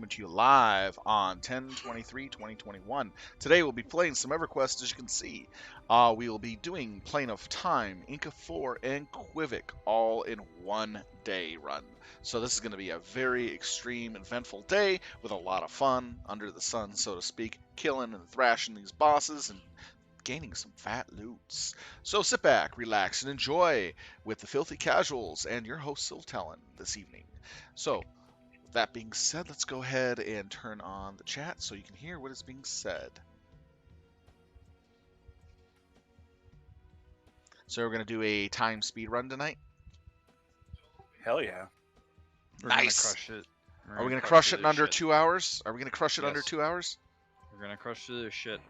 coming to you live on 10/23/2021. Today we'll be playing some Everquest, as you can see. We will be doing Plane of Time, Inca 4, and Qvic all in one day run. So this is going to be a very extreme, eventful day with a lot of fun under the sun, so to speak, killing and thrashing these bosses and gaining some fat loots. So sit back, relax, and enjoy with the Filthy Casuals and your host Siltellen this evening. So, with that being said, let's go ahead and turn on the chat so you can hear what is being said. So we're going to do a time speed run tonight. Hell yeah. Nice. Crush it. Are we going to crush it in under 2 hours? Are we going to crush it under 2 hours? We're going to crush the shit.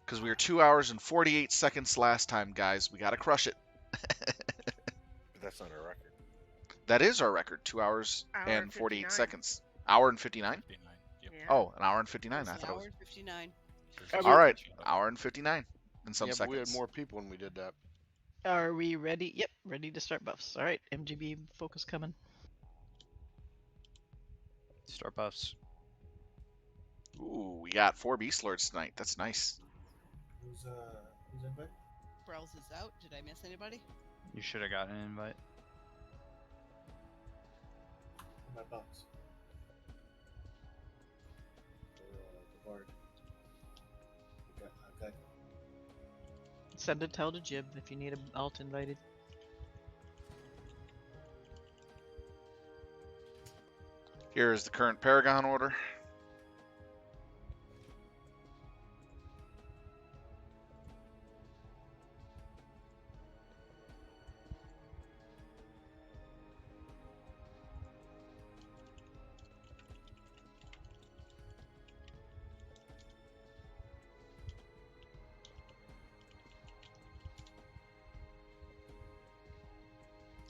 Because we were 2 hours and 48 seconds last time, guys. We got to crush it. But that's not our record. That is our record. 2 hours and 48 seconds. Hour and 59? 59. Yep. Yeah. Oh, an hour and 59. I thought it Hour was. and 59. All right, hour and 59 in some Yeah, but we had seconds. more people when we did that. Are we ready? Yep, ready to start buffs. Alright, MGB focus coming. Start buffs. Ooh, we got 4 Beastlords tonight. That's nice. Who's invite? Browse is out. Did I miss anybody? You should have gotten an invite. My box. The bard. Okay. Send a tell to Jib if you need an alt invited. Here is the current Paragon order.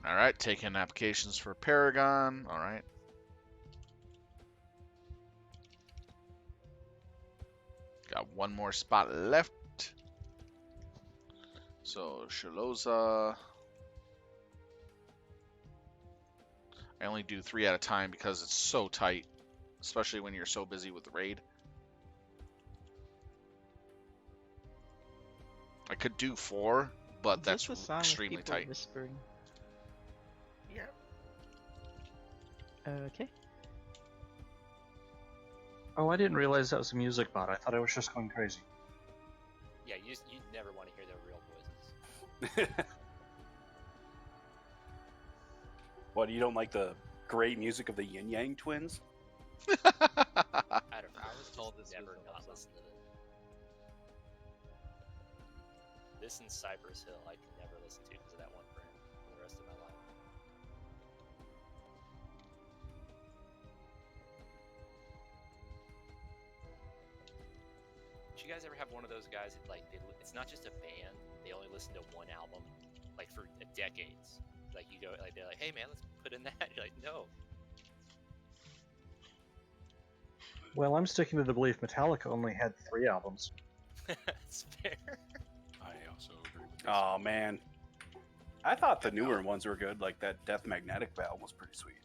Alright, taking applications for Paragon. Alright. Got one more spot left. So, Shaloza. I only do 3 at a time because it's so tight. Especially when you're so busy with the raid. I could do 4, but that's Just a song with extremely people tight. Whispering. Yep. Okay. Oh, I didn't realize that was a music bot. I thought I was just going crazy. Yeah, you never want to hear their real voices. What, you don't like the great music of the Yin Yang Twins? I don't know. I was told this never was not awesome. listen to them. This and Cypress Hill I can never listen to because of that one brand for the rest of my life. Did you guys ever have one of those guys that, like, it's not just a band, they only listen to one album, like, for decades? Like, you go, like, they're like, hey man, let's put in that. You're like, no. Well, I'm sticking to the belief Metallica only had 3 albums. That's fair. I also agree with this. Oh man, I thought the newer ones were good. Like that Death Magnetic album was pretty sweet.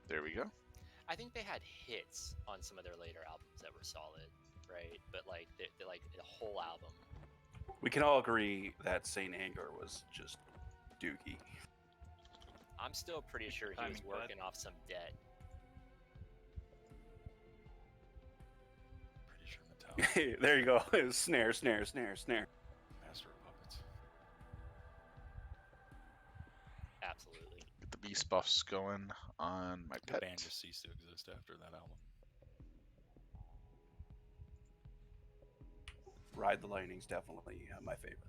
There we go. I think they had hits on some of their later albums that were solid, right? But like, they like the whole album. We can all agree that Saint Anger was just dookie. I'm still pretty sure he was Timing bad. working off some debt. Pretty sure Metallica. There you go. It was snare, snare, snare, snare. Master of Puppets. Absolutely. Get the beast buffs going on my The pet. band just ceased to exist after that album. Ride the Lightning's definitely my favorite.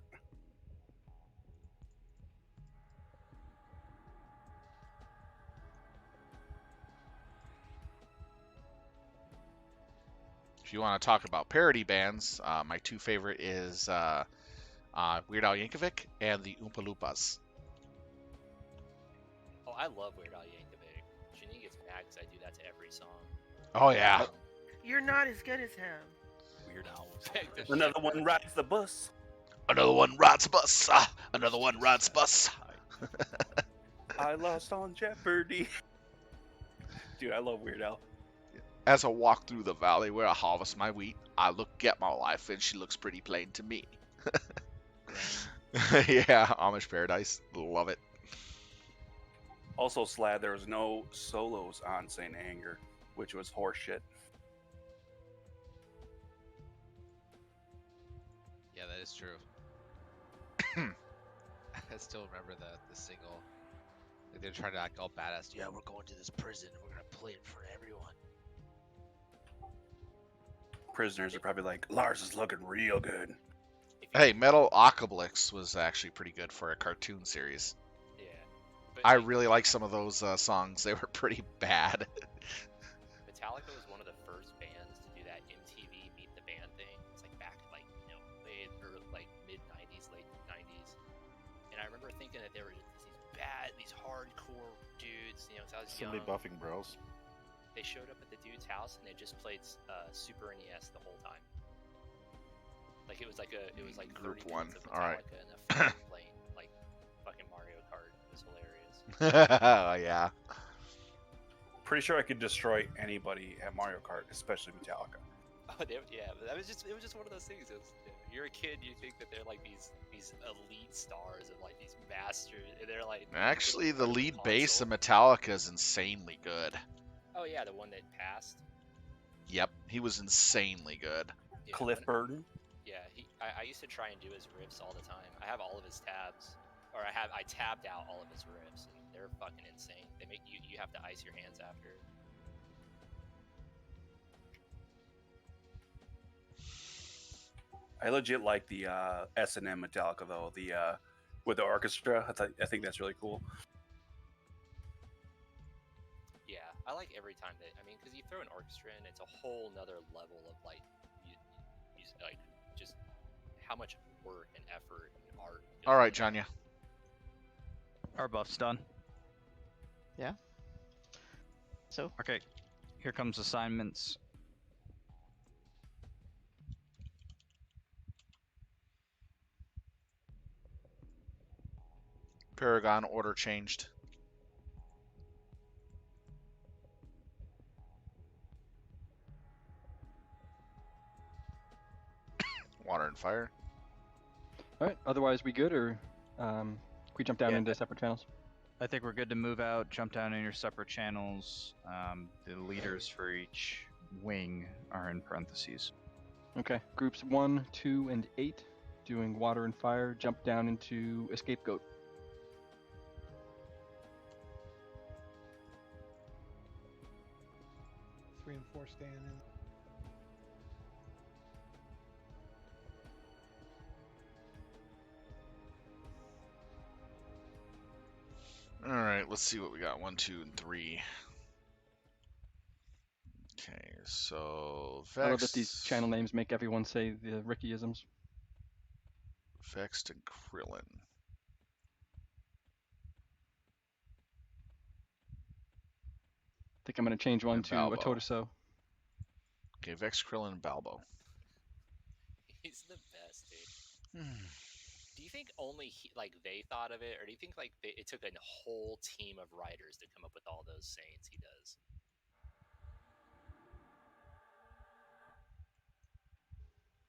If you want to talk about parody bands, my 2 favorite is Weird Al Yankovic and the Oompa Loompas. Oh, I love Weird Al Yankovic. Janine gets mad because I do that to every song. Oh yeah. You're not as good as him. Weird Al was Back to alright. Another one rides the bus. Another one rides bus. Another one rides bus. I lost on Jeopardy. Dude, I love Weird Al. As I walk through the valley where I harvest my wheat, I look at my wife and she looks pretty plain to me. Yeah, Amish Paradise. Love it. Also, Slad, there was no solos on Saint Anger, which was horseshit. Yeah, that is true. I still remember the single. Like they're trying to act all badass. Yeah, we're going to this prison. We're gonna play it for everyone. Prisoners are probably like, Lars is looking real good. Hey, Metal Ocalypse was actually pretty good for a cartoon series. Yeah. But I like, really like some of those songs. They were pretty bad. Metallica was one of the first bands to do that MTV Meet the Band thing. It's like back like mid or like mid '90s, late '90s. And I remember thinking that there were just these hardcore dudes. You know, 'cause I was Somebody young. buffing bros. They showed up at the dude's house and they just played Super NES the whole time. Like it was like Group 30 one. minutes of All right. Metallica and a phone playing like fucking Mario Kart. It was hilarious. Yeah. Pretty sure I could destroy anybody at Mario Kart, especially Metallica. Oh, yeah, but it was just one of those things. You're a kid, you think that they're like these elite stars and like these masters, and they're like. Actually, the part of lead console. bass of Metallica is insanely good. Oh yeah, the one that passed. Yep, he was insanely good. Yeah, Cliff Burton. Yeah, I used to try and do his riffs all the time. I have all of his tabs, or I tabbed out all of his riffs, and they're fucking insane. They make you have to ice your hands after. I legit like the S&M Metallica though. The with the orchestra, I think that's really cool. Yeah, I like every time that because you throw an orchestra in, it's a whole nother level of like you like just how much work and effort and art. All right, Janya. Our buff's done. Yeah. So Okay, here comes assignments. Paragon order changed. Water and fire. All right. Otherwise, we good, or can we jump down into separate channels? I think we're good to move out, jump down in your separate channels. The leaders for each wing are in parentheses. Okay. Groups 1, 2, and 8 doing water and fire. Jump down into escape goat. Three and 4 staying in. All right, let's see what we got. 1, 2, and 3. Okay, so Vexed. I love that these channel names make everyone say the Rickyisms. Vexed and Krillin. I think I'm going to change one And to Balbo. a Totoso. Okay, Vexed, Krillin, and Balbo. He's the best, dude. Do you think only they thought of it, or do you think it took a whole team of writers to come up with all those sayings he does?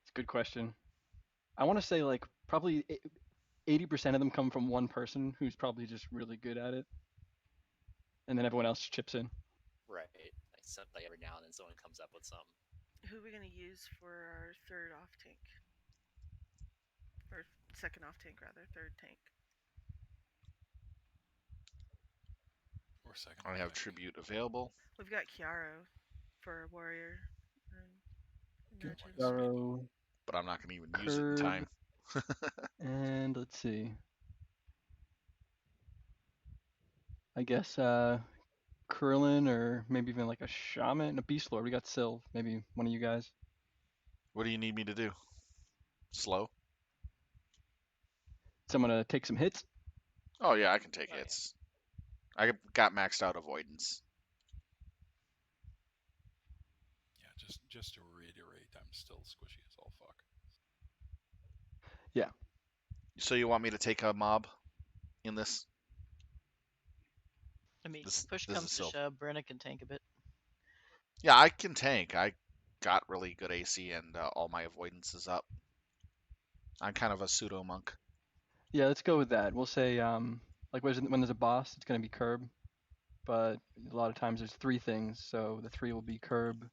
It's a good question. I want to say probably 80% of them come from one person who's probably just really good at it, and then everyone else chips in. Right. Like every now and then someone comes up with something. Who are we gonna use for our third off tank? Or second off tank rather, third tank. Or second. I have tribute available. We've got Chiaro for a warrior. Chiaro, but I'm not going to even use it in time. And let's see. I guess Krillin, or maybe even like a shaman, a Beastlord. We got Sylv. Maybe one of you guys. What do you need me to do? Slow? Someone to take some hits. Oh yeah, I can take hits. I got maxed out avoidance. Yeah, just to reiterate, I'm still squishy as all fuck. Yeah. So you want me to take a mob in this? I mean, This push is comes to Sylph. shove, Brenna can tank a bit. Yeah, I can tank. I got really good AC and all my avoidance is up. I'm kind of a pseudo monk. Yeah, let's go with that. We'll say like when there's a boss, it's gonna be curb, but a lot of times there's 3 things, so the 3 will be curb,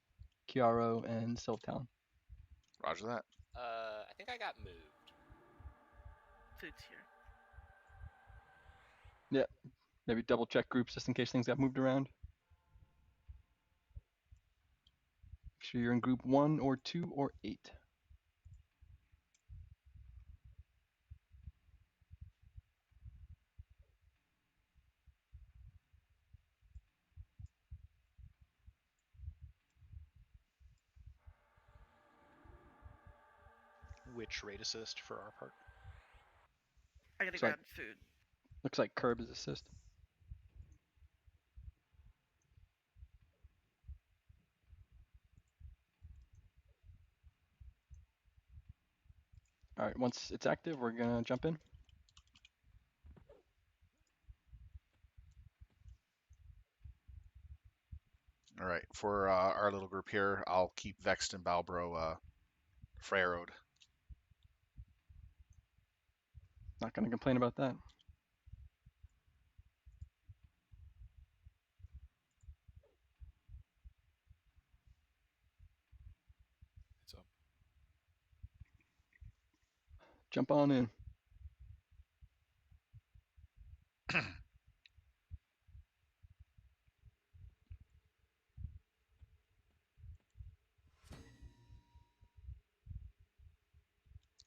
Kiaro, and Sylph Talon. Roger that. I think I got moved. Food's here. Yeah, maybe double check groups just in case things got moved around. Make sure you're in group 1 or 2 or 8. Which raid assist for our part? I gotta Looks like, grab food. looks like curb is assist. All right, once it's active, we're gonna jump in. All right, for our little group here, I'll keep Vexed and Balbro Freyroed. Not gonna complain about that. It's up. Jump on in.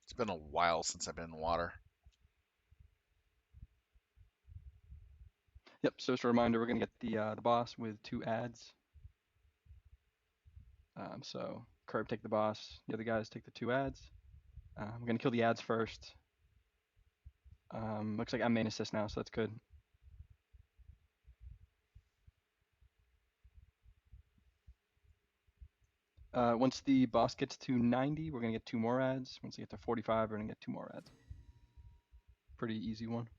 It's been a while since I've been in water. Yep. So just a reminder, we're gonna get the boss with 2 ads. So curb take the boss, the other guys take the 2 ads. We're gonna kill the ads first. Looks like I'm main assist now, so that's good. Once the boss gets to 90, we're gonna get 2 more ads. Once they get to 45, we're gonna get 2 more ads. Pretty easy one.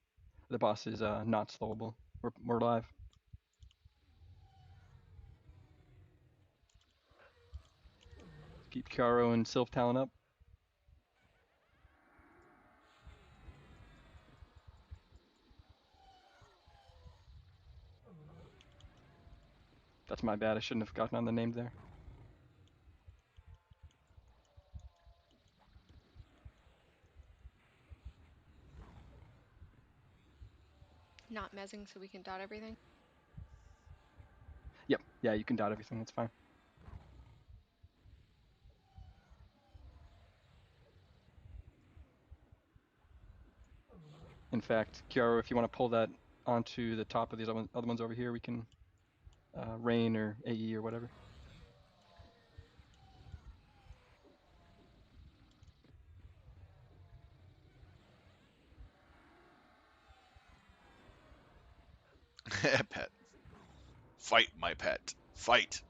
The boss is not slowable. We're live. Keep Kiaro and Sylph Talon up. That's my bad. I shouldn't have gotten on the name there. Not mezzing so we can dot everything? Yep. Yeah, you can dot everything. That's fine. In fact, Kiaro, if you want to pull that onto the top of these other ones over here, we can rain or AE or whatever. Pet. Fight, my pet. Fight.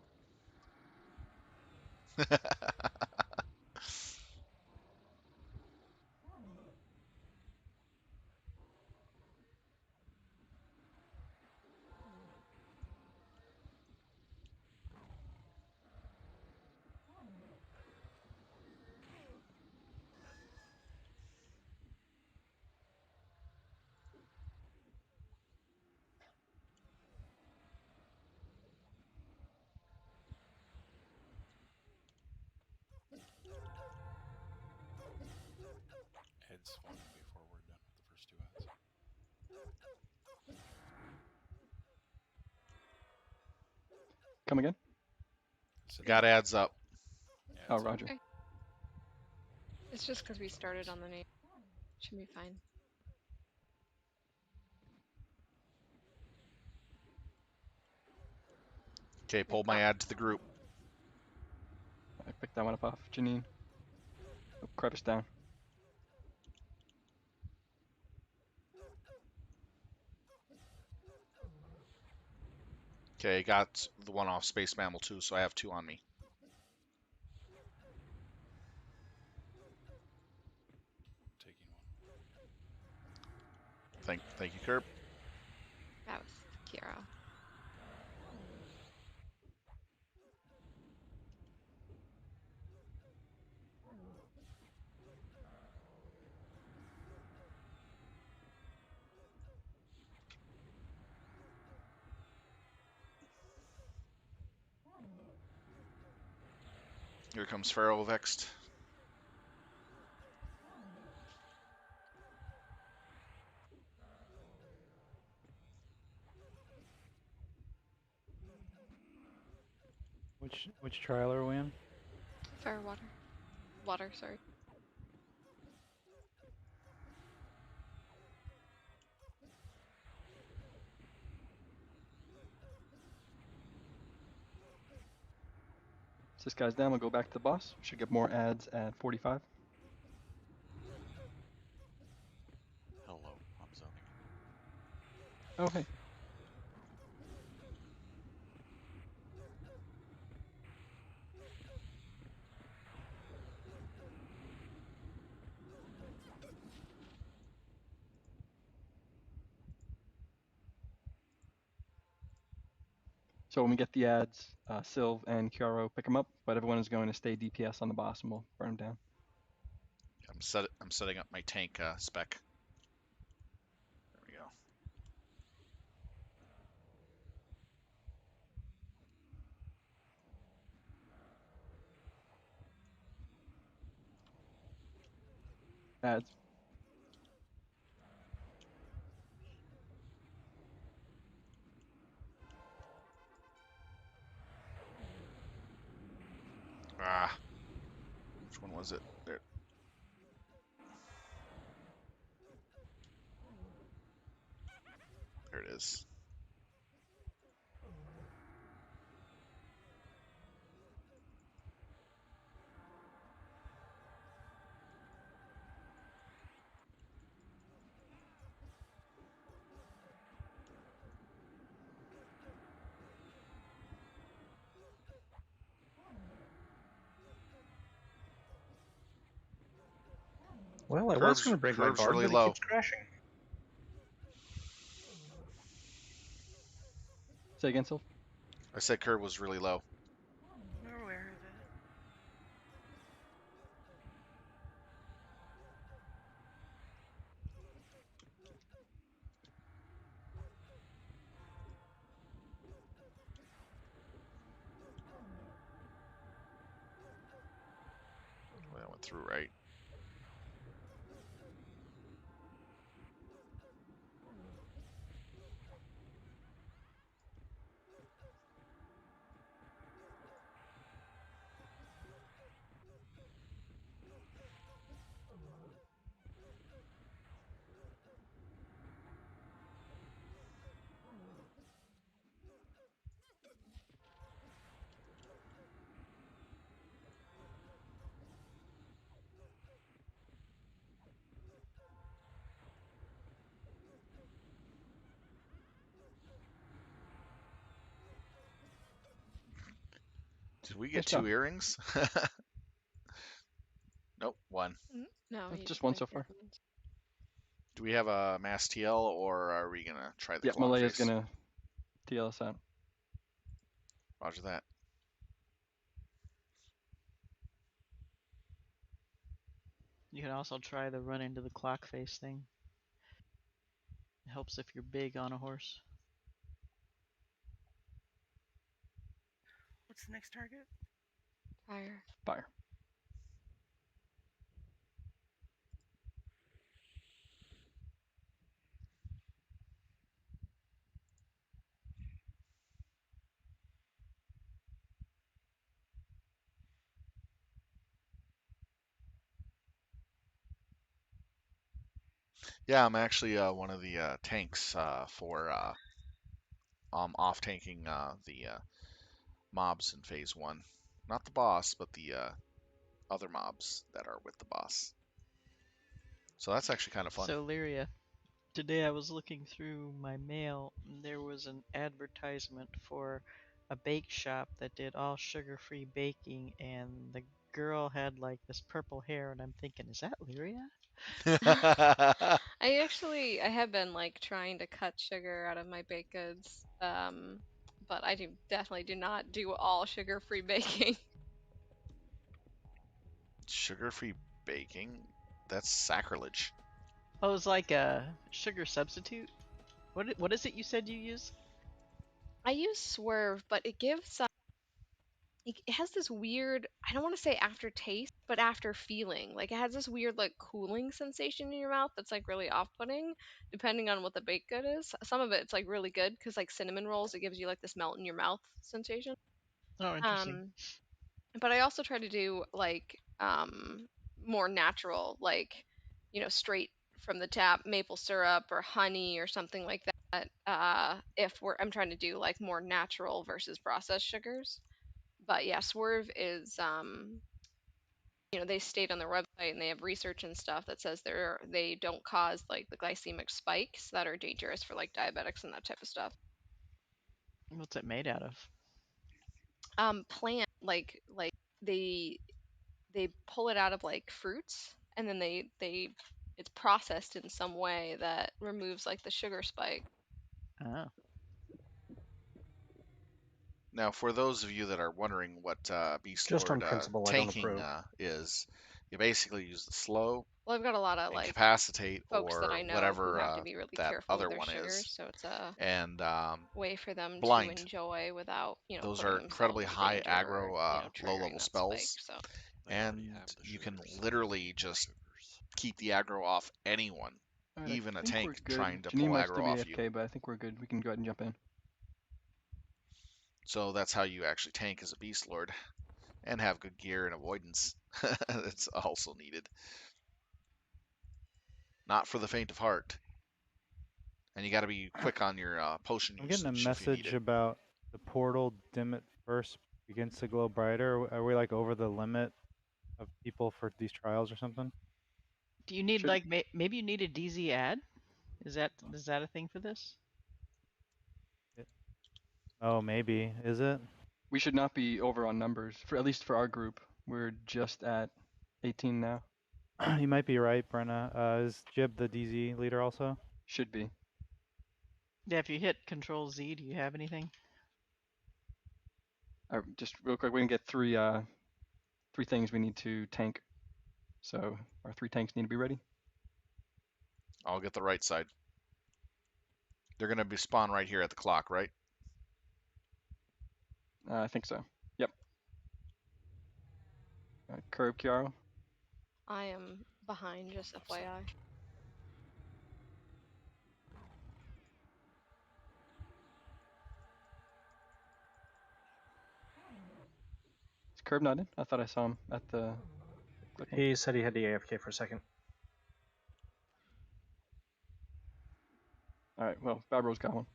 Heads one before we're done with the first 2 ads. Come again? Got ads up. Yeah, Oh, it's up. Roger. Okay. It's just because we started on the name. Should be fine. Okay, pull my ad to the group. I picked that one up off Janine. Oh, crevice down. Okay, got the one off Space Mammal 2, so I have 2 on me. Taking one. Thank you, Curb. That was Kiara. Here comes Pharaoh Vexed. Which trial are we in? Fire water. Water, sorry. So this guy's down. We'll go back to the boss. Should get more ads at 45. Hello, I'm zoning. Oh, hey. So when we get the ads, Sylv and Kiaro pick them up, but everyone is going to stay DPS on the boss and we'll burn them down. I'm setting up my tank spec. There we go. Ads. Ah, which one was it? There. There it is. Well, I was going to break my Curve's guard, really but low. it keeps crashing. Say again, Sylv? I said curve was really low. We're aware of it. Well, that went through right. Did we get Nice two job. earrings? Nope, one. No, That's he just didn't one make so the far. other ones. Do we have a mass TL, or are we gonna try the Yep, clone Malay is face? going to TL us out. Roger that. You can also try the run into the clock face thing. It helps if you're big on a horse. What's the next target? Fire. Fire. Yeah, I'm actually one of the tanks for off tanking the mobs in phase 1. Not the boss, but the other mobs that are with the boss. So that's actually kind of fun. So, Lyria, today I was looking through my mail, and there was an advertisement for a bake shop that did all sugar-free baking, and the girl had like this purple hair, and I'm thinking, is that Lyria? I have been like trying to cut sugar out of my baked goods. But I definitely do not do all sugar-free baking. Sugar-free baking? That's sacrilege. Oh, it's like a sugar substitute? What is it you said you use? I use Swerve, but it it has this weird, I don't want to say aftertaste, but after feeling. Like it has this weird like cooling sensation in your mouth that's like really off-putting, depending on what the baked good is. Some of it's like really good because like cinnamon rolls, it gives you like this melt in your mouth sensation. Oh, interesting. But I also try to do like more natural, like straight from the tap maple syrup or honey or something like that. If I'm trying to do like more natural versus processed sugars. But yeah, Swerve is they state on their website and they have research and stuff that says they don't cause like the glycemic spikes that are dangerous for like diabetics and that type of stuff. What's it made out of? Plant like they pull it out of like fruits and then it's processed in some way that removes like the sugar spike. Oh. Now, for those of you that are wondering what Just on Beastlord principle, I don't tanking approve. is, you basically use the slow, Well, I've got a lot of like incapacitate, folks or that I know whatever who have to be really that careful other with their one sugars, is, so it's a and way for them blind. to enjoy without Those putting are incredibly themselves in high danger aggro, or low triggering level that spells, spike. So and you can literally just keep the aggro off anyone, All right, even I a think we're tank good. trying to Janine pull might aggro still be off you. AFK, but I think we're good. We can go ahead and jump in. So that's how you actually tank as a Beastlord, and have good gear and avoidance. It's also needed. Not for the faint of heart. And you got to be quick on your potion I'm usage getting a if you need message it. about the portal dim it first begins to glow brighter. Are we like over the limit of people for these trials or something? Do you need like maybe you need a DZ ad? Is that a thing for this? Oh, maybe. Is it? We should not be over on numbers, for at least for our group. We're just at 18 now. You might be right, Brenna. Is Jib the DZ leader also? Should be. Yeah, if you hit Control Z, do you have anything? Just real quick, we're gonna get three things we need to tank. So our 3 tanks need to be ready. I'll get the right side. They're going to be spawn right here at the clock, right? I think so. Yep. Curb, Kiaro. I am behind, just FYI. Is Curb not in? I thought I saw him at the... He said he had the AFK for a second. Alright, well, Babro's got one.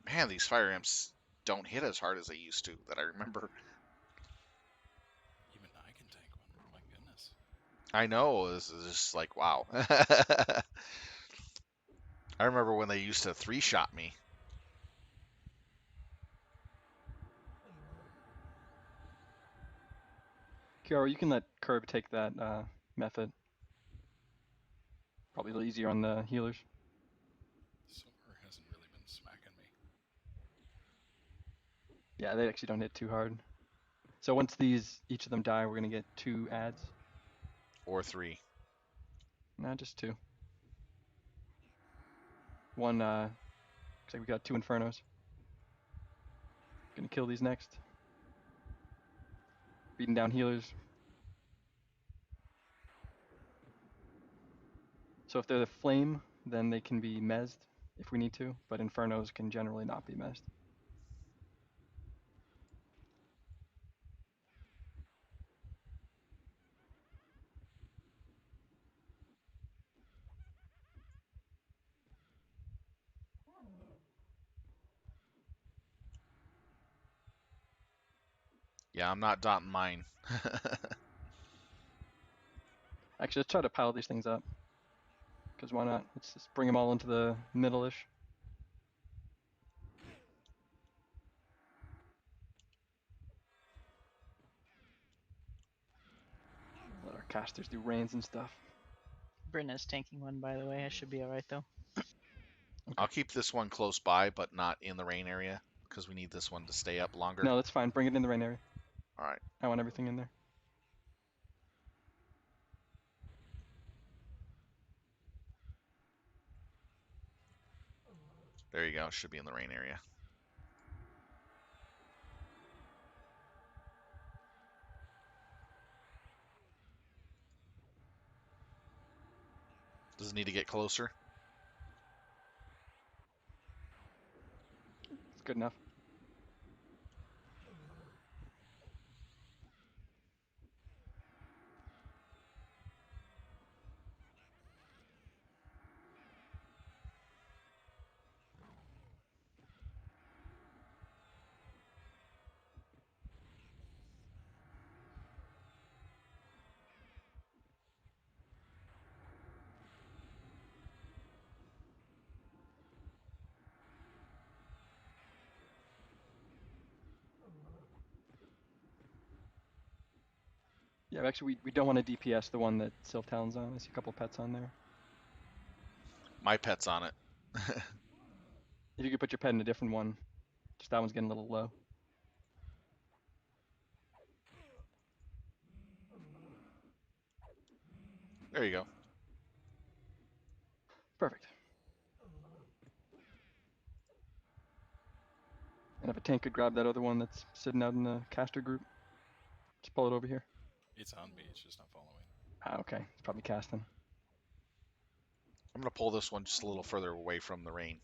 Man, these fire imps don't hit as hard as they used to, that I remember. Even I can tank one. My goodness. I know, this is just like, wow. I remember when they used to 3-shot me. Kiaro, you can let Curb take that method. Probably a little easier on the healers. Solar hasn't really been smacking me. Yeah, they actually don't hit too hard. So once each of them die, we're gonna get 2 ads. Or 3. Nah, just 2. One, looks like we got 2 Infernos. Gonna kill these next. Beating down healers. So if they're the flame, then they can be mezzed if we need to, but Infernos can generally not be mezzed. Yeah, I'm not dotting mine. Actually, let's try to pile these things up. Because why not? Let's just bring them all into the middle-ish. Let our casters do rains and stuff. Brenna's tanking one, by the way. I should be alright though. I'll keep this one close by, but not in the rain area, because we need this one to stay up longer. No, that's fine. Bring it in the rain area. All right. I want everything in there. There you go. Should be in the rain area. Does it need to get closer? It's good enough. Yeah, actually, we don't want to DPS the one that Sylph Talon's on. I see a couple pets on there. My pet's on it. If you could put your pet in a different one, just that one's getting a little low. There you go. Perfect. And if a tank could grab that other one that's sitting out in the caster group, just pull it over here. It's on me, it's just not following. Ah, okay. It's probably casting. I'm going to pull this one just a little further away from the rain.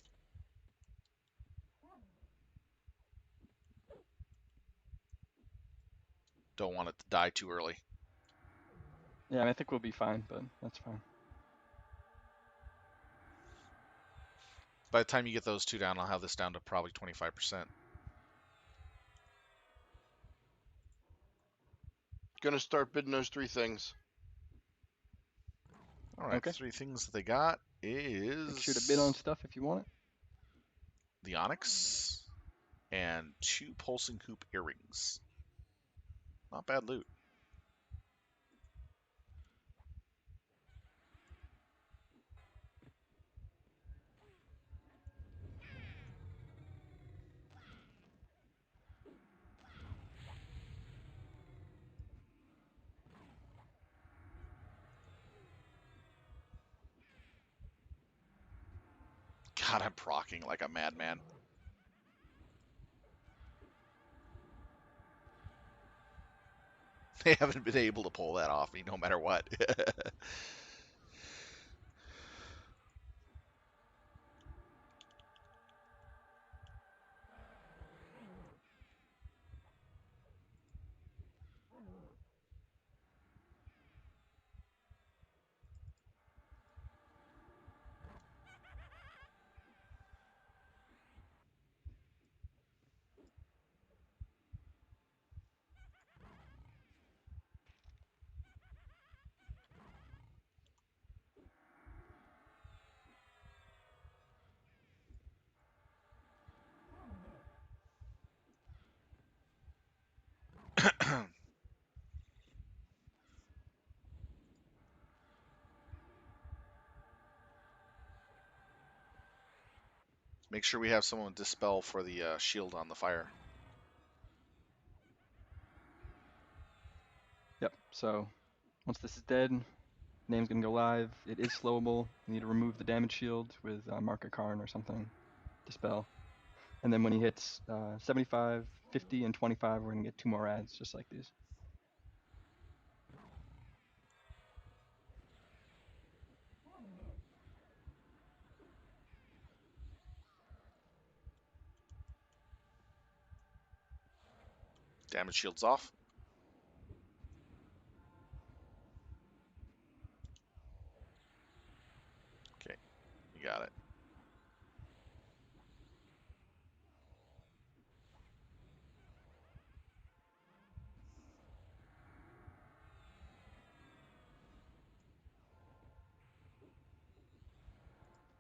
Don't want it to die too early. Yeah, I think we'll be fine, but that's fine. By the time you get those two down, I'll have this down to probably 25%. Gonna start bidding those 3 things. All right, Okay. 3 things that they got is... Make sure to bid on stuff if you want it. The Onyx and 2 Pulsing Hoop earrings. Not bad loot. God, I'm procking like a madman. They haven't been able to pull that off me no matter what. Make sure we have someone dispel for the shield on the fire. Yep, so once this is dead, name's gonna go live. It is slowable. You need to remove the damage shield with Mark a Karn or something. Dispel. And then when he hits 75, 50, and 25, we're gonna get 2 more ads just like these. Damage shield's off. Okay, you got it.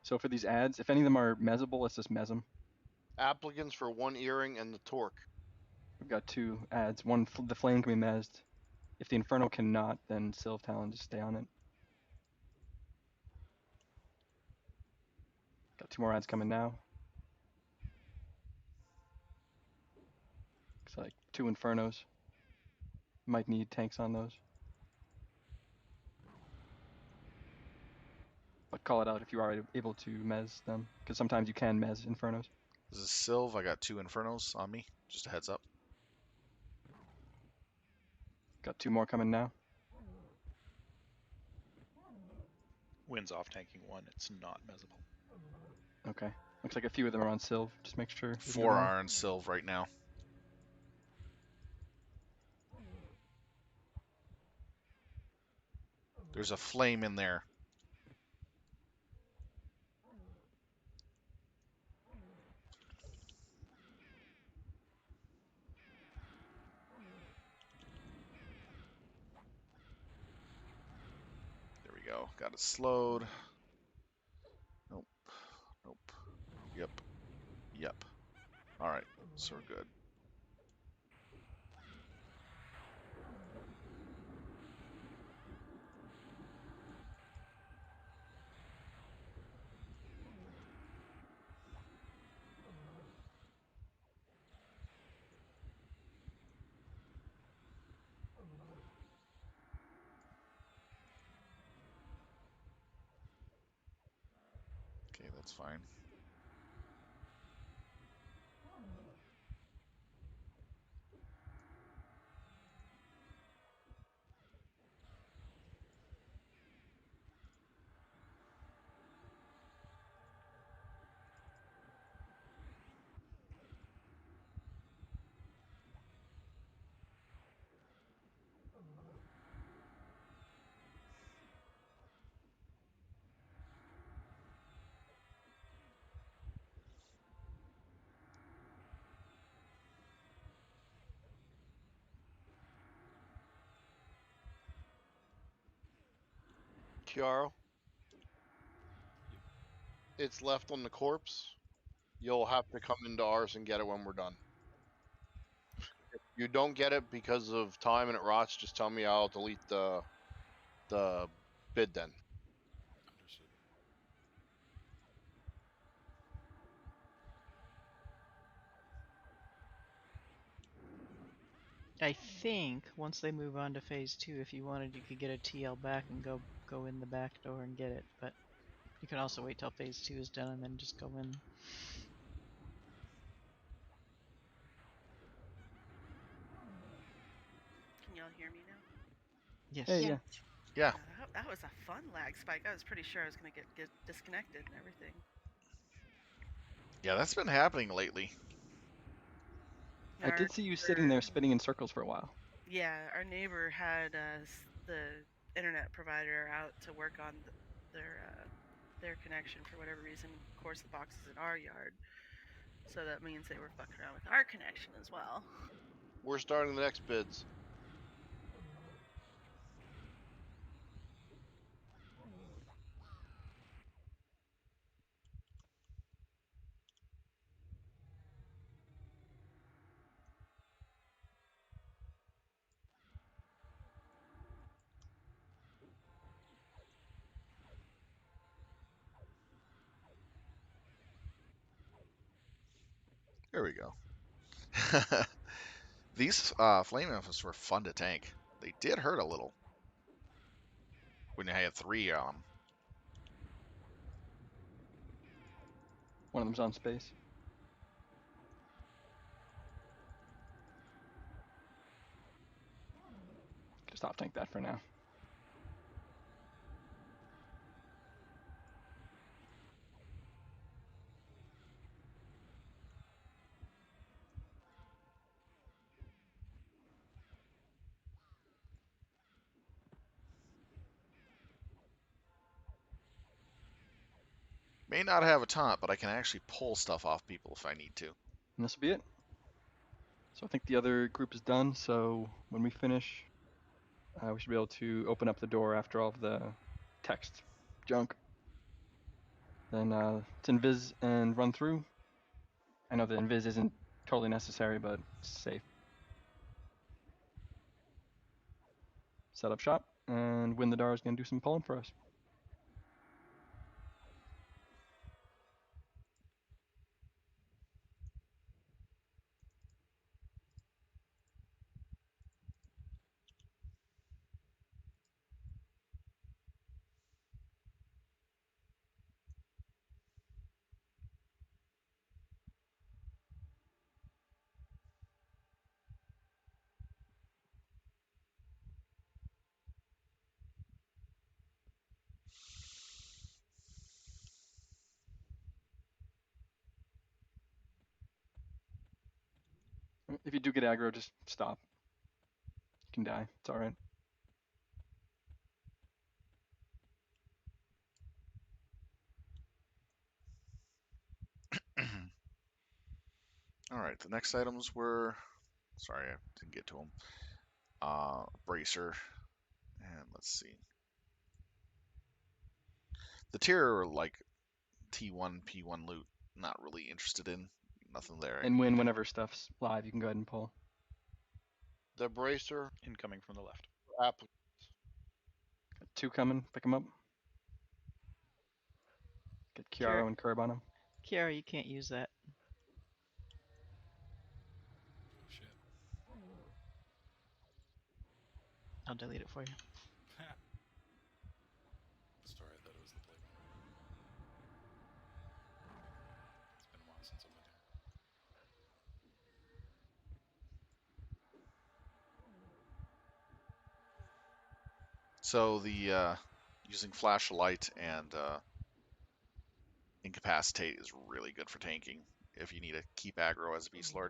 So for these ads, if any of them are mezzable, let's just mezz them. Applicants for 1 earring and the torque. We've got 2 ads. One, the flame can be mezzed. If the Inferno cannot, then Sylph Talon just stay on it. Got 2 more ads coming now. Looks like 2 Infernos. Might need tanks on those. But call it out if you are able to mez them, because sometimes you can mez Infernos. This is Sylv. I got 2 Infernos on me. Just a heads up. Got 2 more coming now. Wins off tanking 1. It's not mezable. Okay. Looks like a few of them are on Sylv. Just make sure. 4 are on Sylv right now. There's a flame in there. There we go. Got it slowed. Nope. Nope. Yep. Yep. All right. So we're good. Okay, that's fine. Kiaro. It's left on the corpse. You'll have to come into ours and get it when we're done. If you don't get it because of time and it rots, just tell me. I'll delete the bid then. Understood. I think once they move on to phase 2, if you wanted, you could get a TL back and go in the back door and get it. But you can also wait till phase 2 is done and then just go in. Can y'all hear me now? Yes. Hey, yeah. Yeah. That was a fun lag spike. I was pretty sure I was gonna get disconnected and everything. Yeah, that's been happening lately. I did see you sitting there spinning in circles for a while. Yeah, our neighbor had the internet provider out to work on their connection for whatever reason. Of course, the box is in our yard, so that means they were fucking around with our connection as well. We're starting the next bids. There we go. These flame infants were fun to tank. They did hurt a little when you had 3 on them. One of them's on space. Just off tank that for now. May not have a taunt, but I can actually pull stuff off people if I need to. And this will be it. So I think the other group is done, so when we finish, we should be able to open up the door after all of the text junk. Then it's invis and run through. I know the invis isn't totally necessary, but it's safe. Set up shop, and Windadar is going to do some pulling for us. If you do get aggro, just stop. You can die. It's all right. All right, the next items were. Sorry, I didn't get to them. Bracer, and let's see. The tier like T1, P1 loot. Not really interested in. Nothing there. And whenever stuff's live, you can go ahead and pull. The bracer incoming from the left. Applicants. Got 2 coming. Pick them up. Get Kiara and Curb on them. Kiara, you can't use that. Oh shit. I'll delete it for you. Sorry, I thought it was the playground. It's been a while since I've been here. So the using flashlight and incapacitate is really good for tanking if you need to keep aggro as a Beastlord.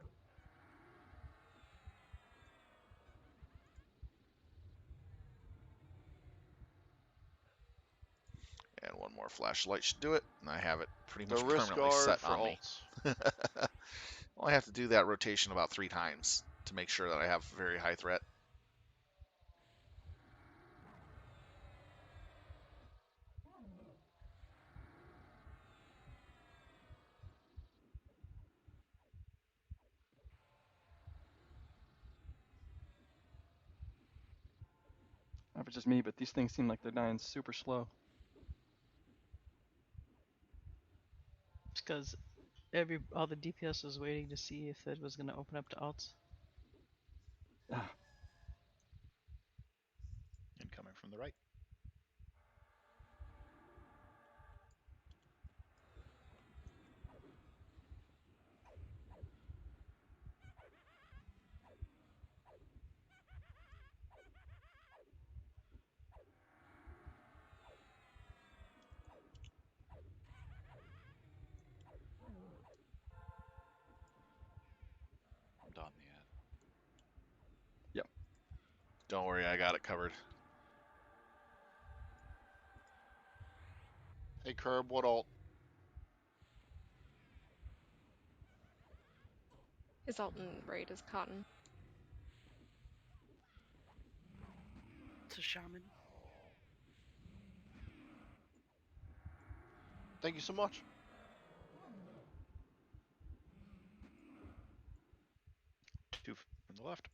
And one more flashlight should do it, and I have it pretty much wrist permanently guard set for on me. Well, I have to do that rotation about 3 times to make sure that I have very high threat. I don't know if it's just me, but these things seem like they're dying super slow. It's because all the DPS was waiting to see if it was going to open up to alts. Incoming from the right. I'm done the ad. Yep. Don't worry, I got it covered. Hey, Curb, what alt? His Alton raid is cotton. It's a shaman. Thank you so much. Two from the left.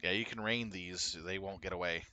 Yeah, you can rain these. They won't get away.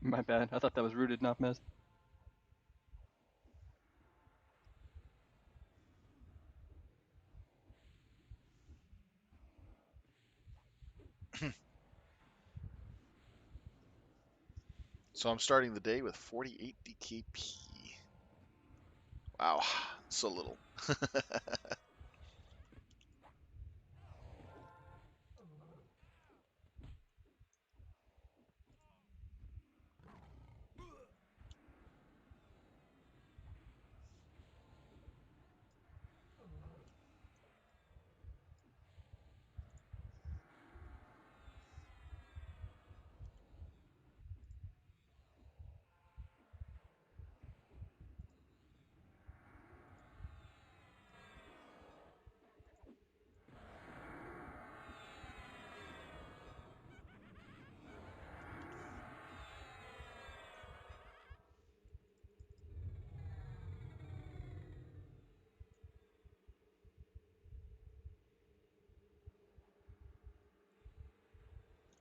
My bad. I thought that was rooted, not missed. So I'm starting the day with 48 DKP. Wow, so little.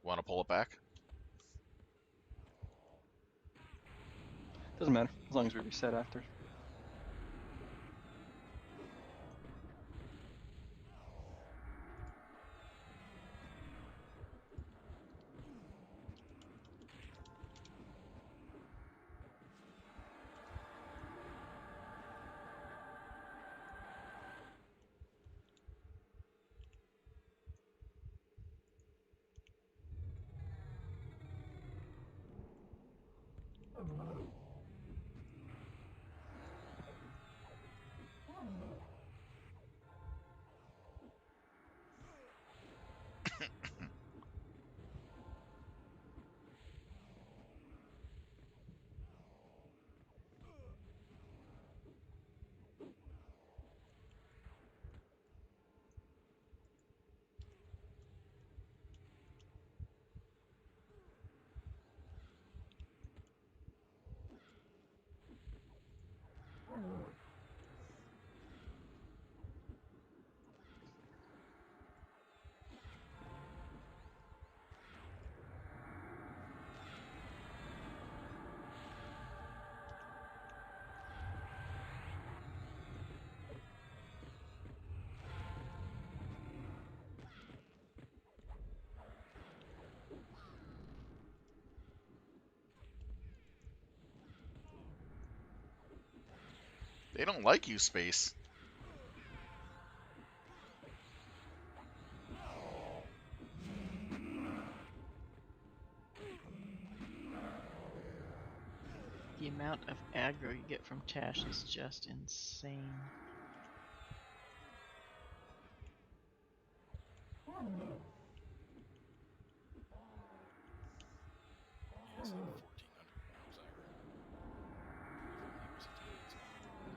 Want to pull it back? Doesn't matter, as long as we reset after. They don't like you, Space. The amount of aggro you get from Tash is just insane. He has like 1,400 rounds aggro. He was attacking something.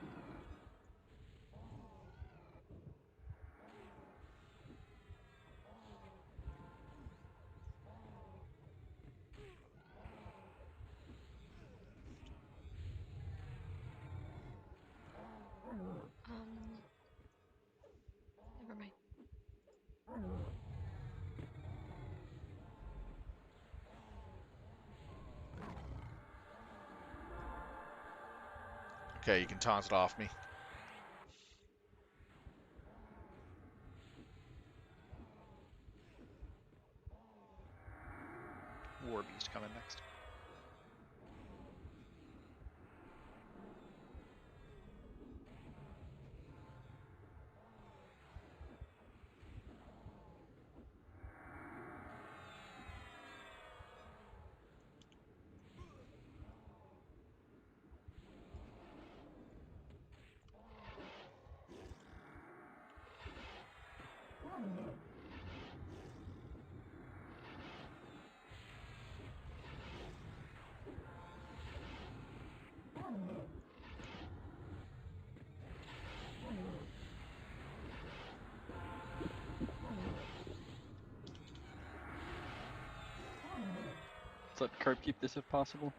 Never mind. Okay, you can taunt it off me. War Beast coming next. Let's let Curb keep this if possible.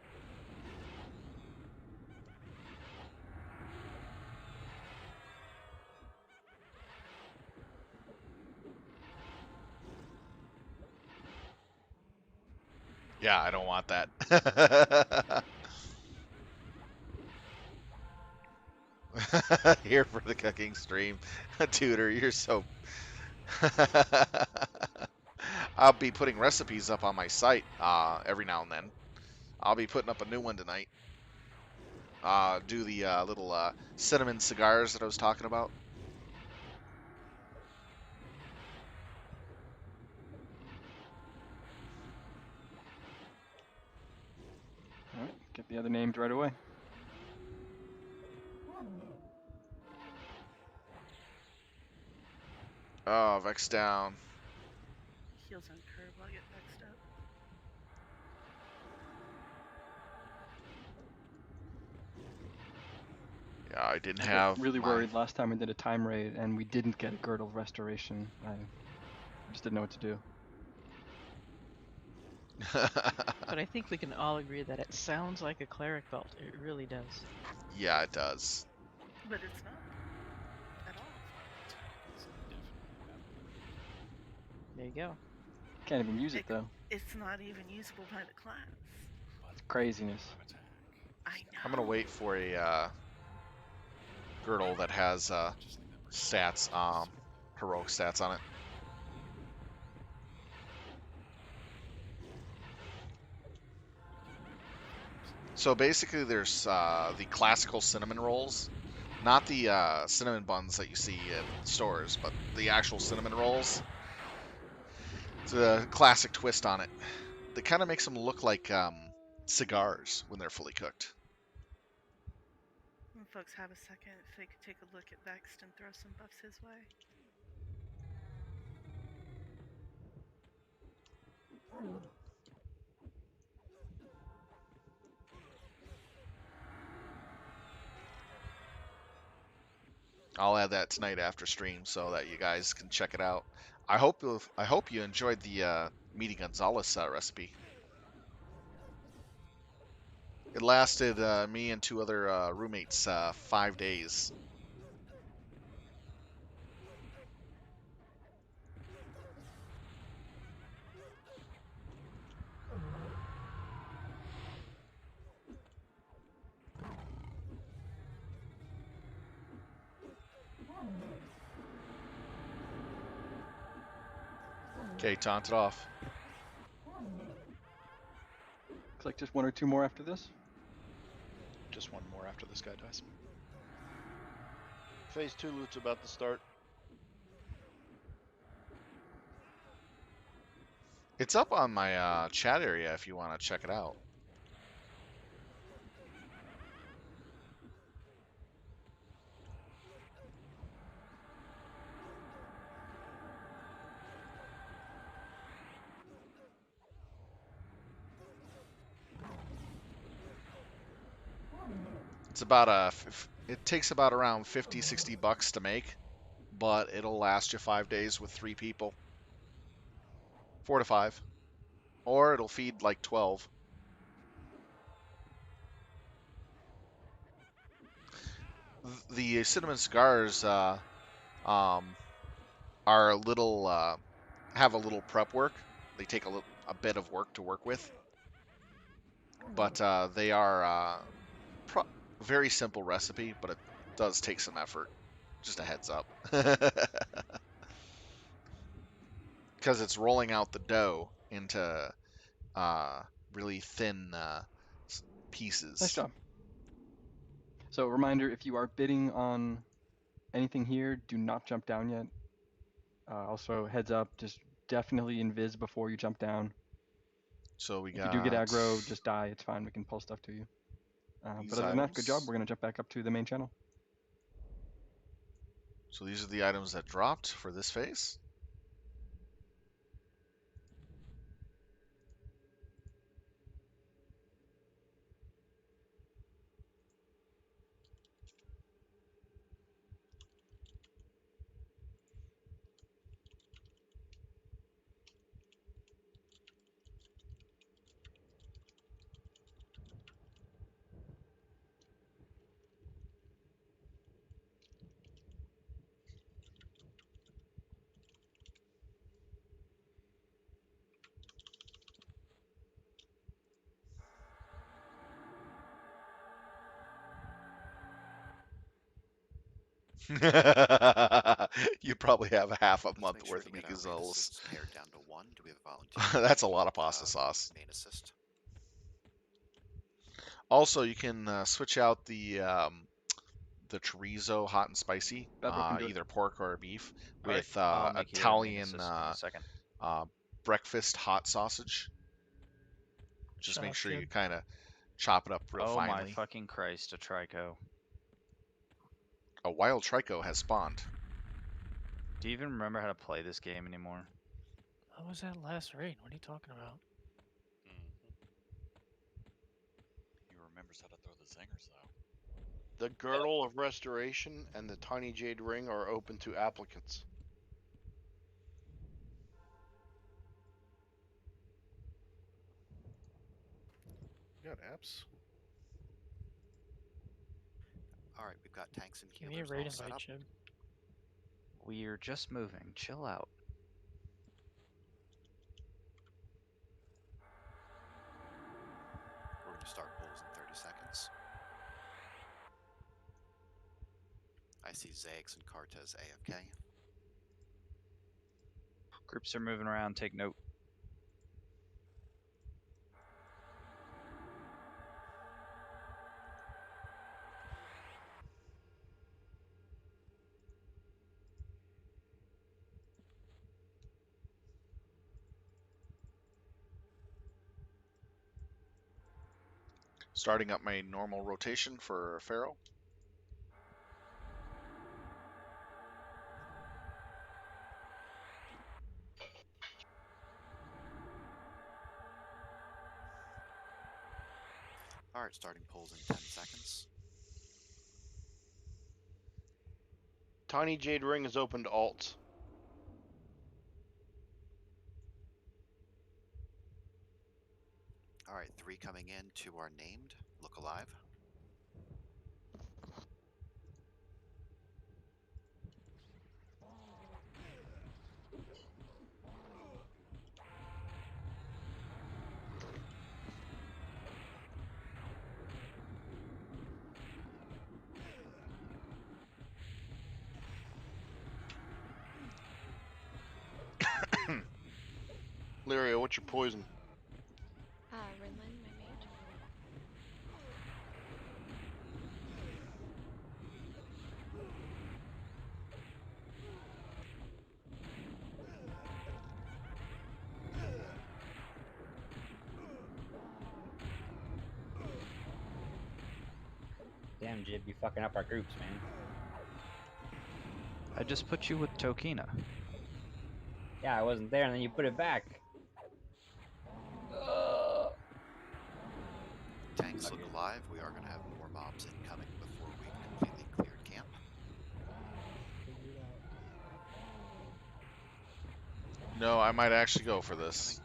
Yeah, I don't want that. Here for the cooking stream. Tutor, you're so... I'll be putting recipes up on my site every now and then. I'll be putting up a new one tonight. Do the little cinnamon cigars that I was talking about. Alright, get the other named right away. Oh, Vex down. Heals on curve, I'll get vexed up. Yeah, I didn't I have got really my... worried last time we did a time raid and we didn't get a girdle restoration. I just didn't know what to do. But I think we can all agree that it sounds like a cleric belt. It really does. Yeah, it does. But it's not at all. There you go. Can't even use it though. It's not even usable by the class. It's craziness. I know. I'm gonna wait for a girdle that has stats, heroic stats on it. So basically, there's the classical cinnamon rolls, not the cinnamon buns that you see in stores, but the actual cinnamon rolls. It's a classic twist on it. That kind of makes them look like cigars when they're fully cooked. When folks have a second, if they could take a look at Vexed and throw some buffs his way. I'll add that tonight after stream so that you guys can check it out. I hope you enjoyed the Meaty Gonzalez recipe. It lasted me and two other roommates 5 days. Okay, taunt it off. Looks like just one or two more after this. Just one more after this guy dies. Phase 2 loot's about to start. It's up on my chat area if you want to check it out. It's about it takes about around $50-$60 to make, but it'll last you 5 days with 3 people. 4 to 5. Or it'll feed like 12. The cinnamon cigars are a little have a little prep work. They take a bit of work to work with, but they are very simple recipe, but it does take some effort. Just a heads up. Because it's rolling out the dough into really thin pieces. Nice job. So reminder, if you are bidding on anything here, do not jump down yet. Also, heads up, just definitely invis before you jump down. So we if got... you do get aggro, just die. It's fine. We can pull stuff to you. But other than that, good job. We're going to jump back up to the main channel. So these are the items that dropped for this phase. You probably have half a month worth of Ikkinz. Pared down to 1. Do we have a volunteer? That's a lot of pasta sauce. Main assist. Also, you can switch out the chorizo hot and spicy, Bevel can do it. either pork or beef, All right, with I'll make you an Italian assist in a second. breakfast hot sausage. Just make Shut sure up, you kid. kind of chop it up real Oh finely. my fucking Christ, a trico. A wild trico has spawned. Do you even remember how to play this game anymore? What was that last raid? What are you talking about? He remembers how to throw the zingers, though. The Girdle of Restoration and the Tiny Jade Ring are open to applicants. You got apps? Alright, we've got tanks and Give me a healers raid all set invite, up. Chib. We're just moving. Chill out. We're going to start pulls in 30 seconds. I see Zags and Cartez AFK. Groups are moving around. Take note. Starting up my normal rotation for Pharaoh. Alright, starting pulls in 10 seconds. Tiny Jade Ring is open to alts. Alright, 3 coming in, 2 are named. Look alive. Lyria, what's your poison? Rinlin, my mage. Damn, Jib, you fucking up our groups, man. I just put you with Tokina. Yeah, I wasn't there, and then you put it back. Tanks look alive. We are going to have more mobs incoming before we completely cleared camp. No, I might actually go for this.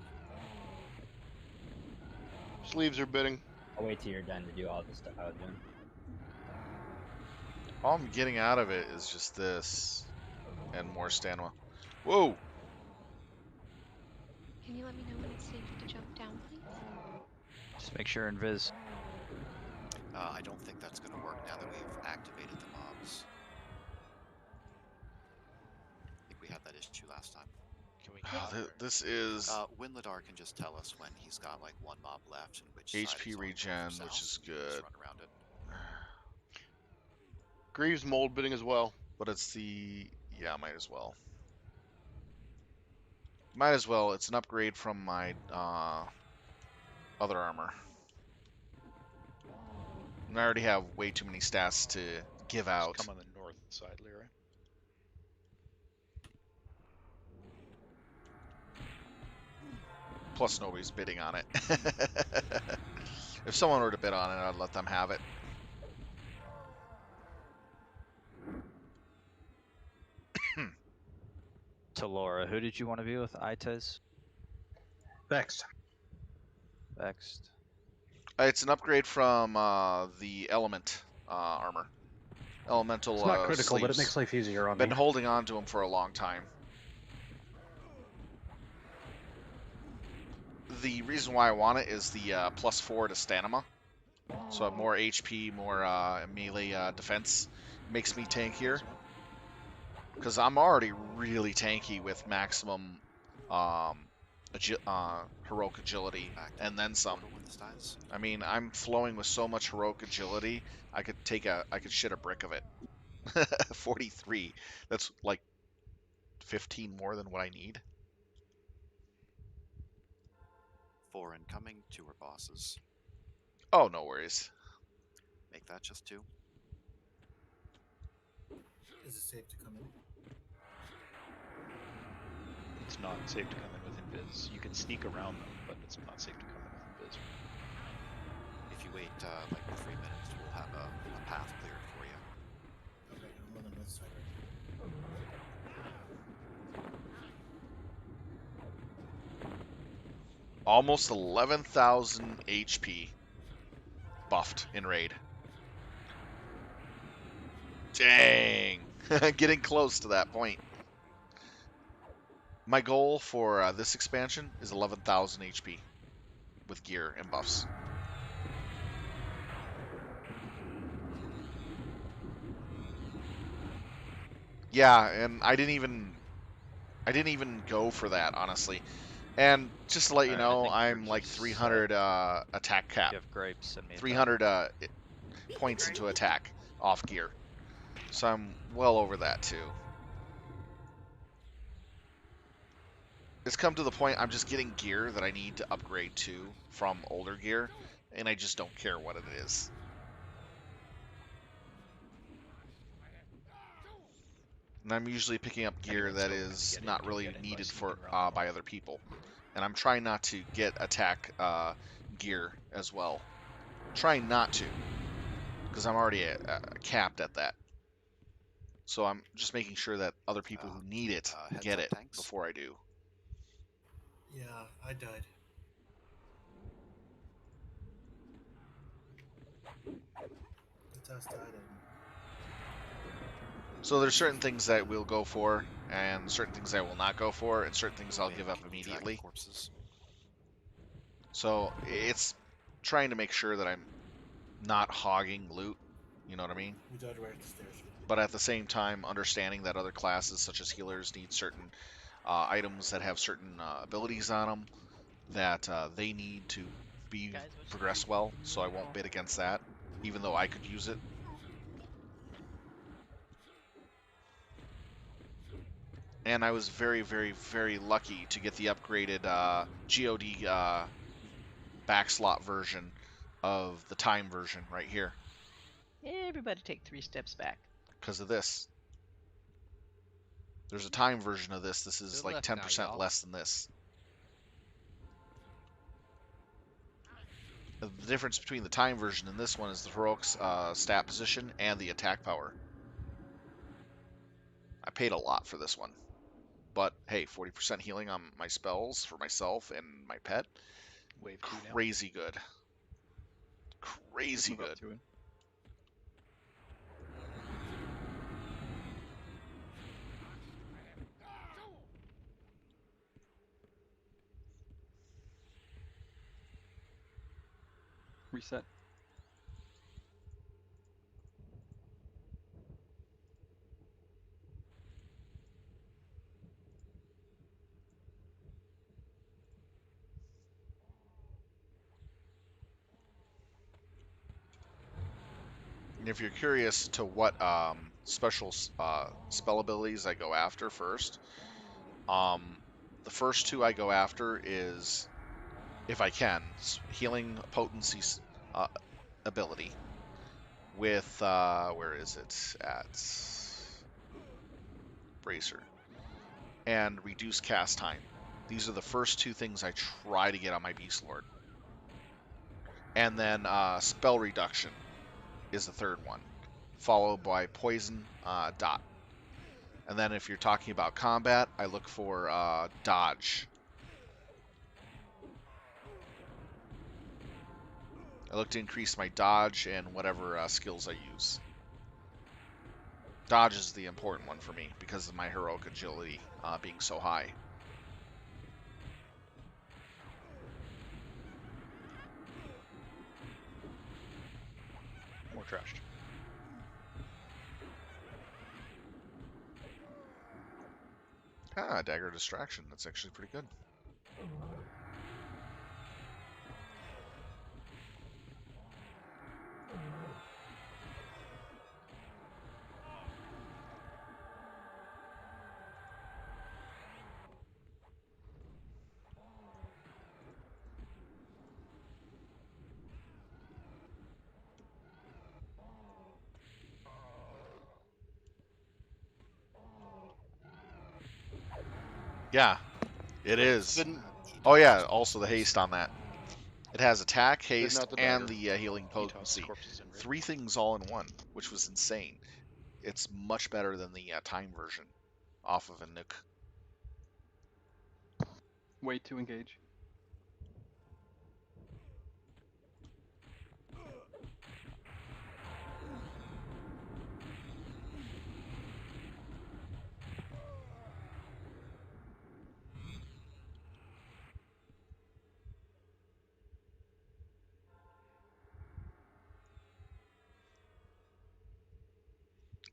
Sleeves are bidding. I'll wait till you're done to do all the stuff I was doing. All I'm getting out of it is just this and more stamina. Whoa! Can you let me know when it's safe to jump down, please? Just make sure invis. I don't think that's going to work now that we've activated the mobs. I think we had that issue last time. Can we This is Winladar can just tell us when he's got like one mob left and which HP side he's on regen, north or which south, is and you can just good. run around it. Greaves mold bidding as well. But it's the... yeah, might as well. Might as well. It's an upgrade from my other armor. And I already have way too many stats to give out. Just come on the north side, Lyra. Plus nobody's bidding on it. If someone were to bid on it, I'd let them have it. To Laura, who did you want to be with? Itez? Vexed. Vexed. It's an upgrade from the element armor. Elemental It's not critical, but it sleeves. makes life easier on Been me. holding on to them for a long time. The reason why I want it is the +4 to stamina. So I have more HP, more melee defense. Makes me tankier. Because I'm already really tanky with maximum heroic agility, Back to and then some. portal with this dies. I mean, I'm flowing with so much heroic agility, I could shit a brick of it. 43. That's like 15 more than what I need. 4 incoming, 2 are bosses. Oh, no worries. Make that just 2. Is it safe to come in? It's not safe to come in with invis. You can sneak around them, but it's not safe to come in with invis. If you wait like 3 minutes, we'll have a path cleared for you. Okay, I'm on the north side right Almost 11,000 HP buffed in raid. Dang. Getting close to that point. My goal for this expansion is 11,000 HP with gear and buffs. Yeah, and I didn't even go for that, honestly. And just to let you know, I'm like 300 attack cap. You have grapes and 300 points into attack off gear. So I'm well over that too. It's come to the point I'm just getting gear that I need to upgrade to from older gear, and I just don't care what it is. And I'm usually picking up gear that is not really needed for by other people. And I'm trying not to get attack gear as well. Trying not to, because I'm already capped at that. So I'm just making sure that other people who need it get it before I do. Yeah, I died. The test died. So there's certain things that we'll go for, and certain things I will not go for, and certain things I'll give up immediately. So it's trying to make sure that I'm not hogging loot, you know what I mean? We died right at the stairs. But at the same time, understanding that other classes, such as healers, need certain items that have certain abilities on them that they need to be progress well, so I won't bid against that, even though I could use it. And I was very, very, very lucky to get the upgraded GoD backslot version of the time version right here. Everybody take 3 steps back. Because of this. There's a time version of this. This is like 10% less than this. The difference between the time version and this one is the heroic's stat position and the attack power. I paid a lot for this one. But hey, 40% healing on my spells for myself and my pet. Crazy good. Crazy good. Reset. And if you're curious to what special spell abilities I go after first, the first 2 I go after is, if I can, healing potency ability with, where is it at? Bracer. And reduce cast time. These are the first 2 things I try to get on my Beastlord. And then spell reduction is the third one, followed by poison dot. And then if you're talking about combat, I look for dodge. I look to increase my dodge and whatever skills I use. Dodge is the important one for me because of my heroic agility being so high. More trashed. Ah, dagger distraction. That's actually pretty good. Yeah, it is. Didn't Oh yeah, also the haste on that. It has attack, haste, not the and dagger. the healing He tosses potency. corpses in range. 3 things all in one, which was insane. It's much better than the time version off of a nuke. Wait to engage.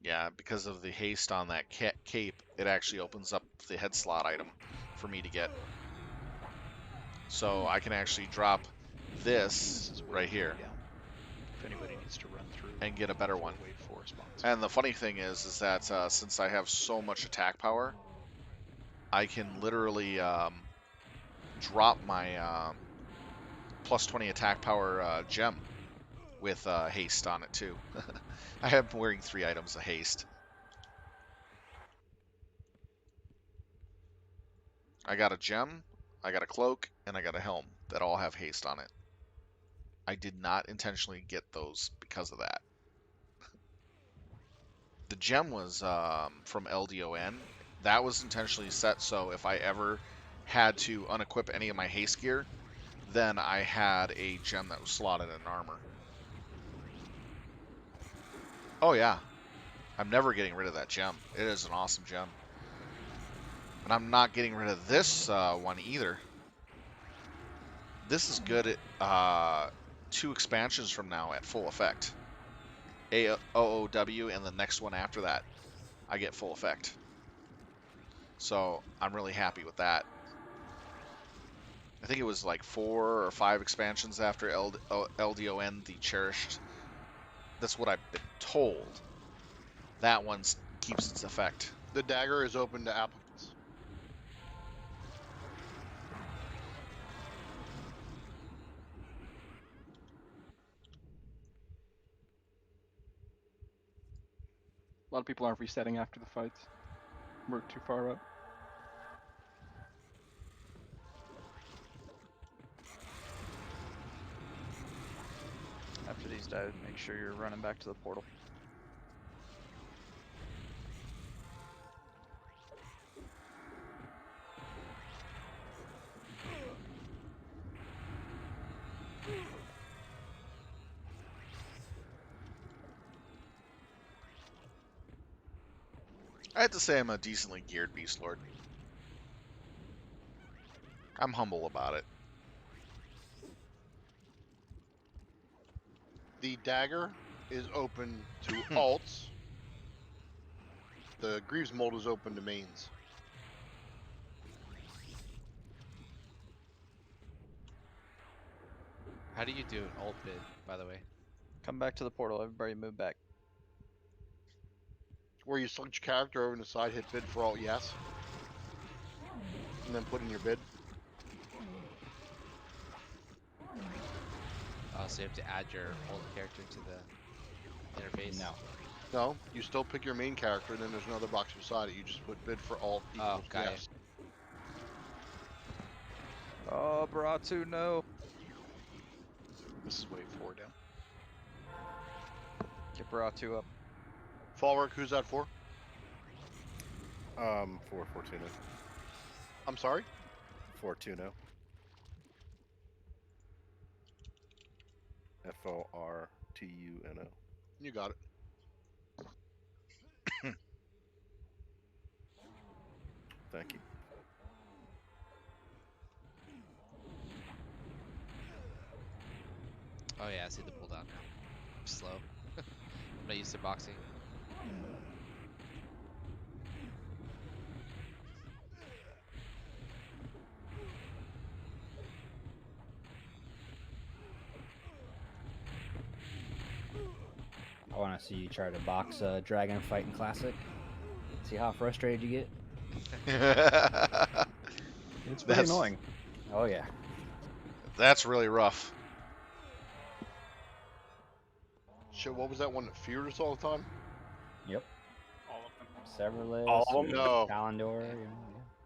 Yeah, because of the haste on that cape, it actually opens up the head slot item for me to get. So I can actually drop this is right wave here down. If anybody needs to run through and get a better before one. wave 4 spawns. And the funny thing is that since I have so much attack power, I can literally drop my plus 20 attack power gem with haste on it too. I am wearing 3 items of haste. I got a gem, I got a cloak, and I got a helm that all have haste on it. I did not intentionally get those because of that. The gem was from LDON. That was intentionally set so if I ever had to unequip any of my haste gear, then I had a gem that was slotted in armor. Oh yeah, I'm never getting rid of that gem. It is an awesome gem. And I'm not getting rid of this one either. This is good at 2 expansions from now at full effect. AOOW and the next one after that, I get full effect. So I'm really happy with that. I think it was like 4 or 5 expansions after LDON, the Cherished. That's what I've been told. That one keeps its effect. The dagger is open to applicants. A lot of people aren't resetting after the fights. We're too far up. After these die, make sure you're running back to the portal. I have to say I'm a decently geared Beastlord. I'm humble about it. The dagger is open to alts. The Greaves mold is open to mains. How do you do an alt bid, by the way? Come back to the portal. Everybody move back. Where you select your character over on the side, hit bid for alt yes. And then put in your bid. Oh, so you have to add your alt character to the interface? No. No, you still pick your main character, and then there's another box beside it. You just put bid for alt equals got it. yes. Oh, Baratu, no. This is wave 4 down. Get Baratu up. Fallwork, who's that for? For Fortuna. I'm sorry? Fortuna. Fortuno. You got it. Thank you. Oh yeah, I see the pull down now. I'm slow. I'm not used to boxing. I want to see you try to box a dragon fight in Classic. See how frustrated you get. It's pretty annoying. Oh yeah. That's really rough. Shit, what was that one that feared us all the time? Yep. All of them. Severus. All of them? No. Kalendor. Yeah. You know,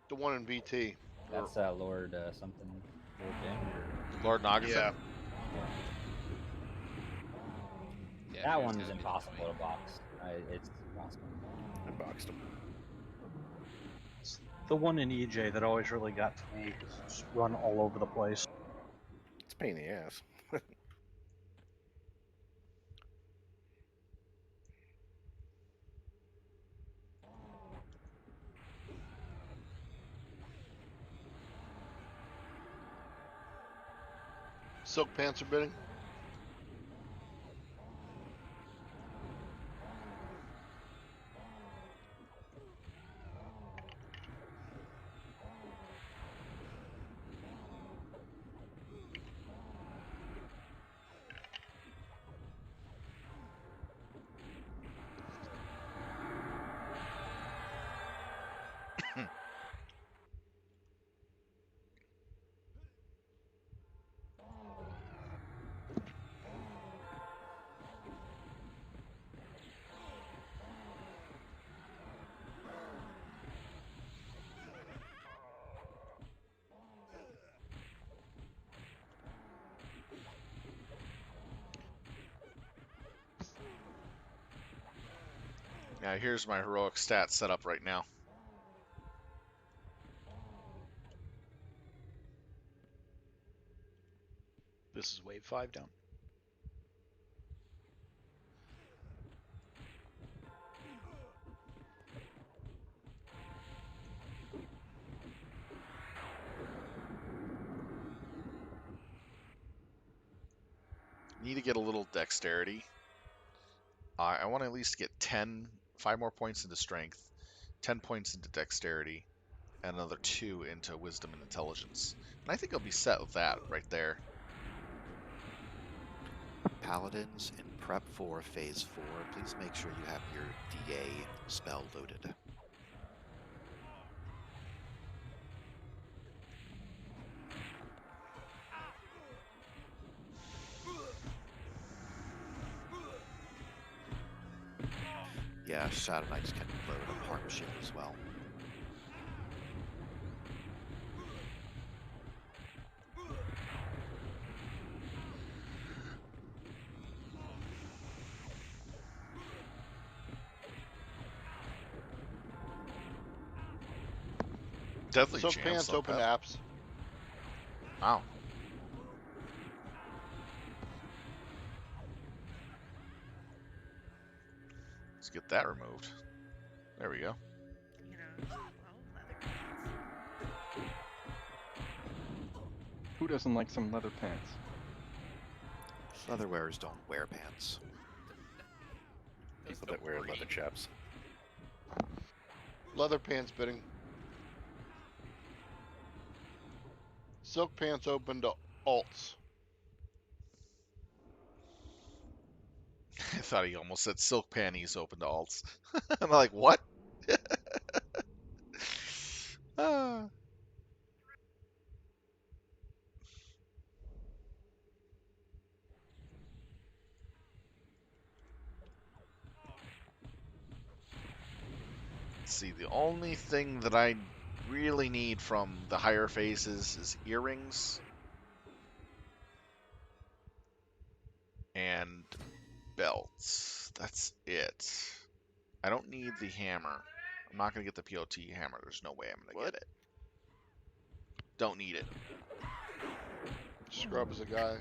The one in VT. That's Lord something. Lord Dim or... Lord Nagathon? Yeah. That one is impossible to box. It's impossible. I boxed him. The one in EJ that always really got to me is just run all over the place. It's a pain in the ass. Silk pants are bidding. Now here's my heroic stats set up right now. This is wave 5 down. Need to get a little dexterity. I want to at least get 5 more points into strength, 10 points into dexterity, and another 2 into wisdom and intelligence. And I think I'll be set with that right there. Paladins in prep for phase 4, please make sure you have your DA spell loaded. Yeah, Shadow Knights can load a partnership as well. Definitely Silk jam pants slow open pep. apps. Wow. Let's get that removed. There we go. You know, well, leather pants. Who doesn't like some leather pants? Leather wearers don't wear pants. People that wear leather chaps. Leather pants bidding. Silk pants open to alts. I thought he almost said silk panties open to alts. I'm like, what? Ah. Let's see, the only thing that I really need from the higher phases is earrings and belts. That's it. I don't need the hammer. I'm not going to get the POT hammer. There's no way I'm going to get it. Don't need it. Scrub is a guy.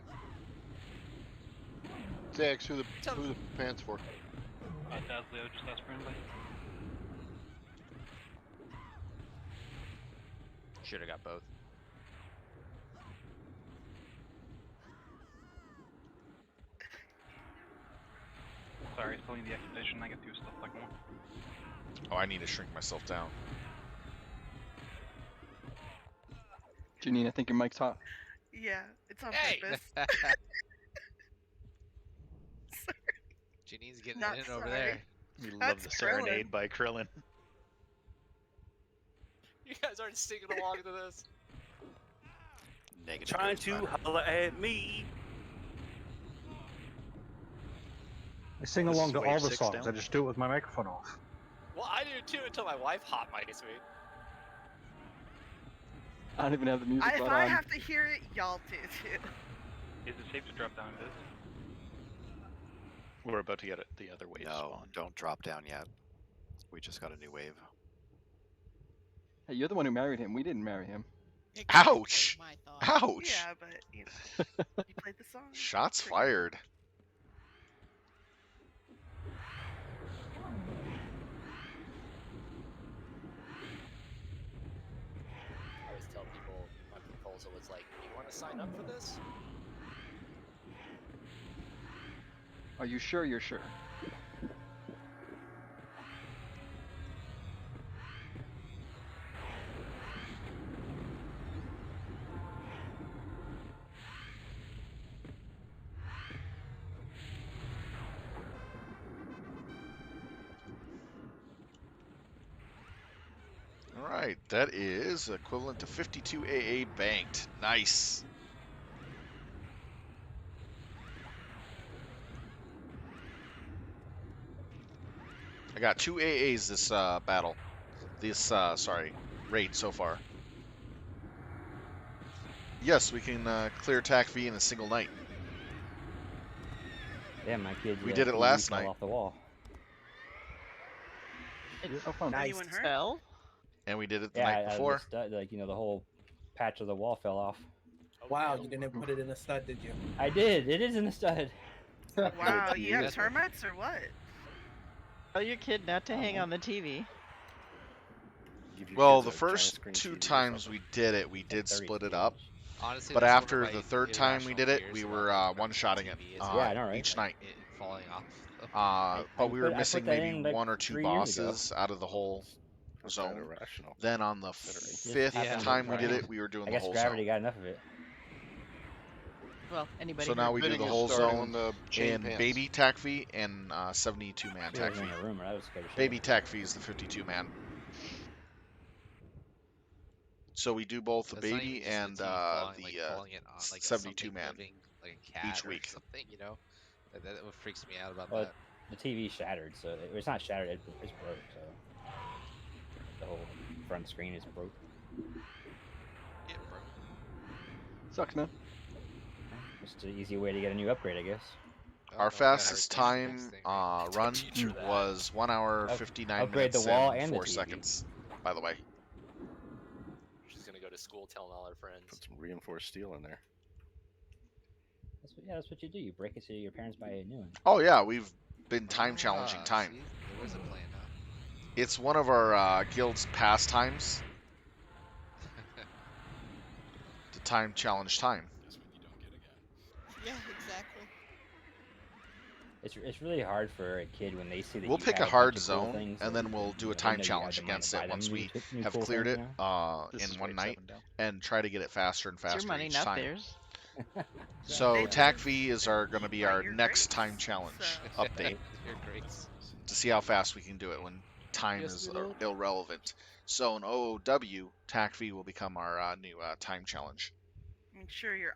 Zax, who the pants for? Leo just asked for invite. Should have got both. Sorry, still need the expedition. I get through stuff like more. Oh, I need to shrink myself down. Janine, I think your mic's hot. Yeah, it's on Hey! purpose. Janine's getting Not it in over sorry. there. We love That's the Krillin. serenade by Krillin. You guys aren't singing along to this. Negative. Trying to holler at me. I sing This along is to wave all the 6 songs. down. I just do it with my microphone off. Well, I do too until my wife hot mics me. I don't even have the music If brought I on. have to hear it, y'all do too. Is it safe to drop down this? We're about to get it the other wave No, spawn. don't drop down yet. We just got a new wave. Hey, you're the one who married him. We didn't marry him. Ouch! Ouch! Yeah, but you know, you played the song. Shots Pretty fired. I always tell people my proposal was like, "You want to sign up for this?" Are you sure you're sure? All right, that is equivalent to 52 AA banked. Nice. I got 2 AAs this battle. This, sorry, raid so far. Yes, we can clear TAC V in a single night. Yeah, my kids. We did it last fell night. off the wall. Oh, fun. Nice. Anyone hurt? Fell? And we did it the Yeah, night before. like, you know, the whole patch of the wall fell off. Wow, you didn't put it in a stud, did you? I did. It is in the stud. Wow, you have termites or what? Tell your kid not to hang on the TV. Well, the first 2 times we did it, we did split it up. Honestly, But that's one of after my the 3rd time we did it, we were one-shotting it Yeah, I know, right? each night. It falling off. But we were I put missing that maybe in, like, 1 or 2 3 years ago. bosses out of the whole zone. irrational. Then on the 5th Yeah. time we did it, we were doing I the guess whole gravity zone. got enough of it. Well, anybody. So now we do Bidding the is whole starting zone on the chain in pants. baby TAC V and 72-man She TAC wasn't V. in the room, or I was scared of shit. Baby TAC V is the 52-man. So we do both the That's not baby even just and the TV falling, like, the falling it on, like, 72-man something living, like a cat each or week. something, you know? That what freaks me out about Well, that. the TV shattered, so it's not shattered. It's broke. So the whole front screen is broke. Yeah, bro. Sucks, man. Just an easy way to get a new upgrade, I guess. Our fastest time run was 1 hour, 59 upgrade minutes, the wall and and the 4 TV. seconds, by the way. She's gonna go to school telling all her friends. Put some reinforced steel in there. That's what you do. You break it so your parents buy a new one. Oh yeah, we've been time challenging time. See, there was a plan, huh? It's one of our guild's pastimes. To time challenge time. Yeah, exactly. It's really hard for a kid when they see that We'll you pick have a bunch hard of cool zone, things and then we'll do a they time know you have challenge the money to against buy it them once we new have cool cleared things it now. This in is one wave night, 7 down. and try to get it faster and It's faster your money, each not time. theirs. So TAC V is going to be our next time challenge So. update Your grades. to see how fast we can do it when time Yes, is we will. irrelevant. So in OOW, TAC V will become our new time challenge. I'm sure you're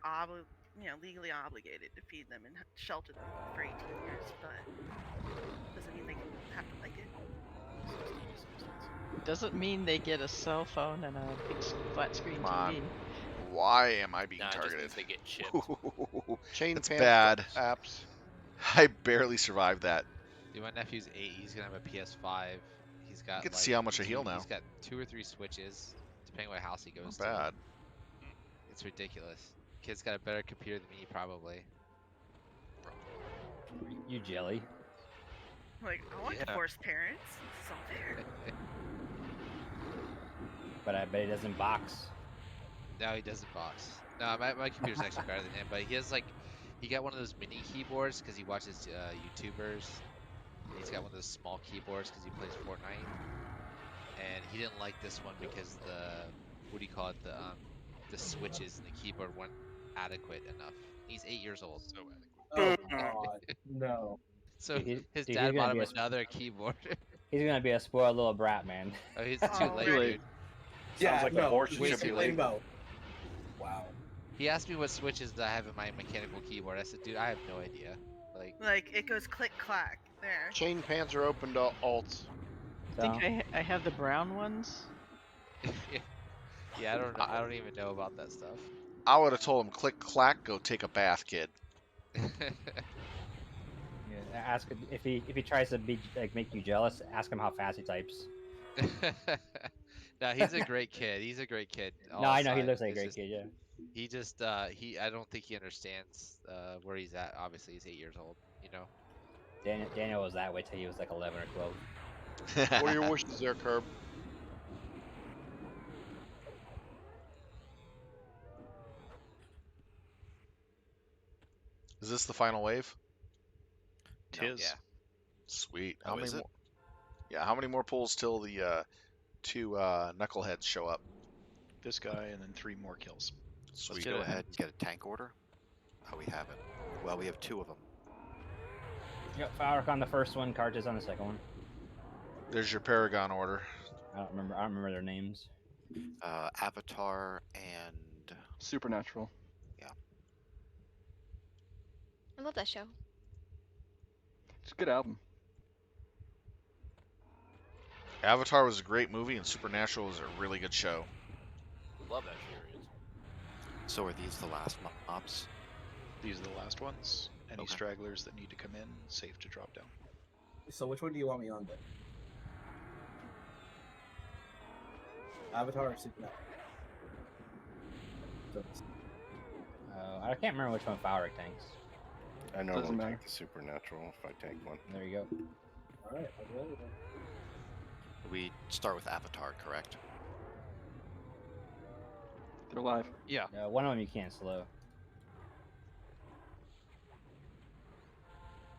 legally obligated to feed them and shelter them for 18 years, but doesn't mean they have to like it. Doesn't mean they get a cell phone and a big flat screen Come on. TV. Why am I being Nah, it just targeted? means they get chipped. Chain That's pants bad. apps. I barely survived that. Dude, my nephew's 8. He's gonna have a PS5. He's got. You can like, see how much I heal now. He's got 2 or 3 switches, depending what house he goes Not bad. to. It's ridiculous. Kid's got a better computer than me, probably. You jelly. Like, I want divorced parents. It's unfair. But I bet he doesn't box. No, he doesn't box. No, my computer's actually better than him, but he has he got one of those mini keyboards because he watches YouTubers. He's got one of those small keyboards because he plays Fortnite. And he didn't like this one because the switches in the keyboard weren't adequate enough. He's 8 years old. Oh God, no. So his Dude, he's dad gonna bought be him a another keyboard. he's gonna be a spoiled little brat, man. Oh, he's too late, Too late. dude. Sounds like abortion way should be too legal. late. Wow. He asked me what switches I have in my mechanical keyboard. I said, dude, I have no idea. Like it goes click clack there. Chain pans are open to alts. I think I have the brown ones. Yeah, I don't know. I don't even know about that stuff. I would have told him, click clack, go take a bath, kid. Yeah, ask if he tries to be make you jealous. Ask him how fast he types. No, he's a great kid. He's a great kid. No, I know he looks like a great kid. Yeah. He just I don't think he understands where he's at. Obviously, he's 8 years old. You know. Daniel was that way till he was like 11 or 12. What are your wishes there, Curb? Is this the final wave? Tis. Yeah. Sweet. Oh, How many is it? more? Yeah, how many more pulls till the two knuckleheads show up? This guy and then 3 more kills. Sweet. Let's go ahead and get a tank order. Oh, we haven't. Well, we have 2 of them. Yep, firework on the first one, cartridge on the second one. There's your Paragon order. I don't remember their names. Avatar and Supernatural. Yeah. I love that show. It's a good album. Avatar was a great movie, and Supernatural was a really good show. Love that series. So are these the last mobs? These are the last ones. Any Okay. stragglers that need to come in, safe to drop down. So which one do you want me on then? Avatar or Supernatural? I can't remember which one firework tanks. I normally Doesn't matter. take the supernatural if I tank one. There you go. Alright, I'll go with it. We start with Avatar, correct? They're live. Yeah. One of them you can't slow.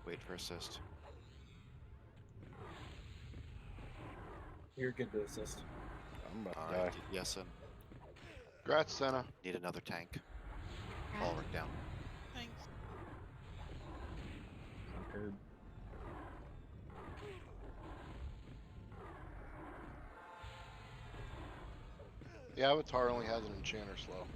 Wait for assist. You're good to assist. I'm about to Alright, die. yes, and Congrats, Senna. need another tank. All work down. Thanks. Curb. The Avatar only has an enchanter slow.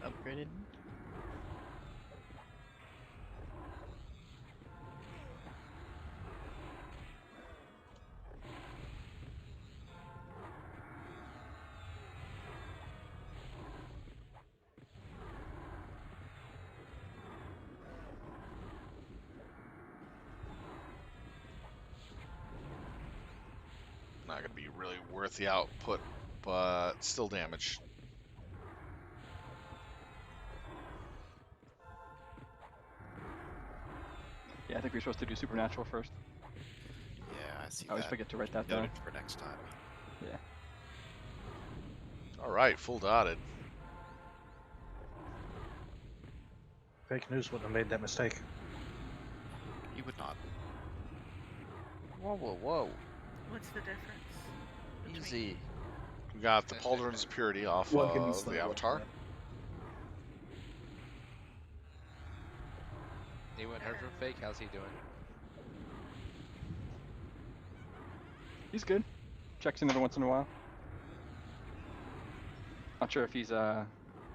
Upgraded. Not going to be really worth the output, but still damage. Yeah, I think we're supposed to do Supernatural first. Yeah, I see I always that. forget to write that down. Noted for next time. Yeah. All right, full dotted. Fake news wouldn't have made that mistake. You would not. Whoa, whoa, whoa. What's the difference? between- Easy. We got the Pauldron's Purity off One can be of slow, the one Avatar. can't. Anyone heard from Fake? How's he doing? He's good. Checks in every once in a while. Not sure if he's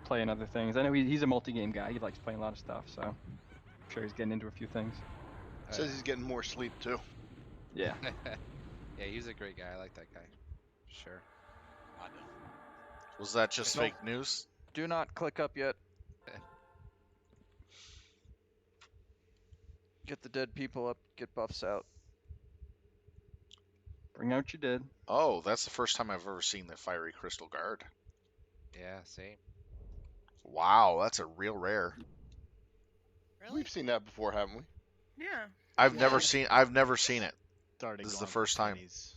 playing other things. I know he's a multi-game guy. He likes playing a lot of stuff, so I'm sure he's getting into a few things. Says he's getting more sleep too. Yeah. Yeah, he's a great guy. I like that guy. Sure. Was that just Nope. fake news? Do not click up yet. Get the dead people up, get buffs out. Bring out your dead. Oh, that's the first time I've ever seen the Fiery Crystal Guard. Yeah, same. Wow, that's a real rare. We've seen that before, haven't we? Yeah. I've never seen it. Started This is the going first for time. 20s.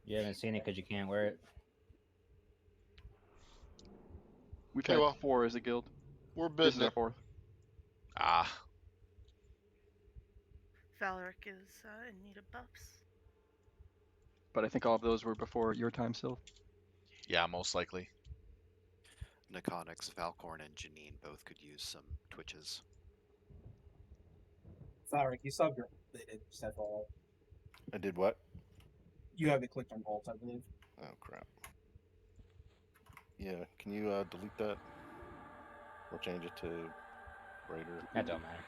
You haven't seen it because you can't wear it. We've Okay, had well, 4 as a guild. We're This is our business. 4th. Ah, Valoric is in need of buffs. But I think all of those were before your time, Sylv. yeah, most likely. Nakonix, Valkorn, and Janine both could use some twitches. Sorry, you subbed your they did set all. I did what? You have it clicked on alt, I believe. Oh crap. Yeah, can you delete that or change it to brighter? That don't matter.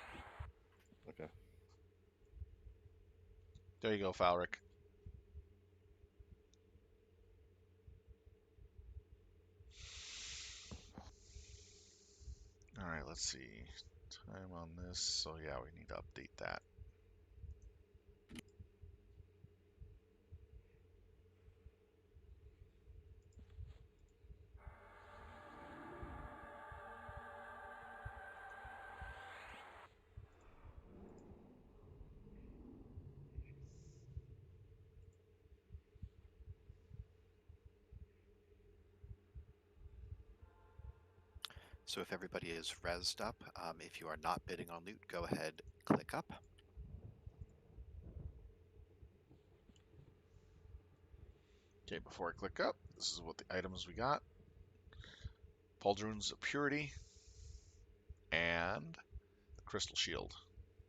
Okay. There you go, Falric. All right, let's see. Time on this. So yeah, we need to update that. So if everybody is rezzed up, if you are not bidding on loot, go ahead, click up. Okay, before I click up, this is what the items we got. Pauldron's Purity and the Crystal Shield.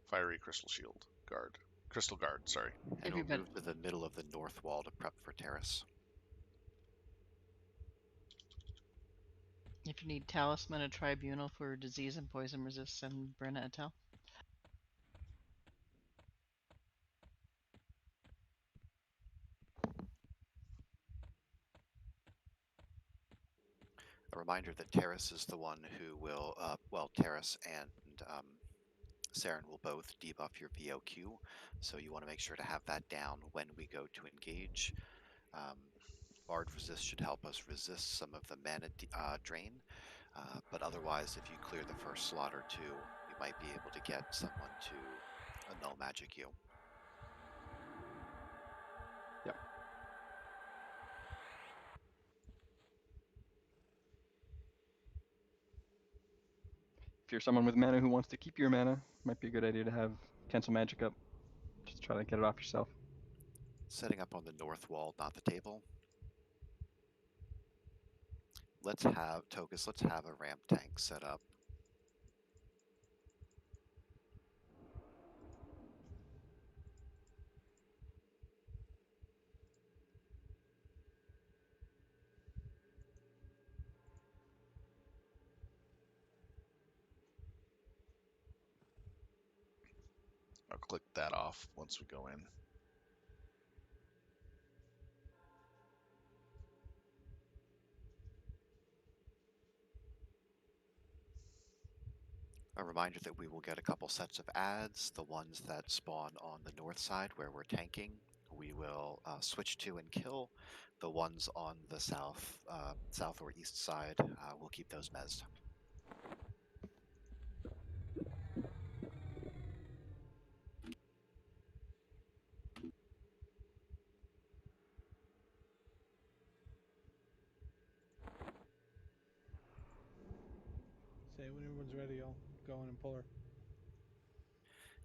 Fiery Crystal Shield. Guard. Crystal Guard, sorry. And we'll move to the middle of the north wall to prep for terrace. If you need Talisman, a Tribunal for disease and poison resist, send Brenna a tell. A reminder that Terrace is the one who will, well, Terrace and Saren will both debuff your VOQ, so you want to make sure to have that down when we go to engage. Bard Resist should help us resist some of the mana drain, but otherwise, if you clear the first slot or two, you might be able to get someone to null magic you. Yep. If you're someone with mana who wants to keep your mana, might be a good idea to have cancel magic up. Just try to get it off yourself. Setting up on the north wall, not the table. Let's have, Tokus, let's have a ramp tank set up. I'll click that off once we go in. A reminder that we will get a couple sets of ads, the ones that spawn on the north side where we're tanking. We will switch to and kill. The ones on the south or east side, we'll keep those mezzed. Say when everyone's ready, I'll go in and pull her.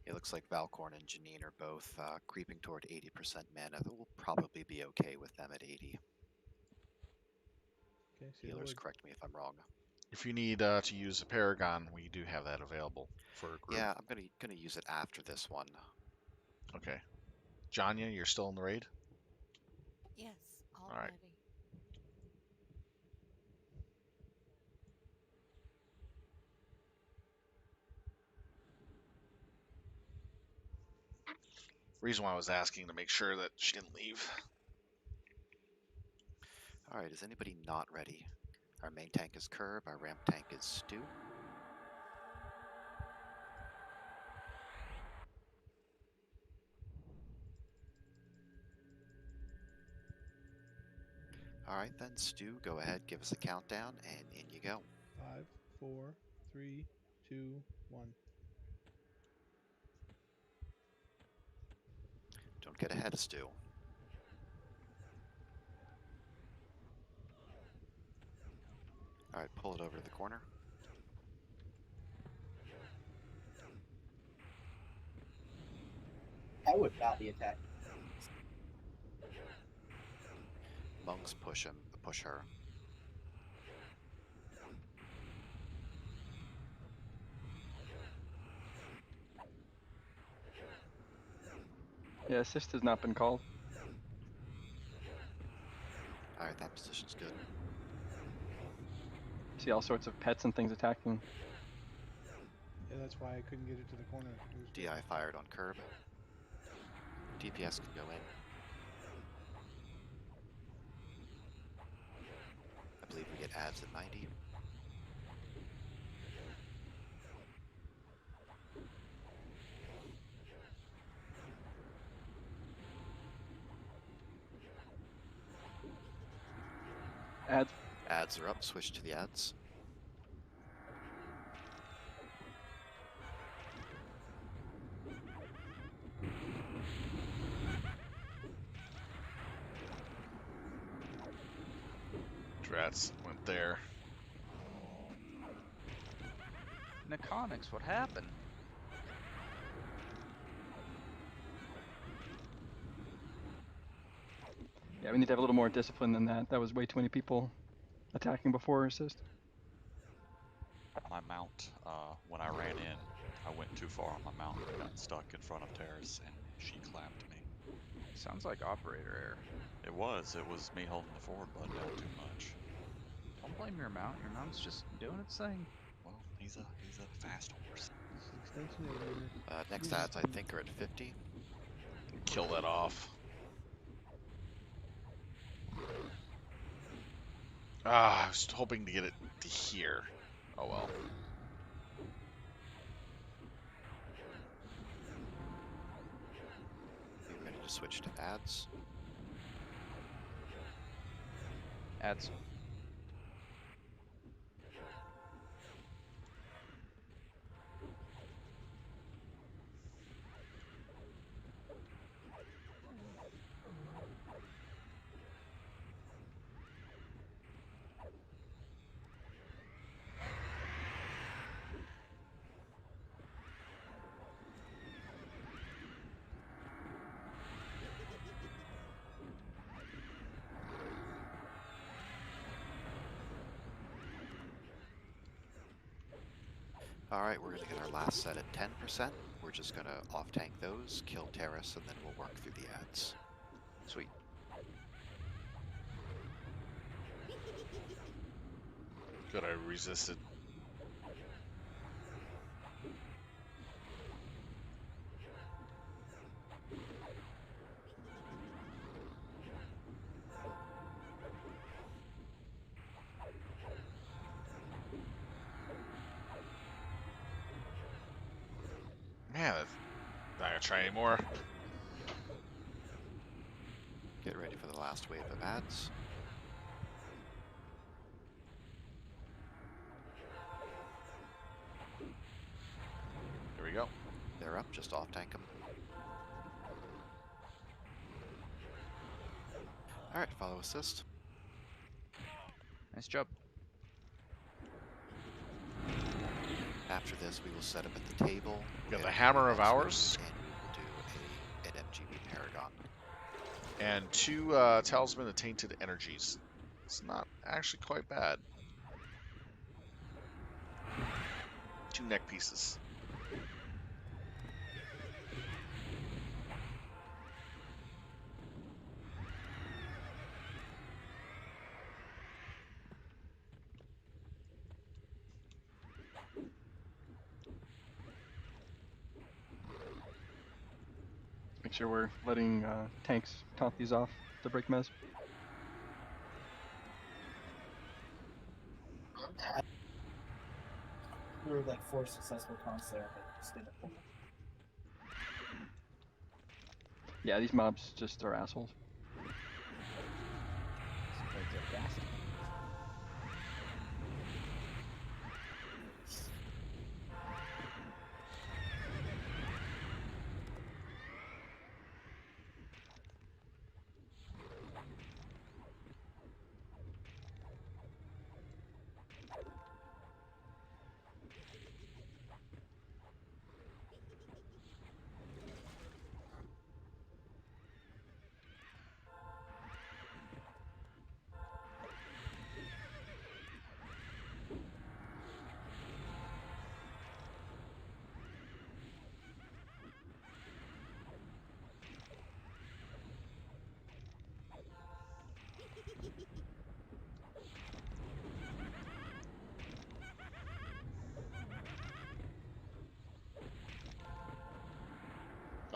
It looks like Valkorn and Janine are both creeping toward 80% mana. That will probably be okay with them at 80. Okay, Healers, correct me if I'm wrong. If you need to use a Paragon, we do have that available for a group. Yeah, I'm gonna use it after this one. Okay. Janya, you're still in the raid? Yes, All right. already. Reason why I was asking to make sure that she didn't leave. Alright, is anybody not ready? Our main tank is Curb, our ramp tank is Stew. Alright then, Stu, go ahead, give us a countdown, and in you go. 5, 4, 3, 2, 1. Don't get ahead of Stu. Alright, pull it over to the corner. I would not be attacked. Monks push him, push her. Yeah, assist has not been called. Alright, that position's good. See all sorts of pets and things attacking. Yeah, that's why I couldn't get it to the corner. It was DI fired on curb. DPS can go in. I believe we get ads at 90. Ads. Ads are up, switch to the ads. Drats went there. Neconics, what happened? Yeah, we need to have a little more discipline than that. That was way too many people attacking before assist. My mount, when I ran in, I went too far on my mount and got stuck in front of Terrace, and she clapped me. Sounds like operator error. It was me holding the forward button down too much. Don't blame your mount. Your mount's just doing its thing. Well, he's a fast horse. Extension elevator. Next ads, I think, are at 50. Kill that off. Ah, I was hoping to get it to here. Oh well. Be ready to switch to ads. Ads. Alright, we're going to get our last set at 10%. We're just going to off-tank those, kill Terrace, and then we'll work through the ads. Sweet. Good, I resisted. Man, not gonna try anymore. Get ready for the last wave of ads. Here we go. They're up, just off-tank them. Alright, follow assist. Nice job. After this, we will set up at the table. Got the Hammer of Hours. And we will do an MGB Paragon. And 2 Talisman of Tainted Energies. It's not actually quite bad. 2 neck pieces. Make sure we're letting tanks taunt these off to break mez. There were like 4 successful taunts there. And just didn't pull. Yeah, these mobs just are assholes.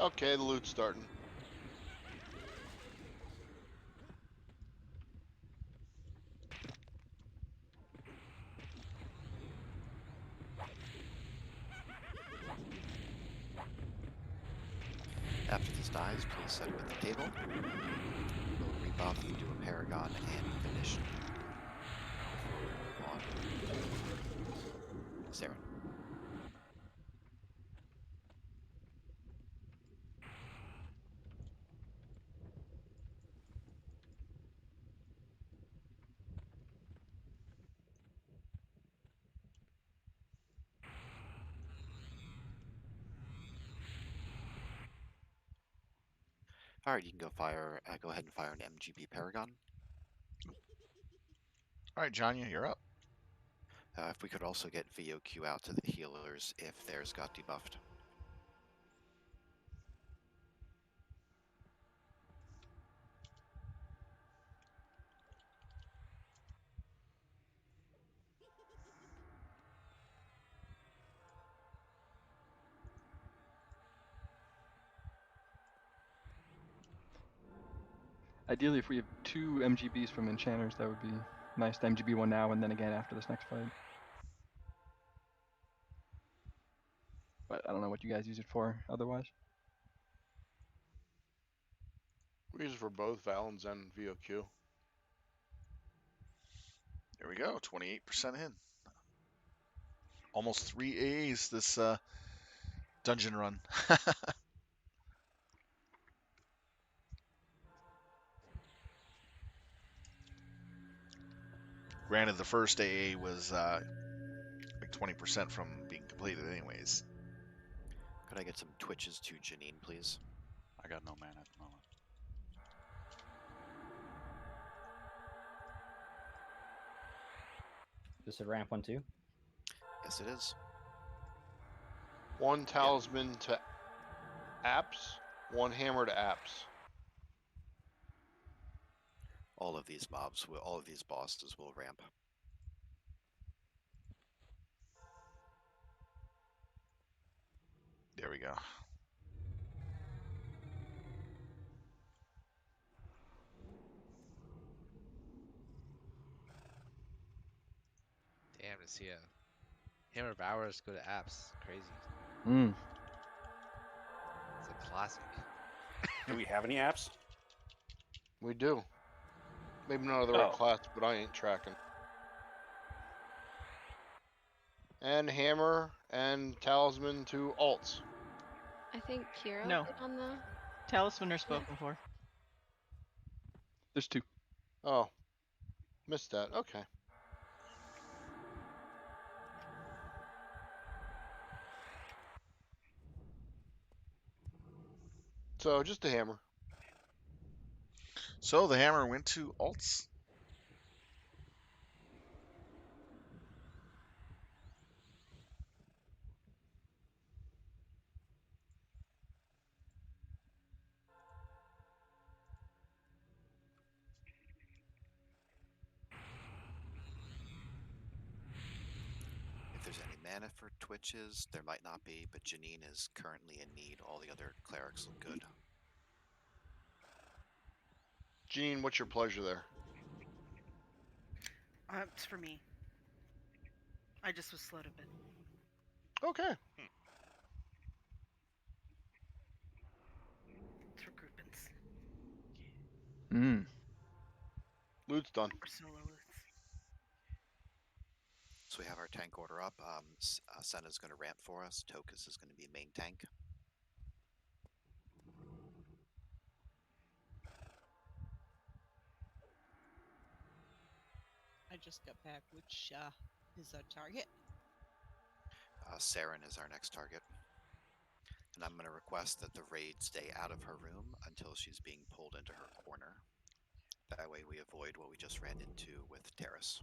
Okay, the loot's starting. After this dies, please set it with the table. We'll rebuff, do a Paragon, and finish. Before we move on. Saren. All right, you can go fire. Go ahead and fire an MGB Paragon. All right, John, you're up. If we could also get VOQ out to the healers if theirs got debuffed. Ideally, if we have 2 MGBs from enchanters, that would be nice to MGB one now and then again after this next fight. But I don't know what you guys use it for otherwise. We use it for both Valens and VOQ. There we go, 28% in. Almost 3 A's this dungeon run. Granted, the first AA was like 20% from being completed anyways. Could I get some twitches to Janine, please? I got no mana at the moment. Just a ramp one too? Yes, it is. 1 talisman to apps, 1 hammer to apps. All of these mobs, all of these bosses will ramp. There we go. Damn, to see a Hammer of Hours go to apps. Crazy. Mm. It's a classic. Do we have any apps? We do. Maybe not of the right class, but I ain't tracking. And hammer and talisman to alts. I think Kira No. hit on the. Talisman are spoken for. There's 2. Oh. Missed that. Okay. So, just a hammer. So the hammer went to alts. If there's any mana for twitches, there might not be, but Janine is currently in need. All the other clerics look good. Gene, what's your pleasure there? It's for me. I just was slowed a bit. Okay. It's for groupings. Mm. Loot's done. Or solo loots. So we have our tank order up. Senna's going to ramp for us. Tokus is going to be main tank. I just got back. Which is our target? Saren is our next target. And I'm going to request that the raid stay out of her room until she's being pulled into her corner. That way we avoid what we just ran into with Terrace.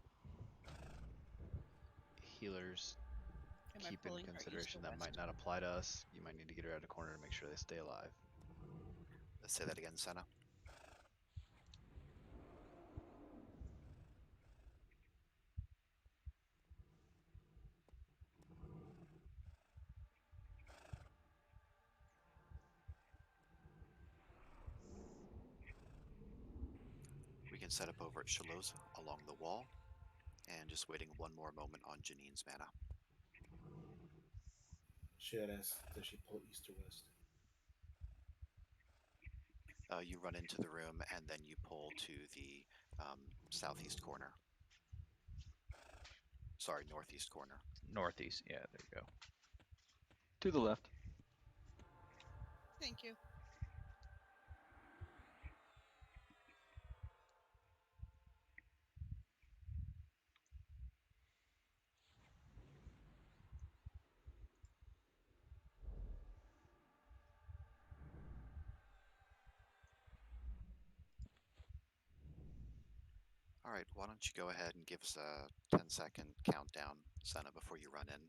Healers, Am I keep in pulling her east or consideration that west? might not apply to us. You might need to get her out of the corner to make sure they stay alive. Let's say that again, Senna. can set up over at Shiloza along the wall. And just waiting one more moment on Janine's mana. She had asked, does she pull east or west? You run into the room and then you pull to the southeast corner. Sorry, northeast corner. Northeast. Yeah, there you go. To the left. Thank you. All right, why don't you go ahead and give us a 10-second countdown, Senna, before you run in.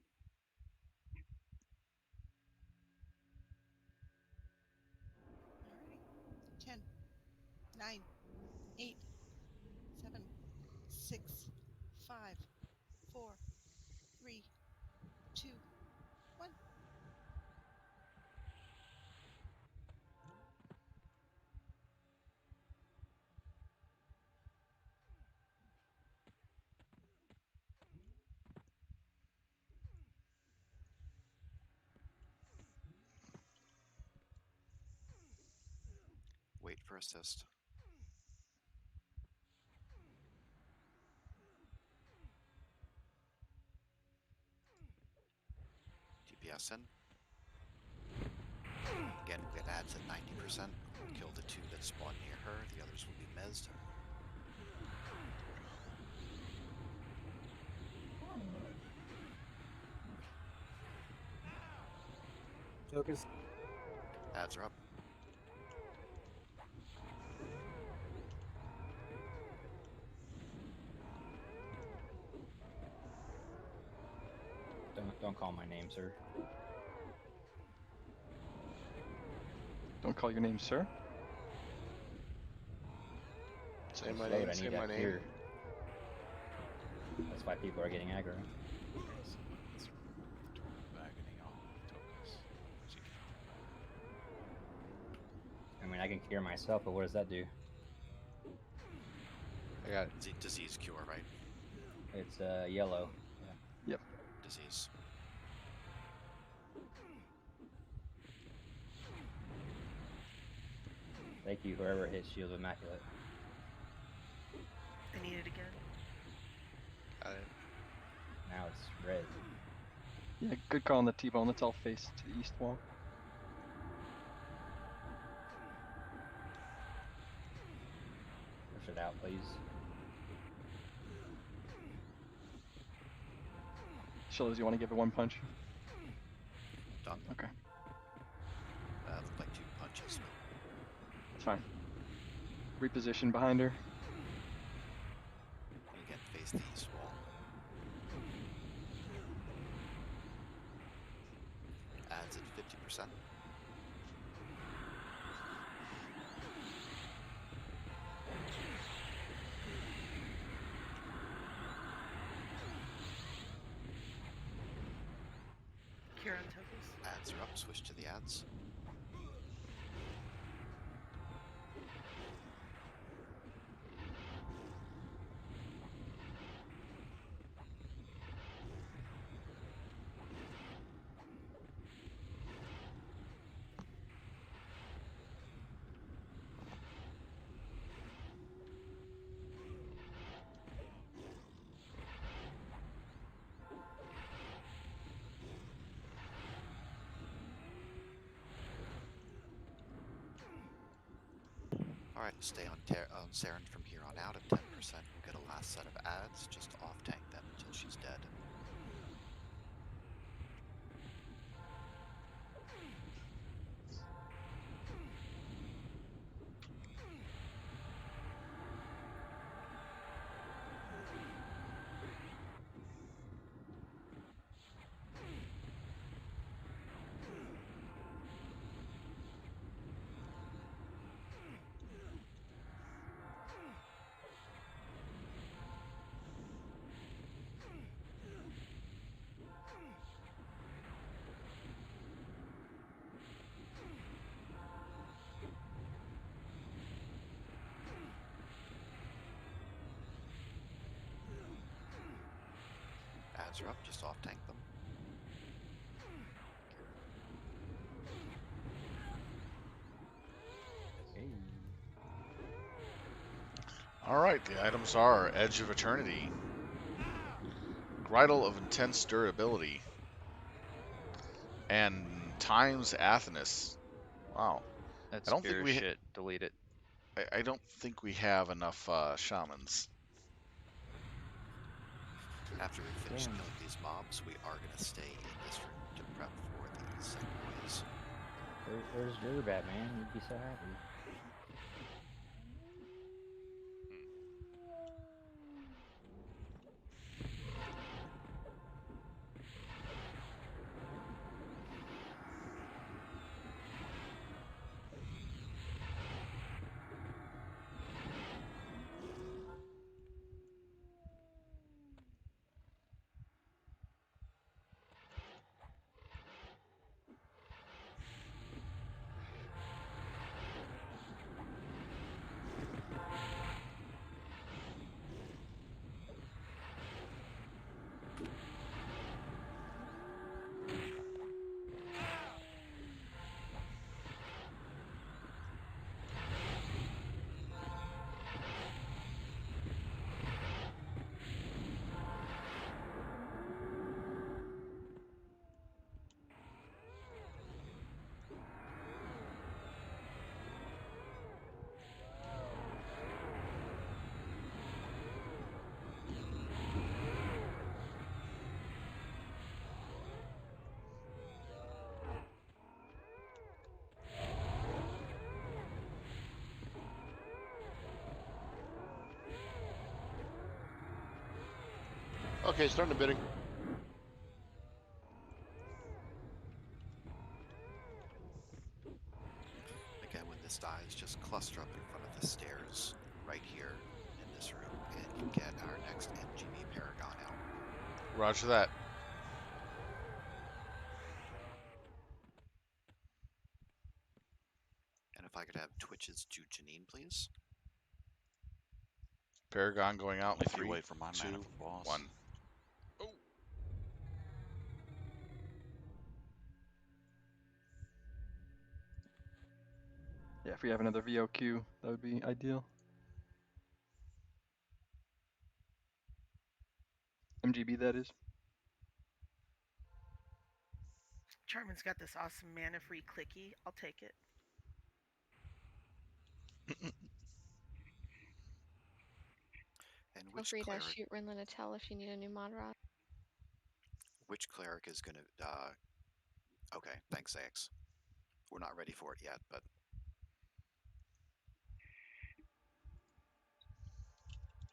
Alrighty. 10, 9, 8, 7, 6, 5, 4, 3, 2, 1. Wait for assist. DPS in. Again, we'll get ads at 90%. We'll kill the 2 that spawn near her. The others will be mezzed. Focus. Ads are up. Don't call my name, sir. Don't call your name, sir. Say my Slow it, name, I say need my that name. clear. That's why people are getting aggro. I mean, I can cure myself, but what does that do? I got disease cure, right? It's yellow. Yeah. Yep. Disease. Thank you, whoever hit Shield of Immaculate. I need it again. Got it. Now it's red. Yeah, good call on the T-bone. Let's all face to the east wall. Push it out, please. Shillows, you want to give it one punch? Done. Okay. Looked like 2 punches. It's fine. Reposition behind her. Again, face the east wall. Ads at 50%. Cure on tokens. Ads are up. Switch to the ads. Alright, stay on Saren from here on out at 10%. We'll get a last set of ads. Just off-tank them until she's dead. guys are up. Just off tank them. All right, the items are Edge of Eternity, Bridle of Intense Durability, and Times Athenis. Wow. That's I don't think pure we. shit. Delete it. I don't think we have enough shamans. After we finish killing these mobs, we are going to stay in this room to prep for the second phase. Where's Gerb at, man? You'd be so happy. Okay, starting the bidding. Again, when this dies, just cluster up in front of the stairs right here in this room and get our next MGB Paragon out. Roger that. And if I could have Twitch's to Janine, please. Paragon going out in Only a few 3, away from my 2, mana from boss. 1. Yeah, if we have another VOQ, that would be ideal. MGB, that is. Charmin's got this awesome mana-free clicky. I'll take it. And Feel which free to cleric? shoot Rinlin a tell if you need a new mod rod. Which cleric is going to? Okay, thanks, Ax. We're not ready for it yet, but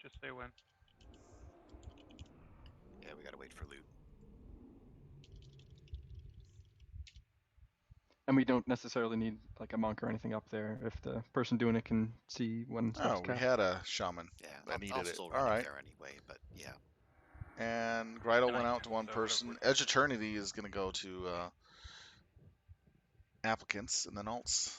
Just say when. yeah, we gotta wait for loot. And we don't necessarily need like a monk or anything up there if the person doing it can see when stuff's Oh, we cast. had a shaman Yeah, that needed I'll it. still All run right. up there anyway, but yeah. And Gridle And I went out to can, one so person. whatever. Edge Eternity is going to go to applicants and then alts.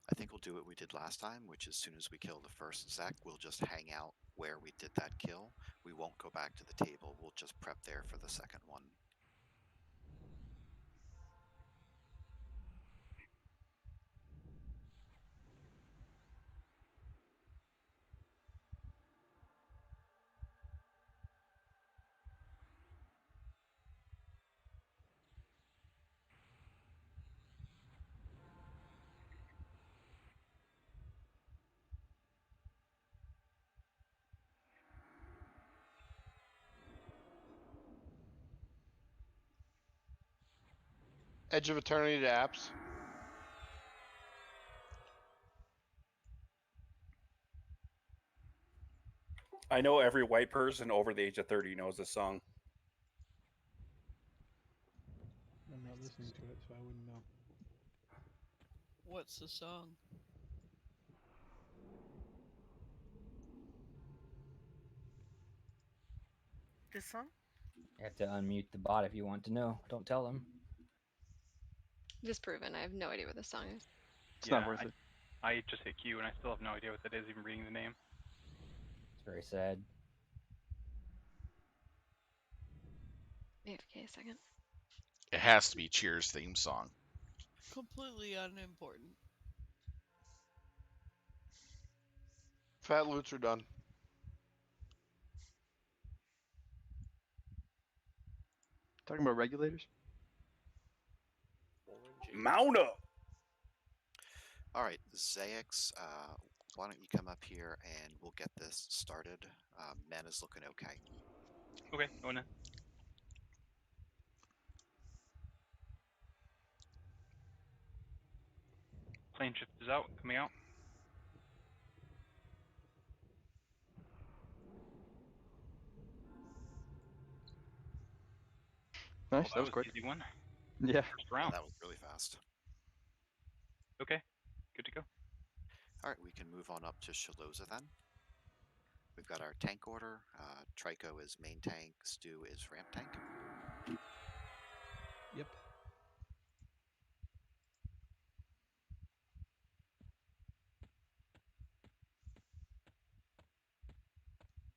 I think we'll do what we did last time, which as soon as we kill the first Zek, we'll just hang out where we did that kill. We won't go back to the table. We'll just prep there for the second one. Edge of Eternity to apps. I know every white person over the age of 30 knows this song. I'm not listening to it, so I wouldn't know. What's the song? This song? You have to unmute the bot if you want to know. Don't tell them. Disproven. I have no idea what this song is. It's not worth it. I just hit Q and I still have no idea what that is, even reading the name. It's very sad. AFK a second. It has to be Cheers theme song. Completely unimportant. Fat loots are done. Talking about regulators? Mount up! All right, Zayax, why don't you come up here and we'll get this started. Mana's looking okay. Okay, going in. Plane shift is out, coming out. Nice, Well, that was quick. an easy one. Yeah. First round. That was really fast. Okay, good to go. All right, we can move on up to Shaloza then. We've got our tank order. Trico is main tank. Stu is ramp tank. Yep.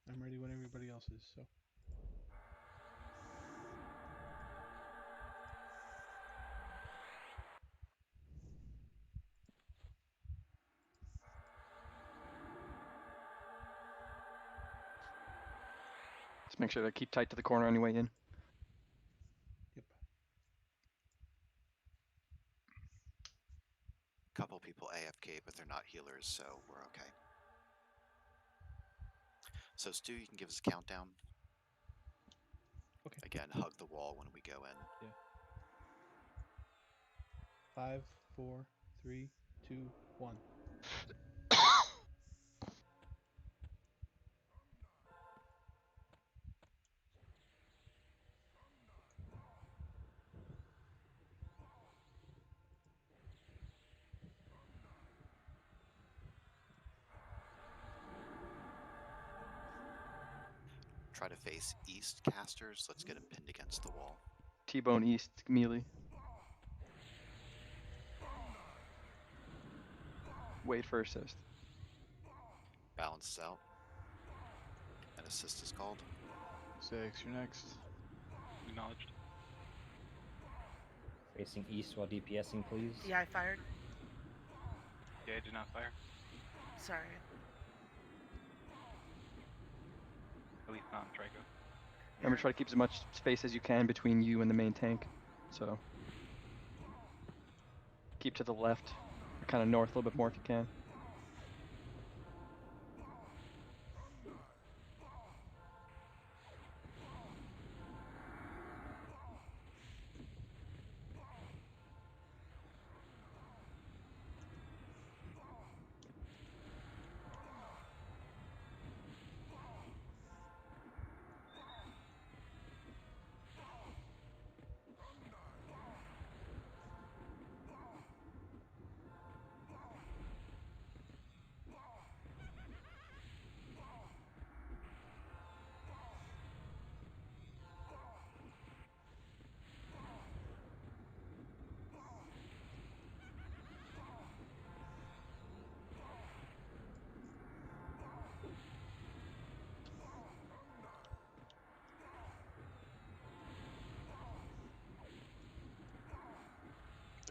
I'm ready when everybody else is, so. Just make sure to keep tight to the corner on your way in. Yep. Couple people AFK, but they're not healers, so we're okay. So Stu, you can give us a countdown. Okay. Again, hug the wall when we go in. Yeah. 5, 4, 3, 2, 1. Try to face east casters. Let's get him pinned against the wall. T-bone east melee. Wait for assist. Balance out. An assist is called. 6, you're next. Acknowledged. Facing east while DPSing, please. Yeah, I fired. Yeah, I did not fire. Sorry. At least not in Trico. Remember, try to keep as much space as you can between you and the main tank. So keep to the left, kind of north a little bit more if you can.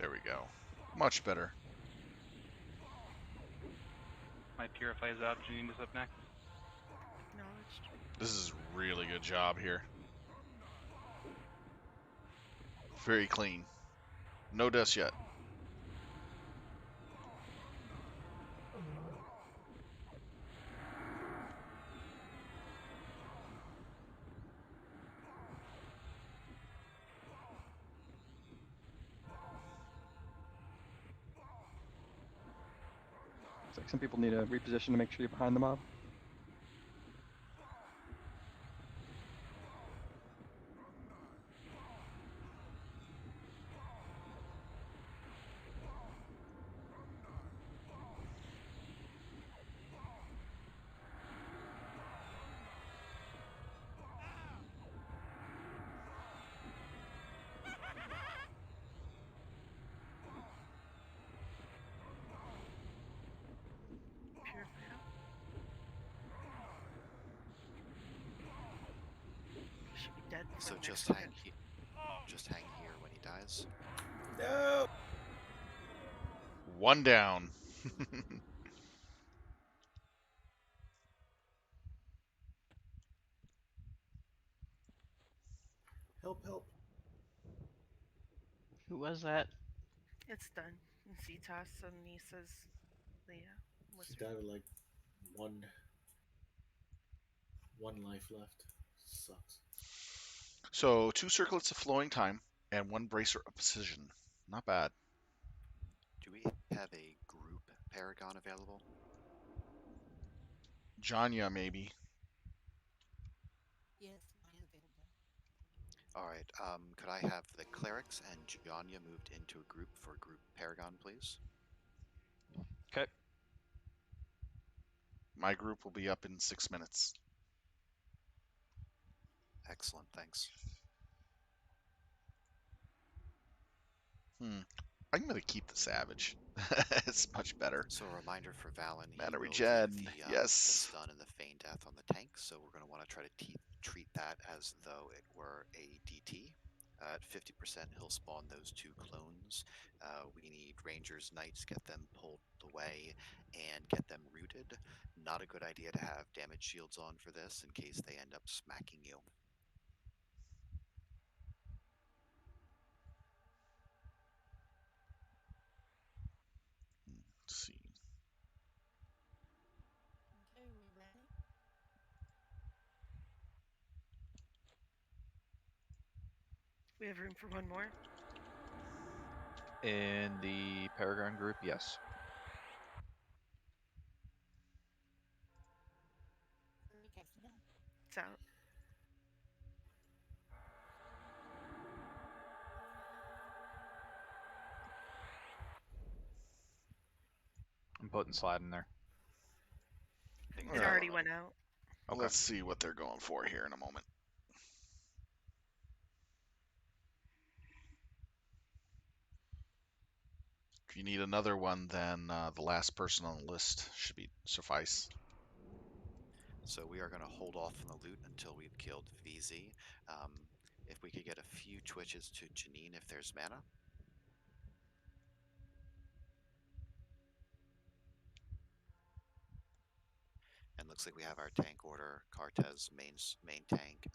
There we go. Much better. My Purify is out, Janine is up next. Acknowledged. This is a really good job here. Very clean. No deaths yet. It's like some people need a reposition to make sure you're behind the mob. Purify out. So from just Michigan. hang here when he dies. No. One down. Help, help. Who was that? It's done. Zetas suddenly says the She died with like one life left. Sucks. So 2 circlets of flowing time and 1 bracer of precision. Not bad. Do we have a group Paragon available? Janya, maybe. Yes, mine available. All right. Could I have the clerics and Janya moved into a group for group Paragon, please? Okay. My group will be up in 6 minutes. Excellent. Thanks. I'm going to keep the Savage. It's much better. So a reminder for Valen, he Mana will regen. do the Yes. stun and the feign death on the tank, so we're going to want to try to treat that as though it were a DT. At 50%, he'll spawn those 2 clones. We need Rangers, Knights, get them pulled away, and get them rooted. Not a good idea to have damage shields on for this in case they end up smacking you. Let's see. Okay, we ready? We have room for one more. In the Paragon group, yes. It's out. I'm putting slide in there. It already went out. Okay. Let's see what they're going for here in a moment. If you need another one, then the last person on the list should be suffice. So we are going to hold off on the loot until we've killed VZ. If we could get a few twitches to Janine if there's mana. And looks like we have our tank order, Cartez main tank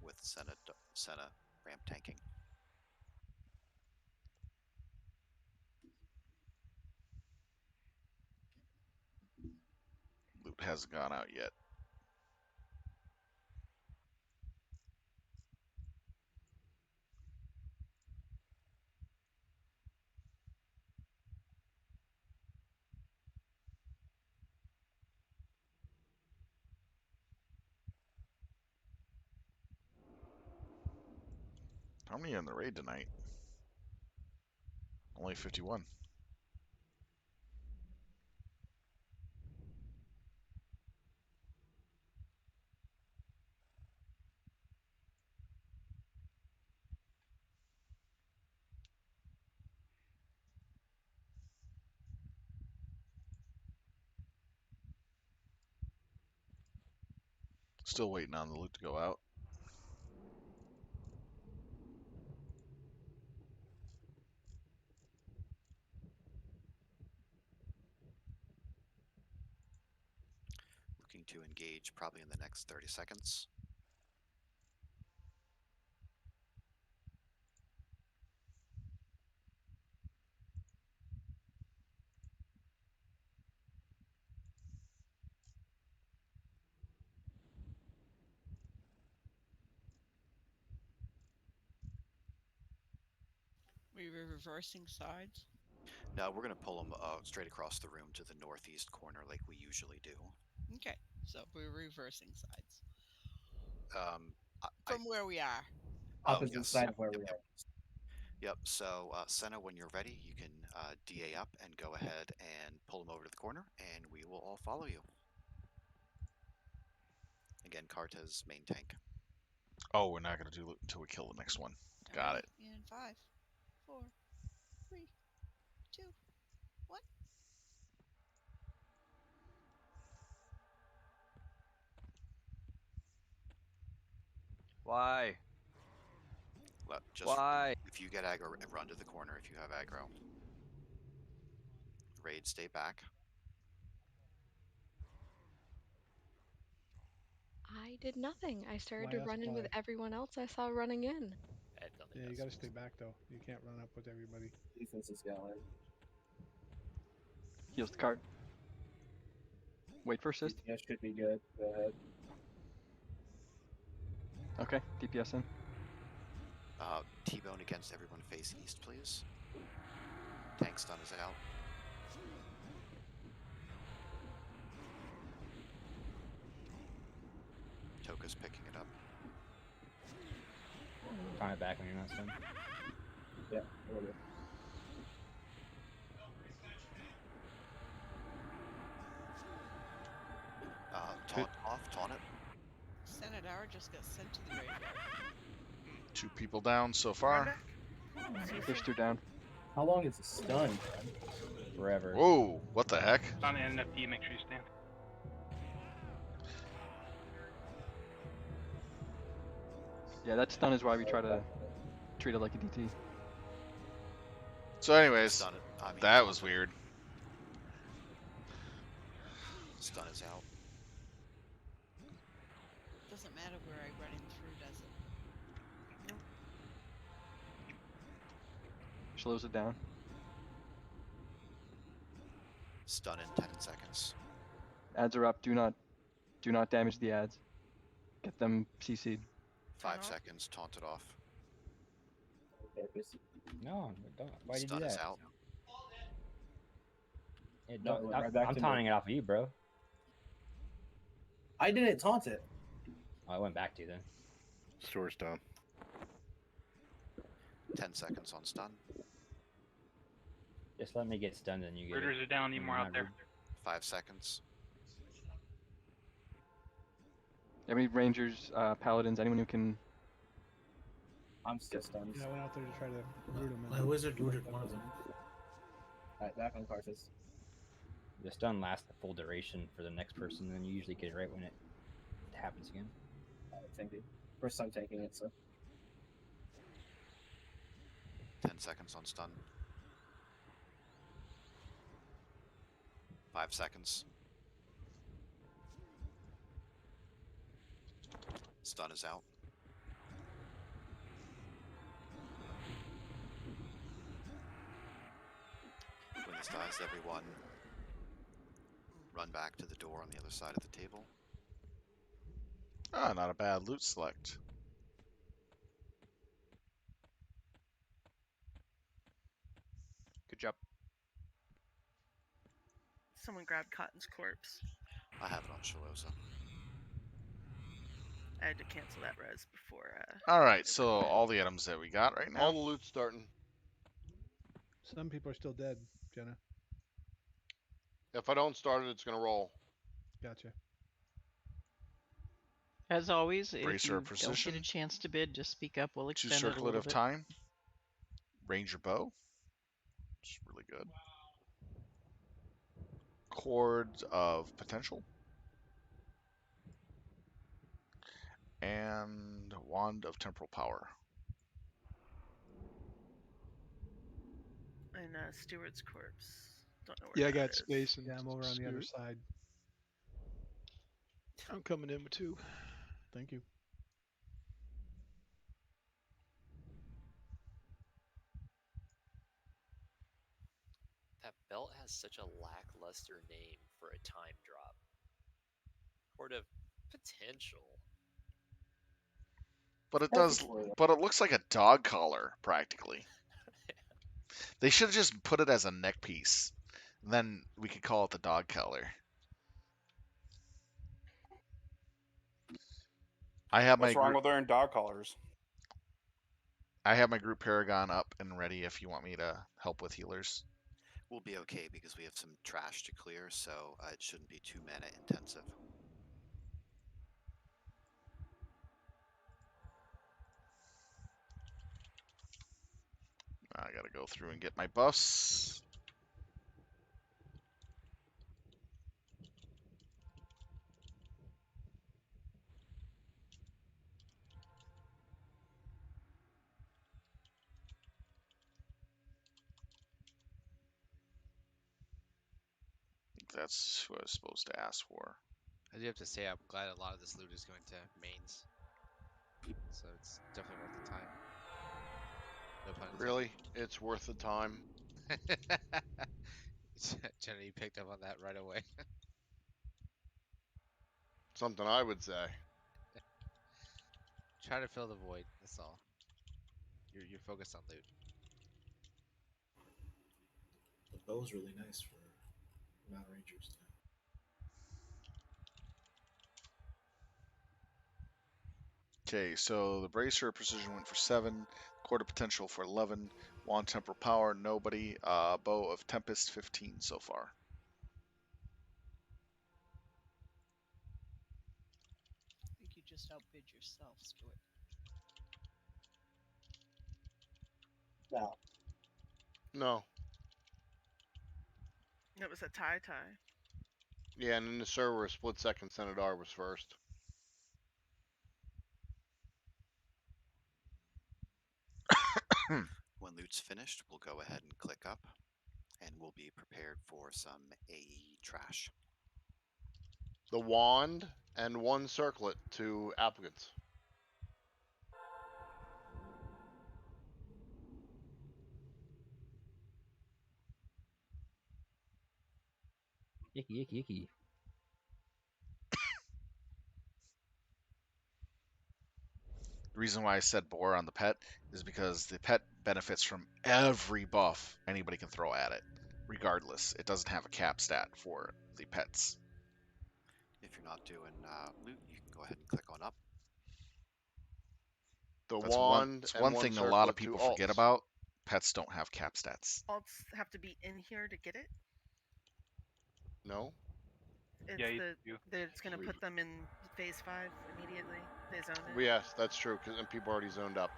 with Senna ramp tanking. Loot hasn't gone out yet. How many are in the raid tonight? Only 51. Still waiting on the loot to go out. Looking to engage probably in the next 30 seconds. We were reversing sides. Now we're going to pull them straight across the room to the northeast corner like we usually do. Okay, so we're reversing sides. From where we are. Opposite side of where we are. Yep, so Senna, when you're ready, you can DA up and go ahead and pull them over to the corner, and we will all follow you. Again, Carta's main tank. Oh, we're not going to do loot until we kill the next one. Got it. In 5, 4, 3, 2, 1. Why? Just Why? if you get aggro, run to the corner if you have aggro. Raid, stay back. I did nothing. I started to Why us, run in with why? everyone else I saw running in. Yeah, you gotta stay back though. You can't run up with everybody. Defense is going. Heals the cart. Wait for assist. DPS should be good. Go ahead. Okay, DPS in. T-bone against everyone face east, please. Tank stun is out. Toka's picking it up. Time it back when you're not stunned. Yeah, order. Taunt off, taunt it. Senator just got sent to the graveyard. 2 people down so far. There's 2 down. How long is the stun? Forever. Whoa, what the heck? On the NFT, make sure you stand. Yeah, that stun is why we try to treat it like a DT. So anyways, that was weird. Stun is out. Doesn't matter where I run in through, does it? Slows it down. Stun in 10 seconds. Ads are up. Do not damage the ads. Get them CC'd. 5 seconds, taunt it off. No, don't. Why'd you do Stun is that? out. Yeah, No, don't, it went right back I'm to taunting me. it off of you, bro. I didn't taunt it. Oh, I went back to you then. Store's down. 10 seconds on stun. Just let me get stunned and you get Raiders it. are down, need more out there. 5 seconds. Any rangers, paladins, anyone who can. I'm still stunned. Yeah, I went out there to try to root him. My wizard looted one of them. Alright, back on Carthus. The stun lasts the full duration for the next person, and you usually get it right when it happens again. Thank you. First time taking it, so. 10 seconds on stun. 5 seconds. Stun is out. When this dies, everyone run back to the door on the other side of the table. Ah, not a bad loot select. Good job. Someone grabbed Cotton's corpse. I have it on Shaloza. I had to cancel that res before. All right, so all the items that we got right now. All the loot's starting. Some people are still dead, Jenna. If I don't start it, it's gonna roll. Gotcha. As always, if Bracer you of don't precision. get a chance to bid, just speak up. We'll 2 extend it a circlet little of bit. time. Ranger bow. It's really good. Cord of potential. And wand of temporal power. And Stewart's corpse. Don't know where Yeah, I that got is. space, and I'm over on the other side. I'm coming in with 2. Thank you. That belt has such a lackluster name for a time drop. Cord of potential. But it does. But it looks like a dog collar, practically. They should have just put it as a neck piece. Then we could call it the dog collar. I have What's my wrong group, with wearing dog collars? I have my group Paragon up and ready if you want me to help with healers. We'll be okay because we have some trash to clear, so it shouldn't be too mana intensive. I gotta go through and get my buffs. think that's who I was supposed to ask for. I do have to say, I'm glad a lot of this loot is going to mains. So it's definitely worth the time. No pun intended. Really? It's worth the time? Jenny, you picked up on that right away. Something I would say. Try to fill the void, that's all. You're focused on loot. The bow's really nice for Mountain Rangers now. Okay, so the bracer precision went for 7, quarter potential for 11, wand temporal power nobody, bow of tempest 15 so far. I think you just outbid yourself, Stuart. No. No. It was a tie. Yeah, and in the server, a split second Senator was first. When loot's finished, we'll go ahead and click up, and we'll be prepared for some AE trash. The wand and 1 circlet to applicants. Yicky, yicky, yicky. The reason why I said boar on the pet is because the pet benefits from every buff anybody can throw at it, regardless. It doesn't have a cap stat for the pets. If you're not doing loot, you can go ahead and click on up. The That's wand it's and one 1 thing a lot of circlet to people forget alts. about. Pets don't have cap stats. Alts have to be in here to get it. No? It's Yeah, it's gonna put them in phase 5 immediately. They zone it. Yes, that's true, because people already zoned up.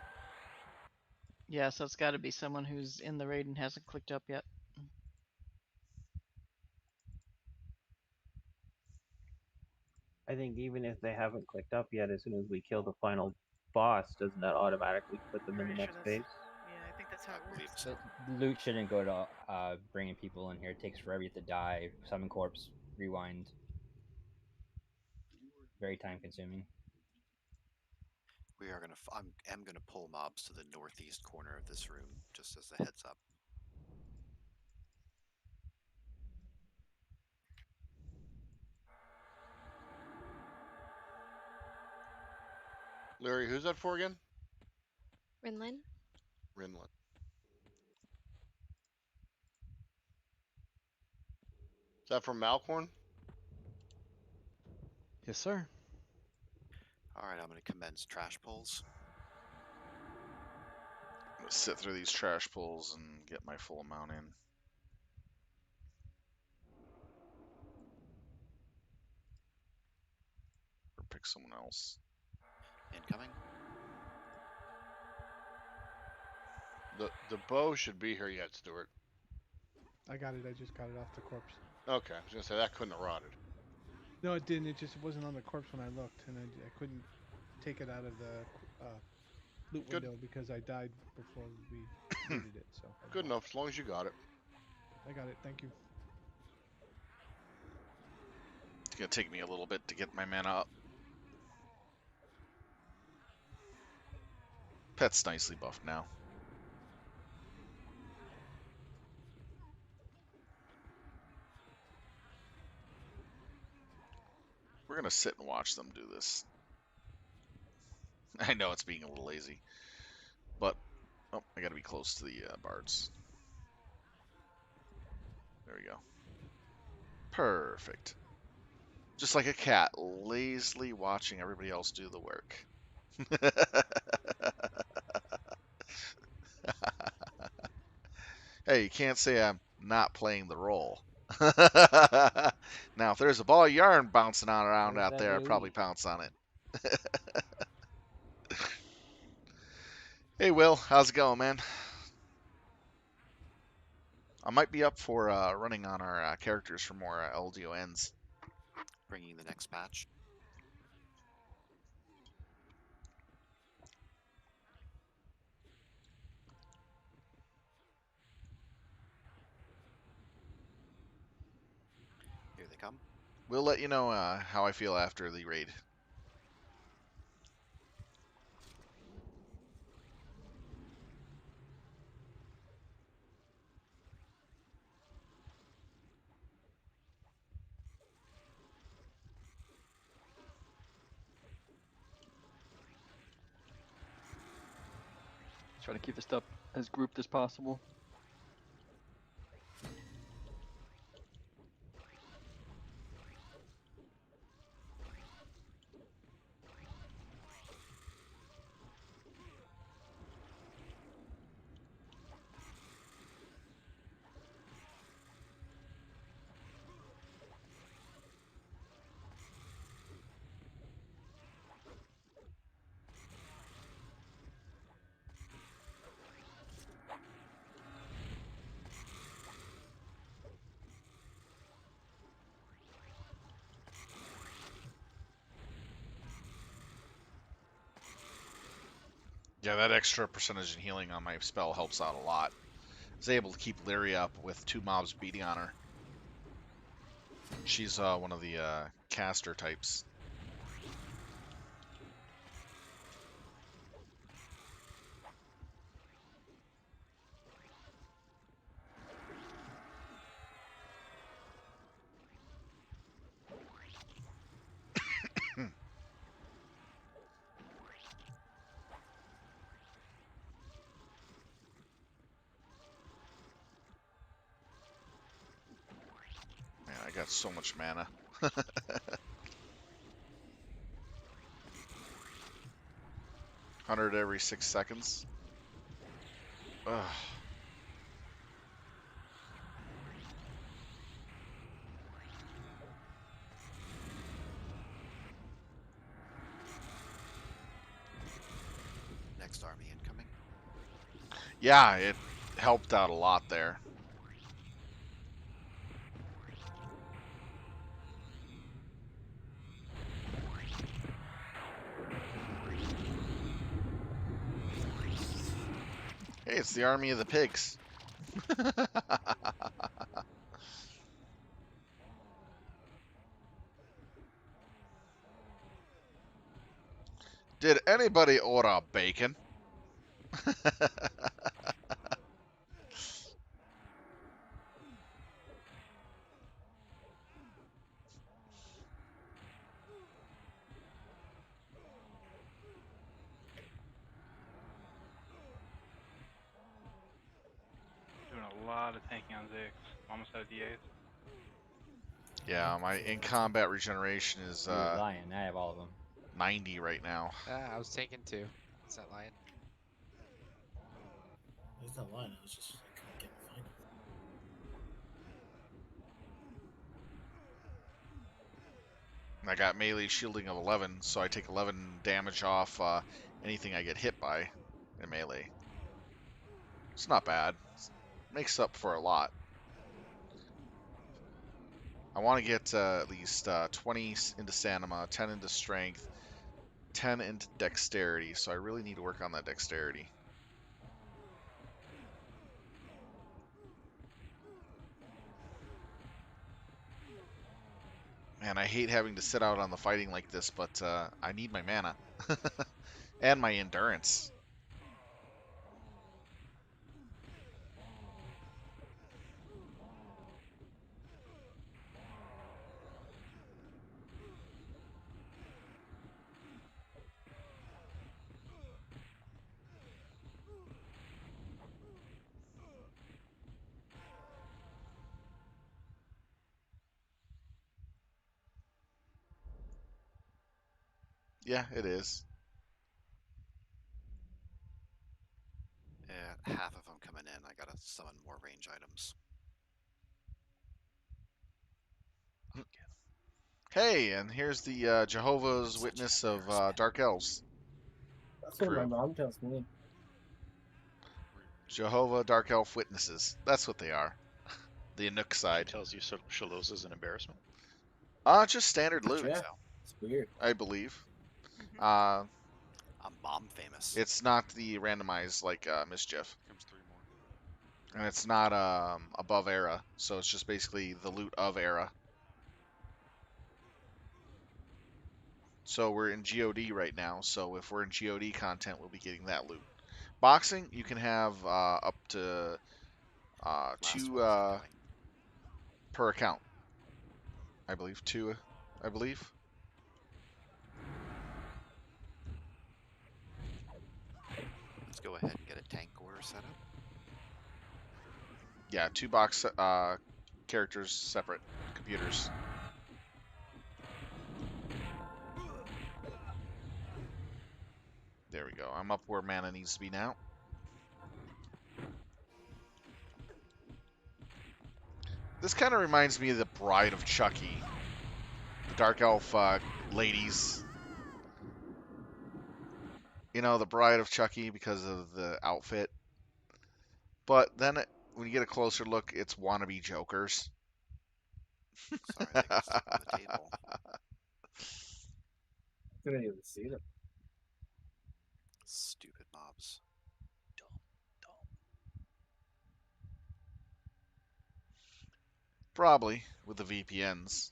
Yeah, so it's got to be someone who's in the raid and hasn't clicked up yet. I think even if they haven't clicked up yet, as soon as we kill the final boss, doesn't that automatically put them in the next phase? Yeah, I think that's how it works. But loot shouldn't go to bringing people in here. It takes forever to die. Summon corpse, rewind. Very time consuming. We are gonna. I am gonna pull mobs to the northeast corner of this room, just as a heads up. Larry, who's that for again? Rinlin? Rinlin. Is that from Malcorn? Yes, sir. Alright, I'm gonna commence trash pulls. I'm gonna sit through these trash pulls and get my full amount in. Or pick someone else. Incoming. The bow should be here yet, Stuart. I got it. I just got it off the corpse. Okay, I was gonna say that couldn't have rotted. No, it didn't. It just wasn't on the corpse when I looked, and I couldn't take it out of the loot Good. window because I died before we needed it. So Good enough, as long as you got it. I got it. Thank you. It's gonna take me a little bit to get my mana up. Pet's nicely buffed now. We're gonna sit and watch them do this. I know it's being a little lazy, but oh, I gotta be close to the bards. There we go. Perfect. Just like a cat, lazily watching everybody else do the work. Hey, you can't say I'm not playing the role. Now, if there's a ball of yarn bouncing on around Where's out that there, I'd probably Louis? pounce on it. Hey, Will, how's it going, man? I might be up for running on our characters for more LDONs. Bringing the next patch. We'll let you know how I feel after the raid. Try to keep this up as grouped as possible. Yeah, that extra percentage in healing on my spell helps out a lot. I was able to keep Lyria up with 2 mobs beating on her. She's one of the caster types. Man, I got so much mana. 100 every 6 seconds. Ugh. Next army incoming. Yeah, it helped out a lot there. Hey, it's the army of the pigs. Did anybody order bacon? Doing a lot of tanking on Ziggs. Almost out of DAs. Yeah, my in-combat regeneration is You're lying. I have all of them. 90 right now. I was taking 2. It's not lying. He's not lying. I was just I couldn't get find him. I got melee shielding of 11, so I take 11 damage off anything I get hit by in melee. It's not bad. It makes up for a lot. I want to get at least 20 into stamina, 10 into strength, 10 into dexterity, so I really need to work on that dexterity. Man, I hate having to sit out on the fighting like this, but I need my mana. And my endurance. Yeah, it is. Yeah, half of them coming in. I gotta summon more range items. Hey, and here's the Jehovah's Witness of Dark Elves. That's what my Crew. mom tells me. Jehovah Dark Elf Witnesses. That's what they are. The Inuk side. She tells you Shalos is an embarrassment. Just standard loot. Yeah, it's weird. I believe. I'm mom famous. It's not the randomized like Mischief. Comes 3 more. And it's not above era, so it's just basically the loot of era. So we're in GoD right now. So if we're in GoD content, we'll be getting that loot. Boxing, you can have up to two per account. I believe two. I believe. Let's go ahead and get a tank order set up. Yeah, 2 box characters, separate computers. There we go. I'm up where mana needs to be now. This kind of reminds me of the Bride of Chucky. The Dark Elf ladies. You know, the Bride of Chucky because of the outfit. But then when you get a closer look, it's wannabe Jokers. Sorry, they can sit on the table. Couldn't even see them. Stupid mobs. Probably, with the VPNs.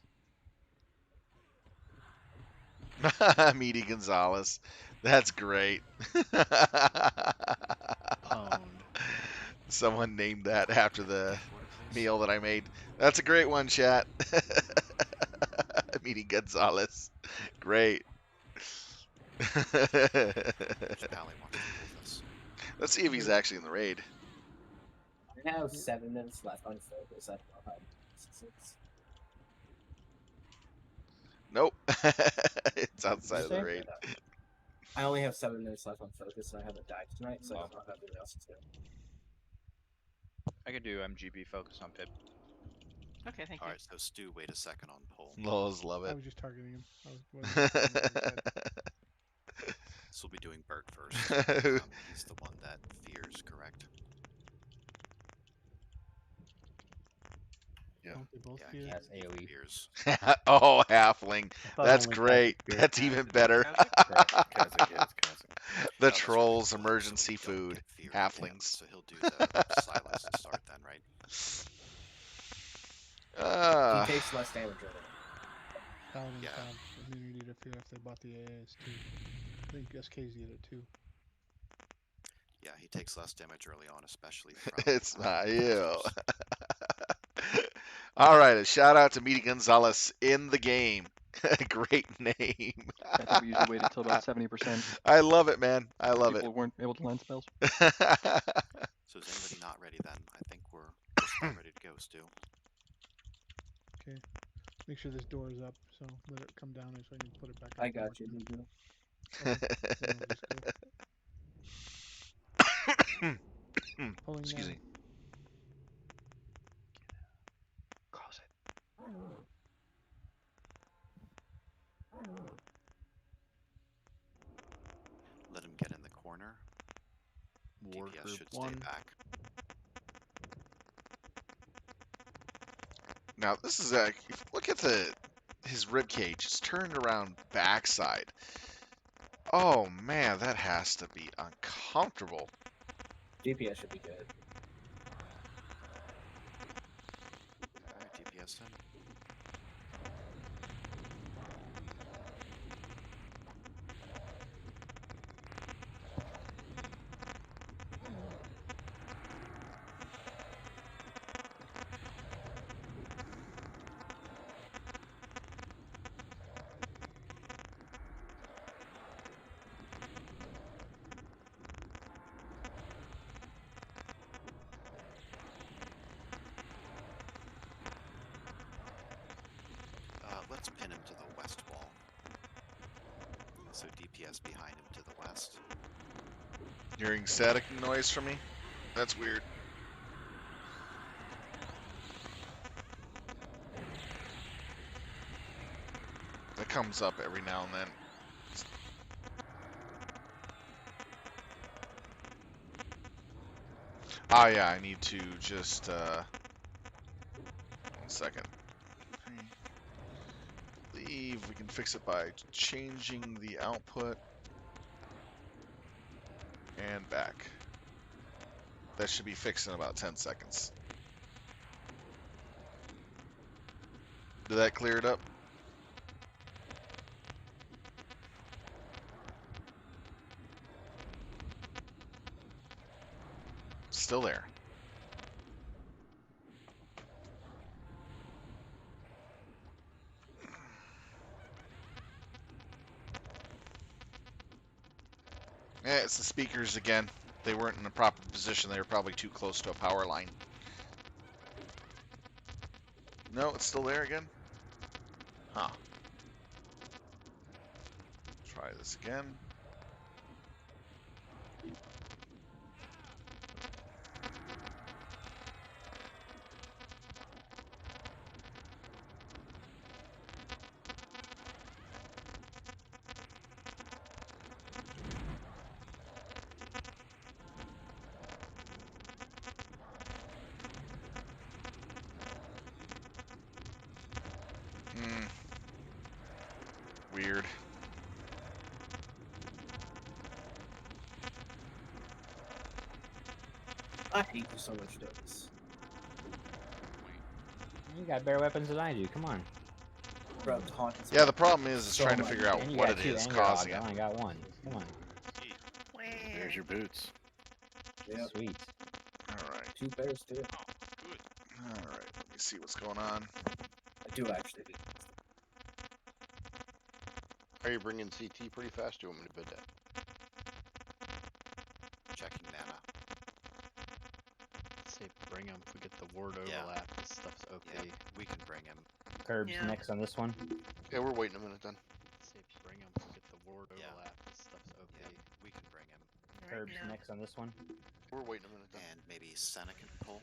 Meaty Gonzalez. That's great. Pwned. Someone named that after the meal that I made. That's a great one, chat. Meaty Gonzalez. Great. Let's see if he's actually in the raid. I have 7 minutes left on focus. I don't know how this is. Nope. It's outside of the raid. I only have 7 minutes left on focus, and I haven't died tonight, so I don't know how everyone else is doing. I could do MGB focus on Pip. Okay, thank you. Alright, so Stu, wait a second on poll. Lols love it. I was just targeting him. So we'll be doing Bert first. He's the one that fears, correct? Yeah. They both Yeah, fear? he AoE. fears. Oh, halfling. thought That's only great. Qvic feared That's even Qvic. better. Qvic, yeah, it's Qvic. The Oh, that's trolls' really cool. emergency So we don't food. get feared of him, Halflings. So he'll do the silence to start then, right? He takes less damage right now. Paladins Yeah. have immunity to fear if they bought the AAs too. I think SK's did it too. Yeah, he takes less damage early on, especially from... It's not you. All right, a shout out to Meaty Gonzalez in the game. Great name. I think we usually wait until about 70%. I love it, man. I love People weren't able to land spells. So is anybody not ready then? I think we're just about ready to go, Stu. Okay. Make sure this door is up, so let it come down so I can put it back up. I got you, Lugu. Pulling Excuse now. me. Close it. Let him get in the corner. War DPS group should stay 1. back. Now this is look at his rib cage. It's turned around backside. Oh man, that has to be uncomfortable. DPS should be good. Alright, DPS in. Let's pin him to the west wall. So DPS behind him to the west. Hearing static noise from me? That's weird. That comes up every now and then. Ah, yeah, I need to just, 1 second. I believe we can fix it by changing the output and back. That should be fixed in about 10 seconds. Did that clear it up? Still there. Yeah, it's the speakers again. They weren't in the proper position. They were probably too close to a power line. No, it's still there again? Huh. Try this again. Weird. I hate you so much, Douglas. You got better weapons than I do. Come on. Bro, taunting Yeah, the problem is so trying to much. figure out And you what got it two is anger causing dogs. it. I only got one. Come on. There's your boots. Yep. Sweet. Alright. 2 bears too. Alright, let me see what's going on. I do actually. Are you bringing CT pretty fast? Do you want me to bid that? Checking mana. Say bring him. We get the ward overlap. This stuff's OP. Yeah, we can bring him. Curbs next on this one. Yeah, we're waiting a minute then. Say bring him. We get the ward overlap. This stuff's OP. Yeah, we can bring him. Curbs next on this one. We're waiting a minute then. And maybe Senna can pull.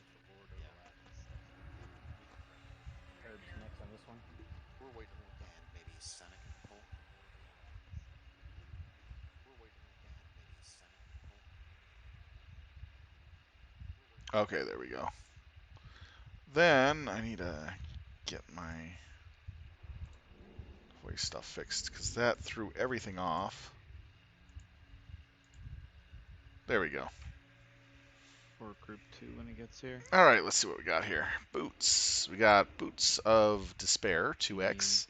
Curbs next on this one. We're waiting a minute then. And maybe Senna can pull. We're waiting a minute then. And maybe Senna can pull. Okay, there we go. Then I need to get my voice stuff fixed because that threw everything off. There we go. Or group 2 when it gets here. All right, let's see what we got here. Boots. We got Boots of Despair, 2x.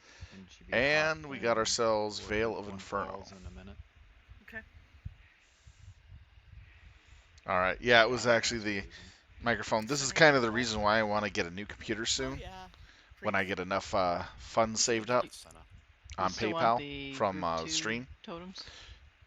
And we got ourselves Veil of Inferno. In a minute. Okay. All right. Yeah, it was actually the microphone. This is kind of the reason why I want to get a new computer soon. When I get enough funds saved up on Still want PayPal the from group 2 stream. totems?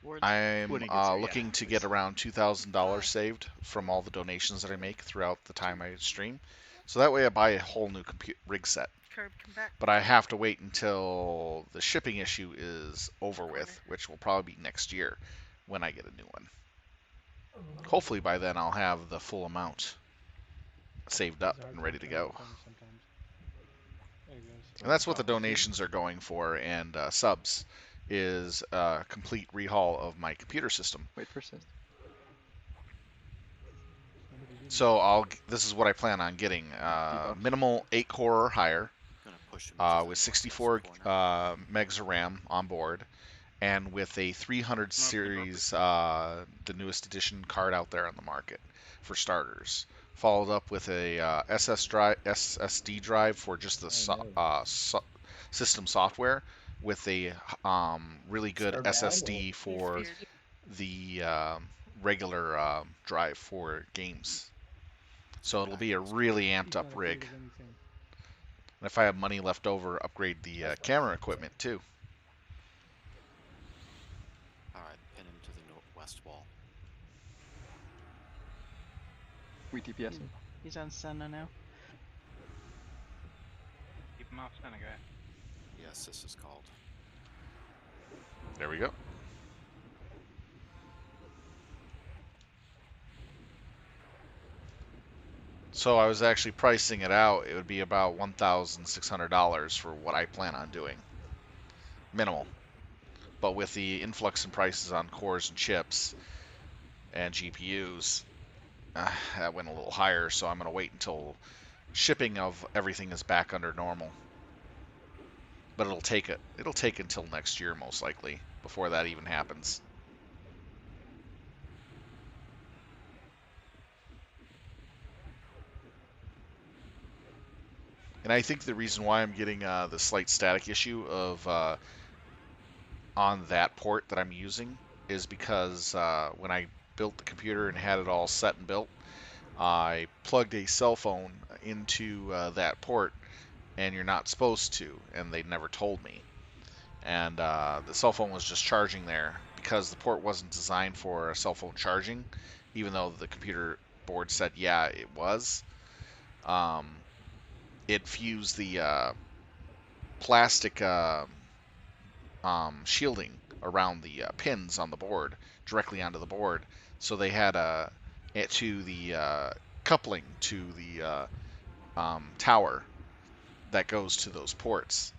Wards? I'm When it gets here, yeah. looking to get around $2,000 saved from all the donations that I make throughout the time I stream. So that way I buy a whole new rig set. Curb, come back. But I have to wait until the shipping issue is over with, which will probably be next year when I get a new one. Hopefully by then I'll have the full amount saved up and ready to go. Sometimes. There he goes. And that's what the donations are going for, and subs is a complete rehaul of my computer system. Wait for assist. So this is what I plan on getting. Minimal 8-core or higher, with 64 megs of RAM on board, and with a 300 series, the newest edition card out there on the market for starters. Followed up with a SSD drive for just the system software, with a really good SSD for the regular drive for games. So it'll be a really amped up rig. And if I have money left over, upgrade the camera equipment too. Alright, pin him to the northwest wall. We DPS him. He's on Senna now. Keep him off Senna, guy. Yes, this is called. There we go. So I was actually pricing it out. It would be about $1,600 for what I plan on doing. Minimal. But with the influx in prices on cores and chips and GPUs, that went a little higher, so I'm going to wait until shipping of everything is back under normal. But it'll take until next year most likely before that even happens. And I think the reason why I'm getting the slight static issue of on that port that I'm using is because when I built the computer and had it all set and built, I plugged a cell phone into that port, and you're not supposed to, and they never told me. And the cell phone was just charging there because the port wasn't designed for cell phone charging, even though the computer board said, yeah, it was. It fused the plastic shielding around the pins on the board directly onto the board, so they had it to the coupling to the tower that goes to those ports.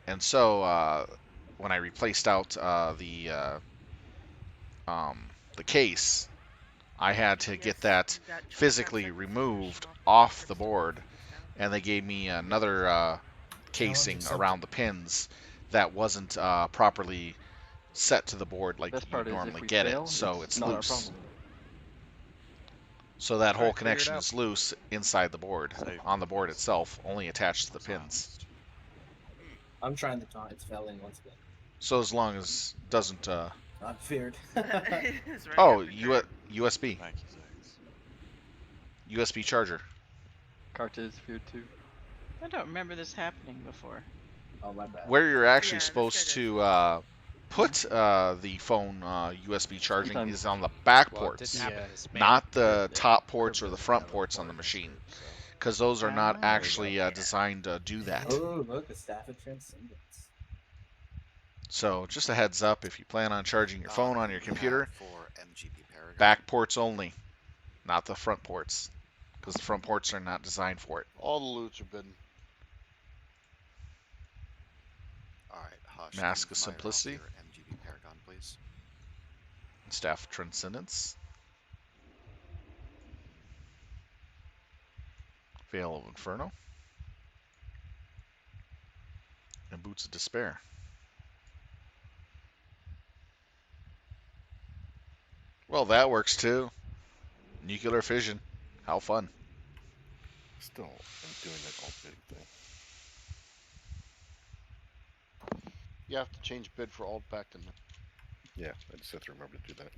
And so when I replaced out the case, I had to get that physically removed off the board, and they gave me another casing around the pins that wasn't properly set to the board like Best you part is if normally we get fail, it, so it's not our loose. problem. So that Try whole to figure it connection out. is loose inside the board, on the board itself, only attached to the pins. I'm trying the taunt. It's failing once again. So as long as it doesn't I'm feared. oh, USB. Thank you, Zags. USB charger. Carta is feared too. I don't remember this happening before. Oh, my bad. Where you're actually supposed to put the phone USB charging Sometimes- is on the back Well, it ports, didn't happen this not man. the top ports or the front ports on the machine, because those are not Ah. actually designed to do that. Oh, look, a staff of transcendence. So just a heads up, if you plan on charging your phone on your We computer, have for MGB Paragon. back ports only, not the front ports, because the front ports are not designed for it. All the loots have been. All right, Hush. Mask can of you fire off Simplicity. your MGB Paragon, please. Staff of Transcendence. Veil of Inferno. And Boots of Despair. Well, that works too. Nuclear fission. How fun. Still, I'm doing that all big thing. You have to change bid for alt back to. Yeah, I just have to remember to do that.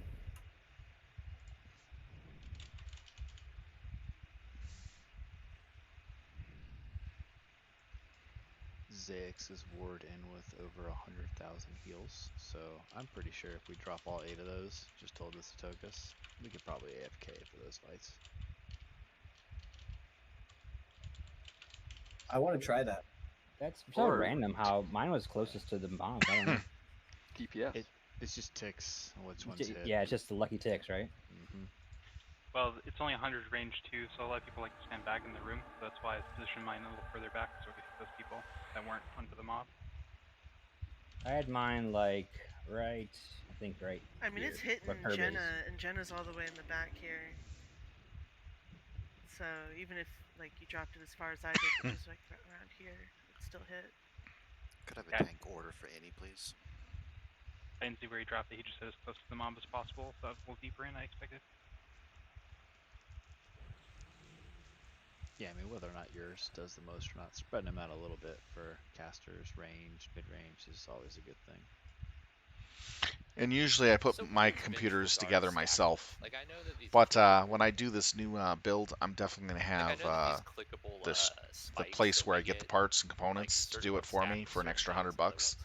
Zax is ward in with over 100,000 heals, so I'm pretty sure if we drop all 8 of those, just told us to toke us, we could probably AFK for those fights. I want to try that. That's so random how mine was closest to the bombs. I don't know. DPS. It's just ticks on which ones hit. Yeah, it's just the lucky ticks, right? Mm-hmm. Well, it's only 100 range too, so a lot of people like to stand back in the room. So that's why I positioned mine a little further back, so we could hit those people that weren't onto the mob. I had mine like right, I think right. I mean, it's here, hitting but her Jenna, base. and Jenna's all the way in the back here. So even if like you dropped it as far as I did, which is like around here, it still hit. Could I have a tank order for any, please? I didn't see where he dropped it. He just said as close to the mob as possible, so a little deeper in, I expected. Yeah, I mean, whether or not yours does the most or not, spreading them out a little bit for casters, range, mid-range is always a good thing. And usually I put my computers together myself. But when I do this new build, I'm definitely going to have the place where I get the parts and components to do it for me for an extra $100.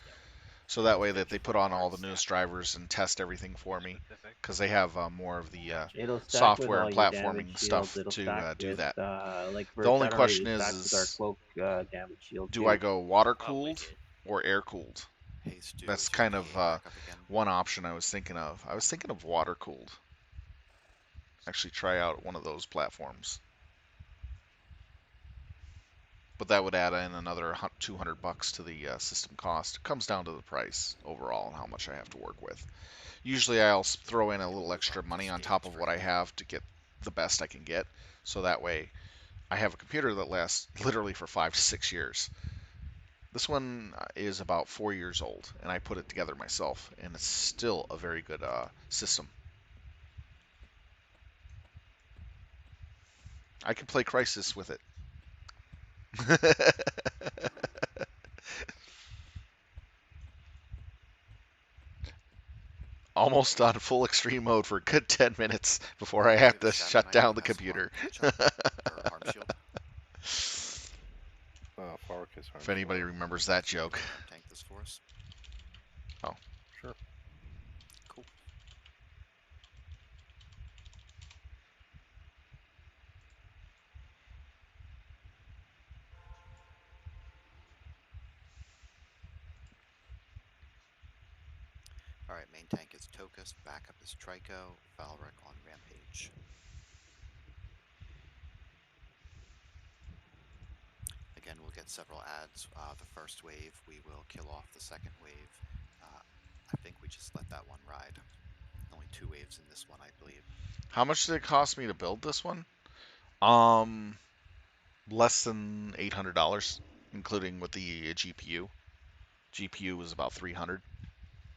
So that way that they put on all the newest drivers and test everything for me, because they have more of the software and platforming stuff to do that. Like The only question with our is cloak damage shield. do I go water cooled or air cooled? That's kind of one option I was thinking of. I was thinking of water cooled. Actually try out one of those platforms. But that would add in another $200 to the system cost. It comes down to the price overall and how much I have to work with. Usually I'll throw in a little extra money on top of what I have to get the best I can get. So that way I have a computer that lasts literally for 5 to 6 years. This one is about 4 years old, and I put it together myself, and it's still a very good system. I can play Crisis with it. almost on full extreme mode for a good 10 minutes before I have to shut down the computer. If anybody remembers that joke. Tank this for us. Oh. Sure. Cool. Alright, main tank is Tokus, backup is Trico, Valric on Rampage. Again, we'll get several adds. The first wave, we will kill off the second wave. I think we just let that one ride. Only 2 waves in this one, I believe. How much did it cost me to build this one? Less than $800, including with the GPU. GPU was about $300,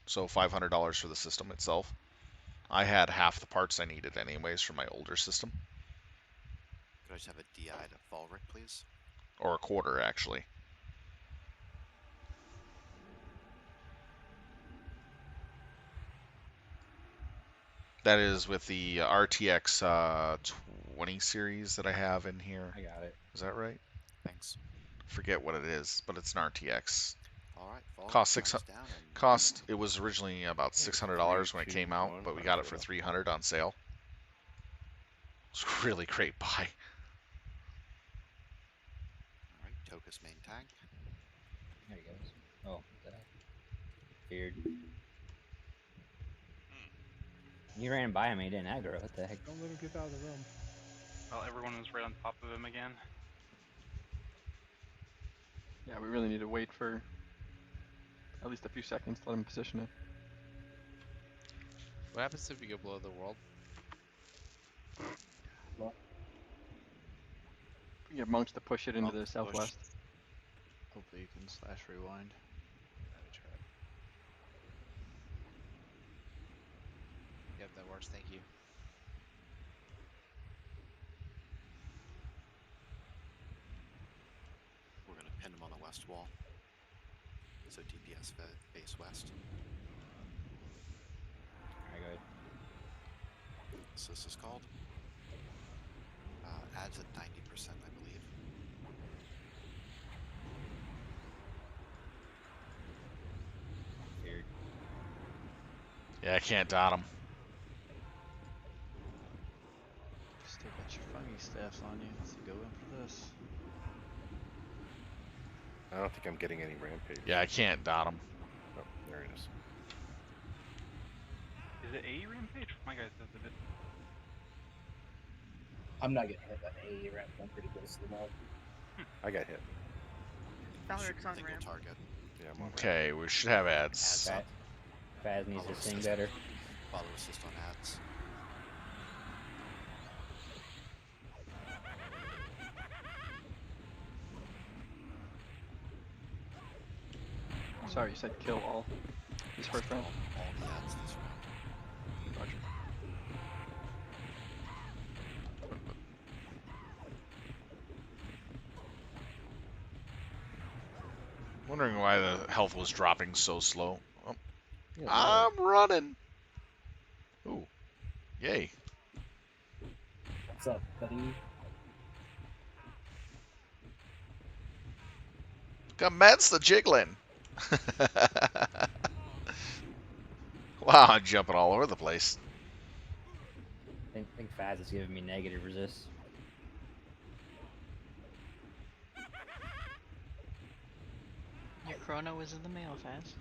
so $500 for the system itself. I had half the parts I needed anyways from my older system. Could I just have a DI to Valric, please? Or a quarter, actually. That is with the RTX 20 series that I have in here. I got it. Is that right? Thanks. Forget what it is, but it's an RTX. Alright, Cost cost. It was originally about $600 when it came out, but we got it for $300 on sale. It's a really great buy. Alright, Tokus main tank. There he goes. Oh, that feared. You ran by him and he didn't aggro. What the heck? Don't let him get out of the room. Well, everyone was right on top of him again. Yeah, we really need to wait for at least a few seconds to let him position it. What happens if we go below the world? We get monks to push it into the southwest. Hopefully you can slash rewind. Let me try it. Yep, that works. Thank you. We're going to pin him on the west wall. So DPS base west. Alright, go ahead. So this is called. Adds at 90%, I believe. Feared. Yeah, I can't dot him. Still got your funny staff on you, so go in for this. I don't think I'm getting any rampage. Yeah, I can't dot him. Oh, there it is. Is it a rampage? My guy says it is. I'm not getting hit by the AE ramp. I'm pretty close to the mob. I got hit. Valric's on Single ramp. target. Yeah, I'm on Okay, we should have ads. Faz needs to sing better. Follow assist on ads. Sorry, you said kill all. This first round? All the ads this round. Roger. Wondering why the health was dropping so slow. Oh, Yeah, I'm running. Ooh, yay! What's up, buddy? Commence the jiggling. Wow, I'm jumping all over the place. I think Faz is giving me negative resist. Your chrono is in the mail, Faz.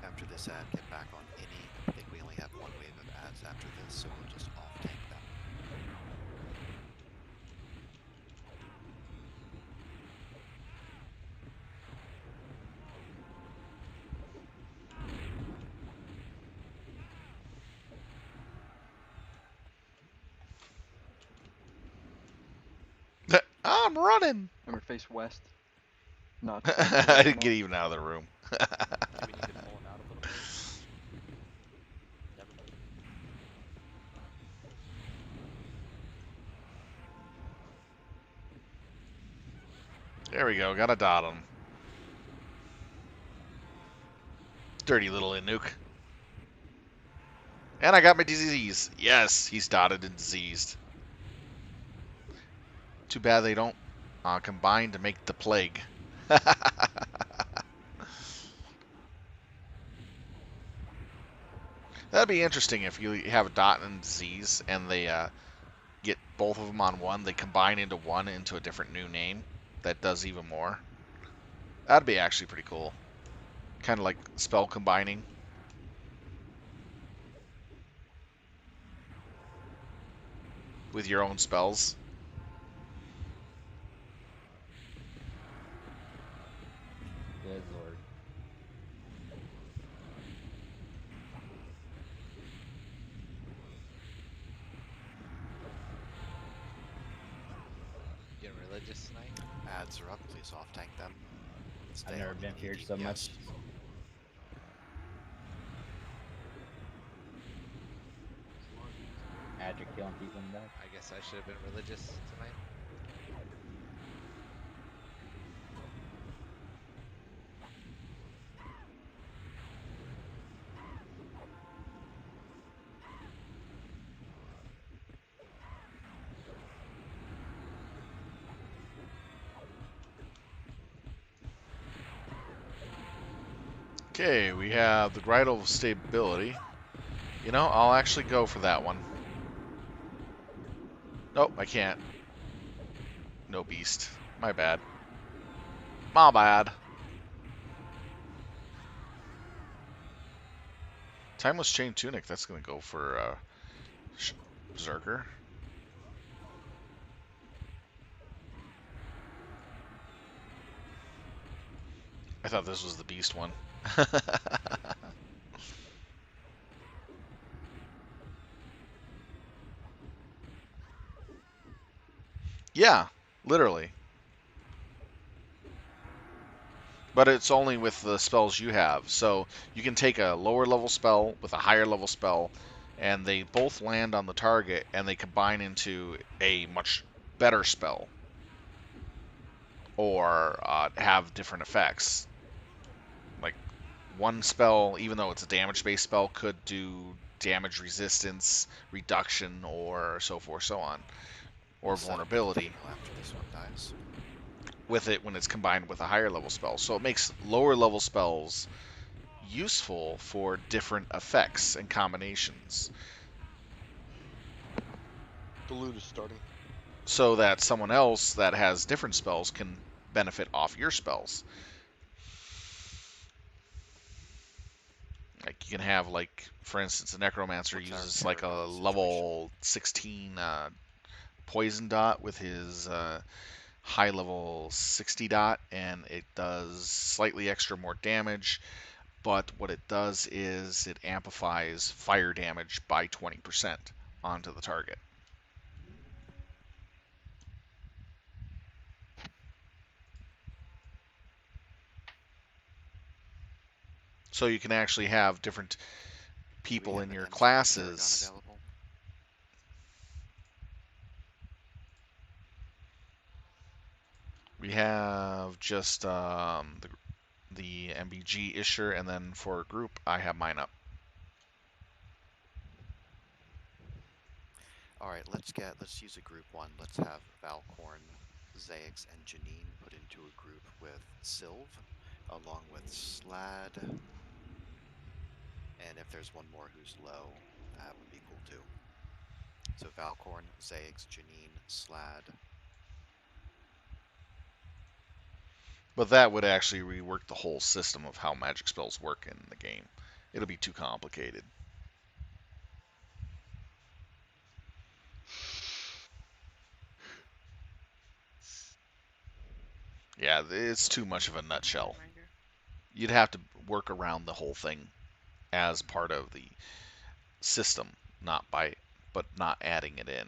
After this ad, get back on any. I think we only have one wave of ads after this, so we'll just off tank them. I'm running. Remember, face west. Not. I didn't get even out of the room. Do we need to pull him out a little bit? Never mind. There we go. Got a dot him. Dirty little Inuk. And I got my disease. Yes, he's dotted and diseased. Too bad they don't combine to make the plague. That'd be interesting if you have a dot and disease and they get both of them on one. They combine into one into a different new name that does even more. That'd be actually pretty cool. Kind of like spell combining. With your own spells. Good lord. Getting religious tonight? Ads are up. Please off tank them. I've never been feared so much. Magic killing people in the back. I guess I should have been religious tonight. Okay, we have the Bridle of Stability. You know, I'll actually go for that one. Nope, I can't. No beast. My bad. My bad. Timeless Chain Tunic, that's going to go for Berserker. I thought this was the beast one. Yeah, literally. But it's only with the spells you have. So you can take a lower level spell with a higher level spell, and they both land on the target, and they combine into a much better spell. Or have different effects. Like, one spell, even though it's a damage-based spell, could do damage resistance, reduction, or so forth, so on. Or vulnerability. After this one dies. With it when it's combined with a higher level spell. So it makes lower level spells useful for different effects and combinations. The loot is starting. So that someone else that has different spells can benefit off your spells. Like, you can have, like, for instance, a Necromancer uses like a level 16 poison dot with his high level 60 dot, and it does slightly extra more damage, but what it does is it amplifies fire damage by 20% onto the target. So you can actually have different people in your classes. We have just the MBG Isher, and then for a group, I have mine up. All right, let's use a group one. Let's have Valkorn, Zaix, and Janine put into a group with Sylv, along with Slad. And if there's one more who's low, that would be cool too. So Valkorn, Zaix, Janine, Slad. But that would actually rework the whole system of how magic spells work in the game. It'll be too complicated. Yeah, it's too much of a nutshell. You'd have to work around the whole thing as part of the system, but not adding it in.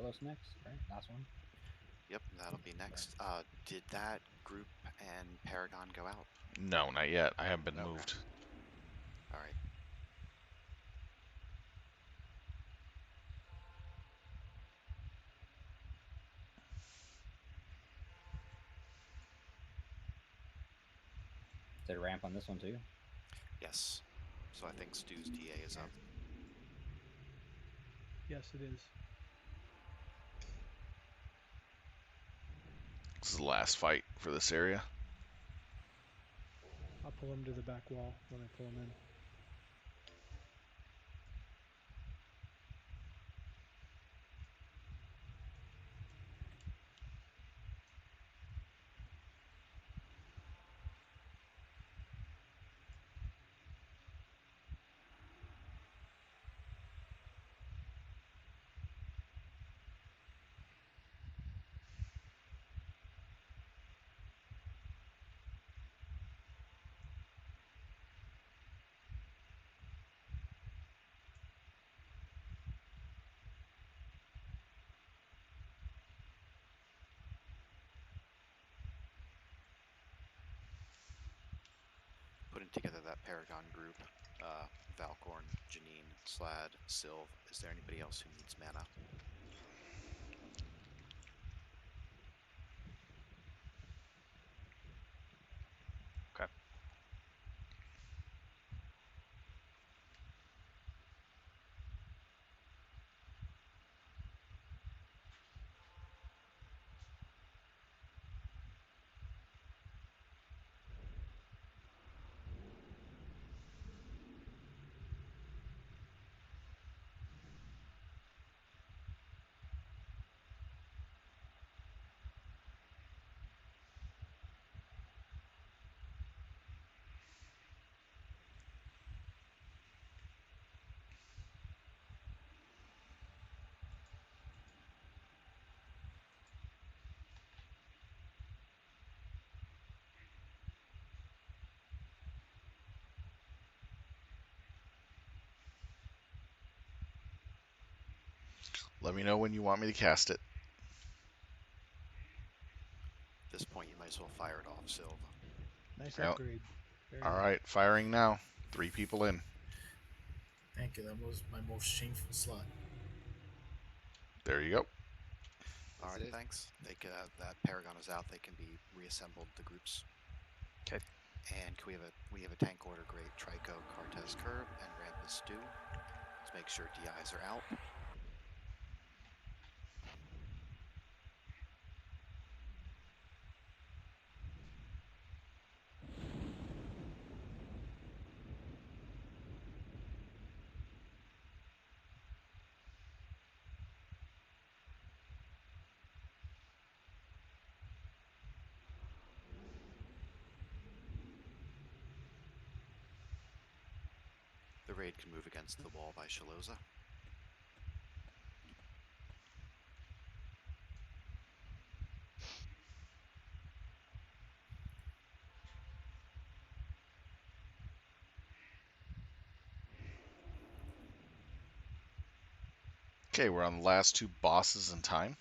Carlos next, right? Last one. Yep, that'll be next. Did that group and Paragon go out? No, not yet. I haven't been Okay. moved. All right. Is there a ramp on this one too? Yes. So I think Stu's DA is up. Yes, it is. This is the last fight for this area. I'll pull him to the back wall when I pull him in. Putting together that Paragon group, Valkorn, Janine, Slad, Sylv. Is there anybody else who needs mana? Okay. Let me know when you want me to cast it. At this point, you might as well fire it off, Sylv. Nice Well, upgrade. Very all nice. right, firing now. 3 people in. Thank you. That was my most shameful slot. There you go. All right, thanks. That Paragon is out. They can be reassembled. The groups. Okay. And we have a tank order grade Trico, Cartez Curb, and Rampus Stew. Let's make sure DIs are out. The raid can move against the wall by Shaloza. Okay, we're on the last 2 bosses in time.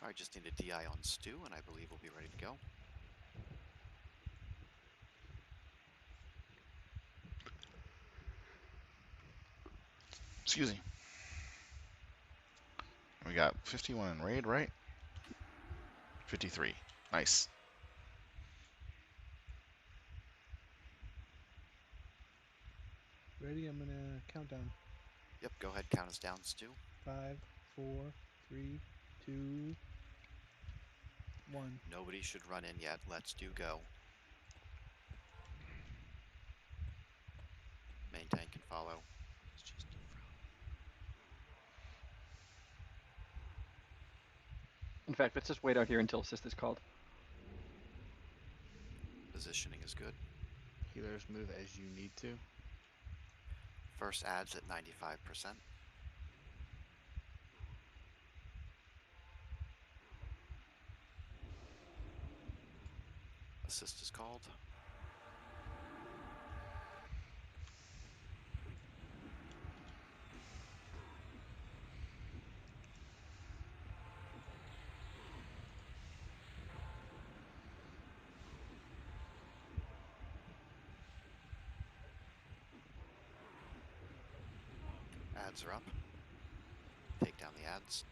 All right, just need a DI on Stew, and I believe we'll be ready to go. Excuse me. We got 51 in raid, right? 53. Nice. Ready? I'm gonna count down. Yep, go ahead, count us down, Stew. 5, 4, 3, 2, 1. Nobody should run in yet. Let's do go. Main tank can follow. In fact, let's just wait out here until assist is called. Positioning is good. Healers move as you need to. First adds at 95%. Assist is called. Ads are up. Take down the ads.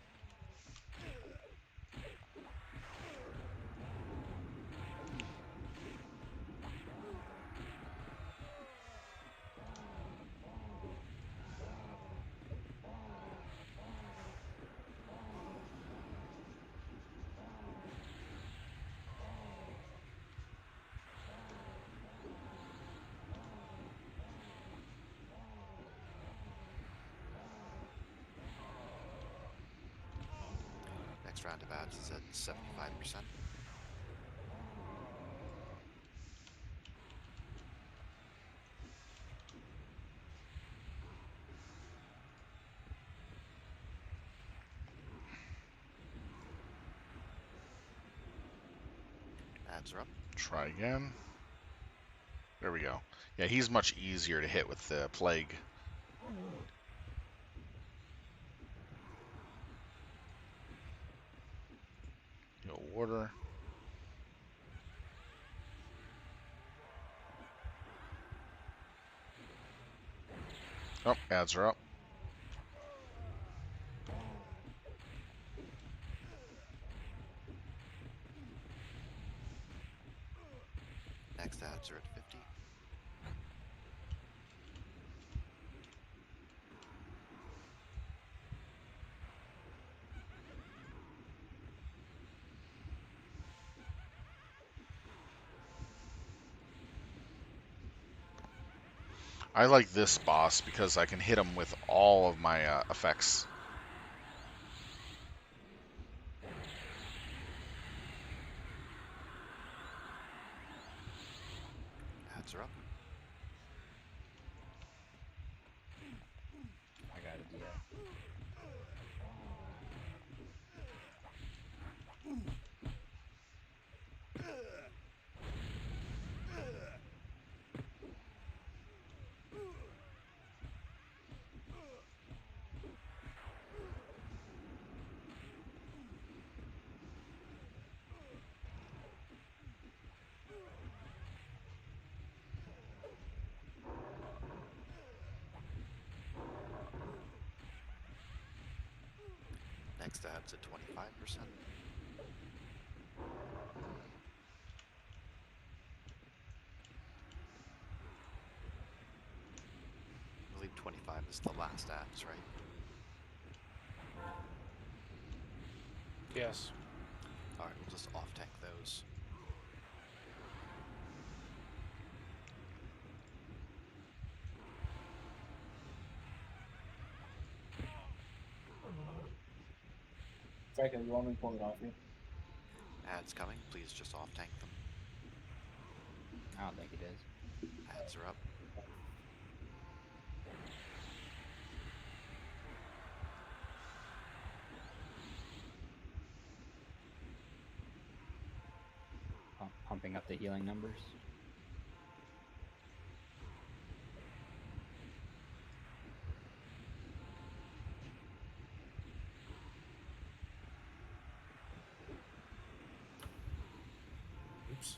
Next round of ads is at 75%. Ads are up. Try again. There we go. Yeah, he's much easier to hit with the plague. Yo, water. Oh, ads are up. Next ads are at 50. I like this boss because I can hit him with all of my effects. Ads are up. I got a DF. Next ads at 25%. I believe 25 is the last ads, right? Yes. Alright, we'll just off-tank those. Draco, you want me to pull it off you? Ads coming, please just off-tank them. I don't think it is. Ads are up. Pumping up the healing numbers. Oops.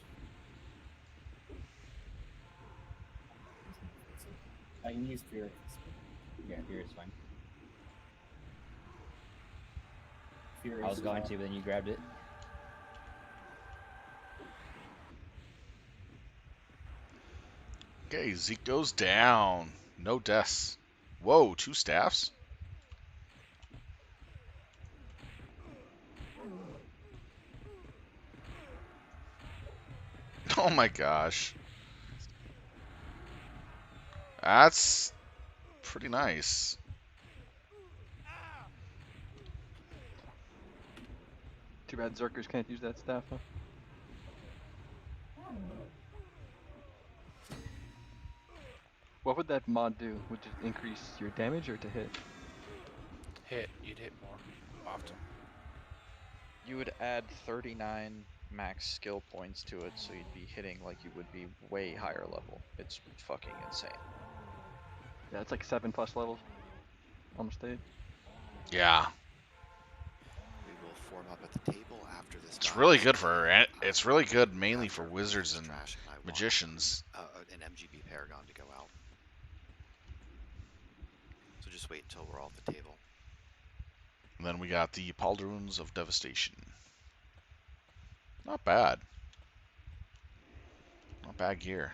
I can use fear. Yeah, fear is fine. Fear I was is, going to, but then you grabbed it. Okay, Zeke goes down. No deaths. Whoa, 2 staffs? Oh my gosh. That's pretty nice. Too bad Zerkers can't use that staff, huh? What would that mod do? Would it increase your damage or to hit? Hit. You'd hit more often. You would add 39 max skill points to it, so you'd be hitting like you would be way higher level. It's fucking insane. Yeah, it's like 7+ levels. Almost 8. Yeah. We will form up at the table after this. It's really good for it's really good mainly for wizards and magicians. An MGB Paragon to go out. So just wait until we're all at the table. And then we got the Pauldrons of Devastation. Not bad. Not bad gear.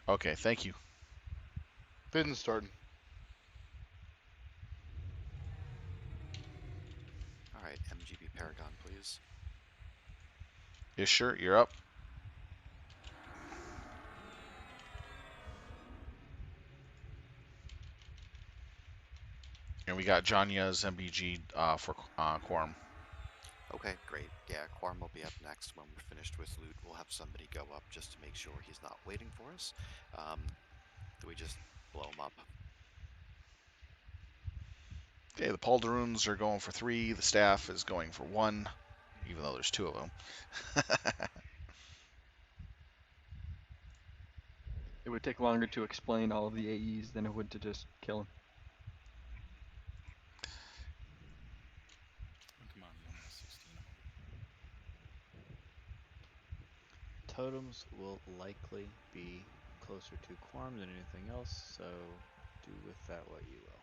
Okay, thank you. Finn's starting. All right, MGB Paragon, please. Yeah, sure, you're up. And we got Janya's MBG for Quorum. Okay, great. Yeah, Quorum will be up next when we're finished with loot. We'll have somebody go up just to make sure he's not waiting for us. Do we just blow him up? Okay, the Pauldrons are going for 3. The staff is going for 1, even though there's 2 of them. It would take longer to explain all of the AEs than it would to just kill him. Come on, you only have 16 of them. Totems will likely be closer to Quorum than anything else, so do with that what you will.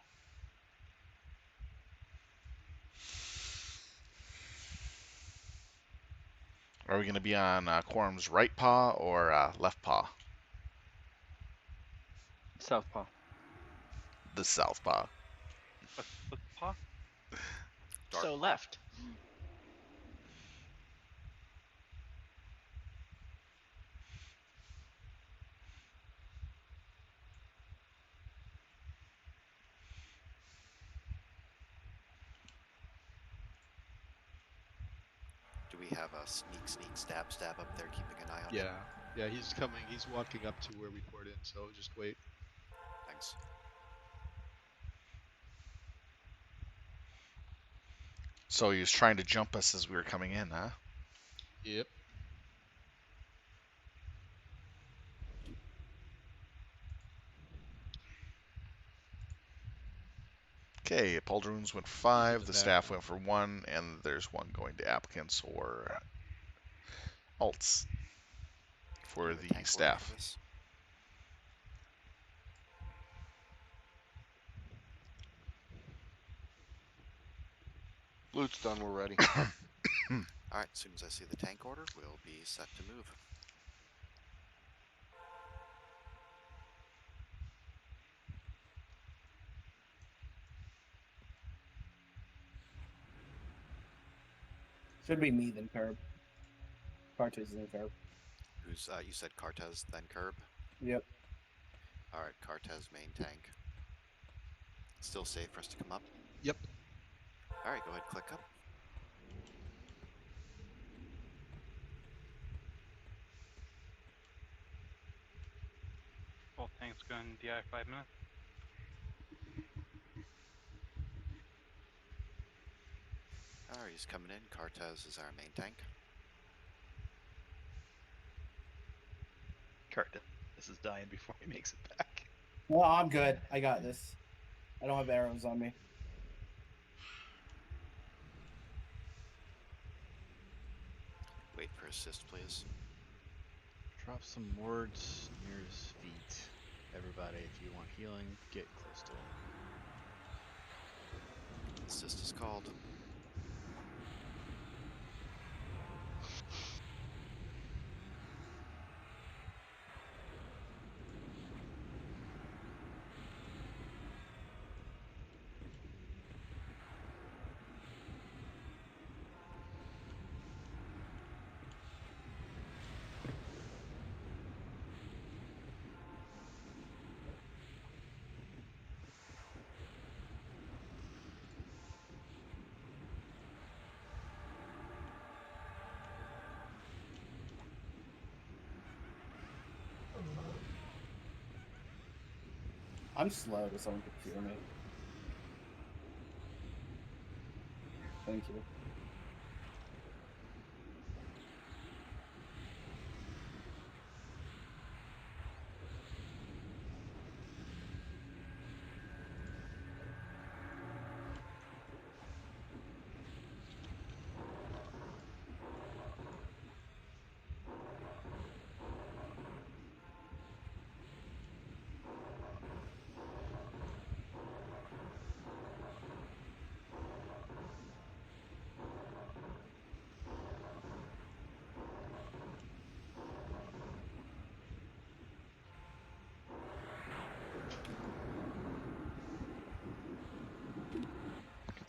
Are we going to be on Quorum's right paw or left paw? Southpaw. The south paw. What's paw? Dark So paw. left. Do we have a sneak, stab up there keeping an eye on him? Yeah, he's coming. He's walking up to where we poured in, so just wait. Thanks. So he was trying to jump us as we were coming in, huh? Yep. Okay, Pauldrons went for He's 5, in the the back staff now. went for 1, and there's 1 going to Ikkinz or Alts for Do a the tank order staff. for this. Loot's done, we're ready. Alright, as soon as I see the tank order, we'll be set to move. Should be me then Curb. Cartes then Curb. Who's, you said Cartes, then Curb? Yep. Alright, Cartes main tank. Still safe for us to come up? Yep. Alright, go ahead, click up. Both tanks going DI 5 minutes. Alright, he's coming in. Cartes is our main tank. This is dying before he makes it back. Well, I'm good. I got this. I don't have arrows on me. Wait for assist, please. Drop some wards near his feet. Everybody, if you want healing, get close to him. Assist is called. I'm slow, so someone could hear me. Thank you.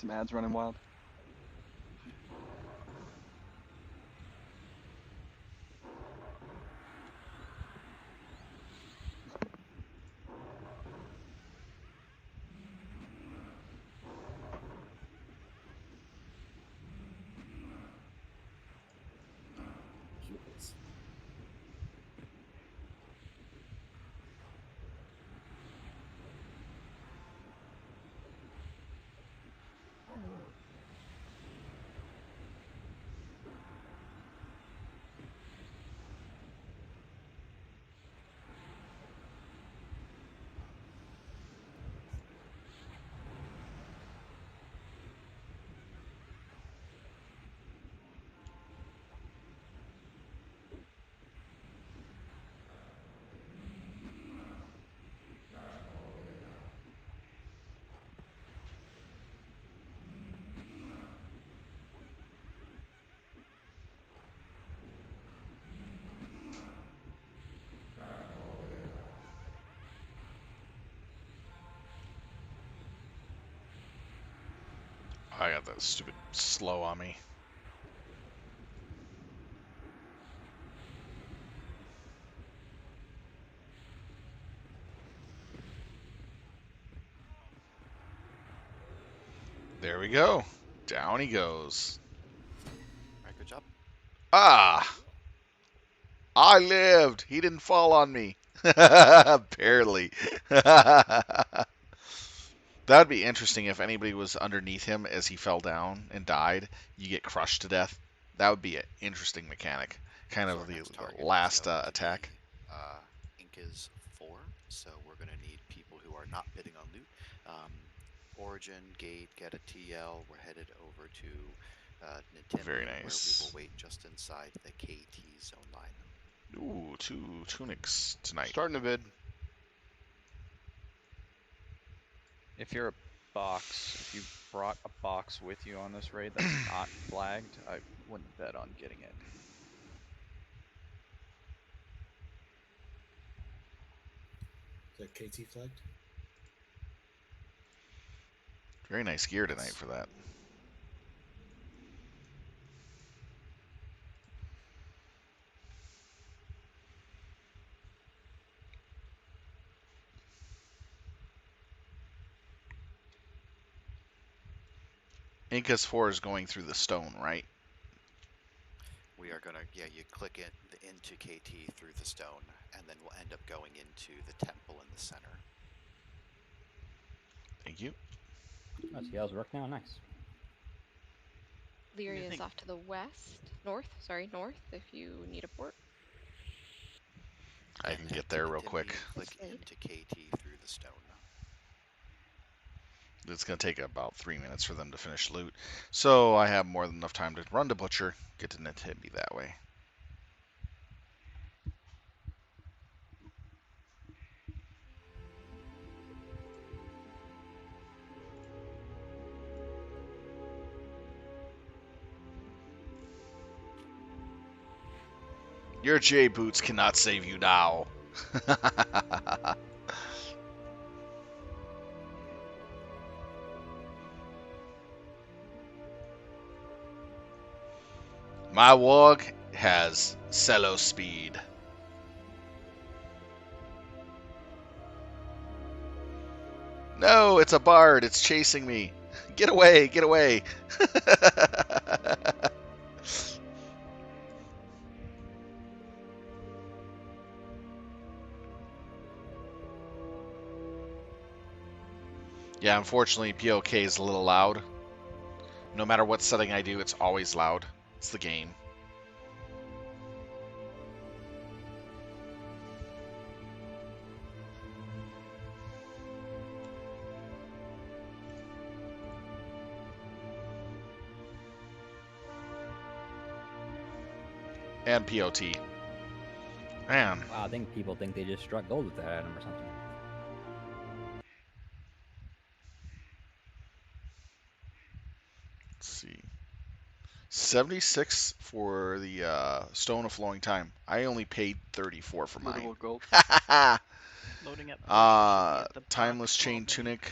Some ads running wild. Cupids. I got that stupid slow on me. There we go. Down he goes. Alright, good job. Ah! I lived. He didn't fall on me. Barely. That'd be interesting if anybody was underneath him as he fell down and died. You get crushed to death. That would be an interesting mechanic. Kind So of our the next target is last going to attack. be, Ikkinz 4, so we're going to need people who are not bidding on loot. Origin, Gate, get a TL. We're headed over to Nintendo, Very where we nice. will wait just inside the KT zone line. Ooh, 2 tunics tonight. Starting to bid. If you're a box, if you brought a box with you on this raid that's not flagged, I wouldn't bet on getting it. Is that KT flagged? Very nice gear tonight for that. Incas 4 is going through the stone, right? We are going to, yeah, you click it into KT through the stone, and then we'll end up going into the temple in the center. Thank you. Oh, TL's work now. Nice. Lyria is off to the north, if you need a port. I can get there real quick. Click into KT through the stone. It's going to take about 3 minutes for them to finish loot. So I have more than enough time to run to Butcher, get to Nintendo that way. Your J boots cannot save you now. My warg has cello speed. No, it's a bard. It's chasing me. Get away, get away. Yeah, unfortunately, POK is a little loud. No matter what setting I do, it's always loud. It's the game. And POT. Man. Wow, I think people think they just struck gold with that item or something. Let's see. 76 for the Stone of Flowing Time. I only paid 34 for mine. Loadable gold. Loading up. Timeless Chain Tunic,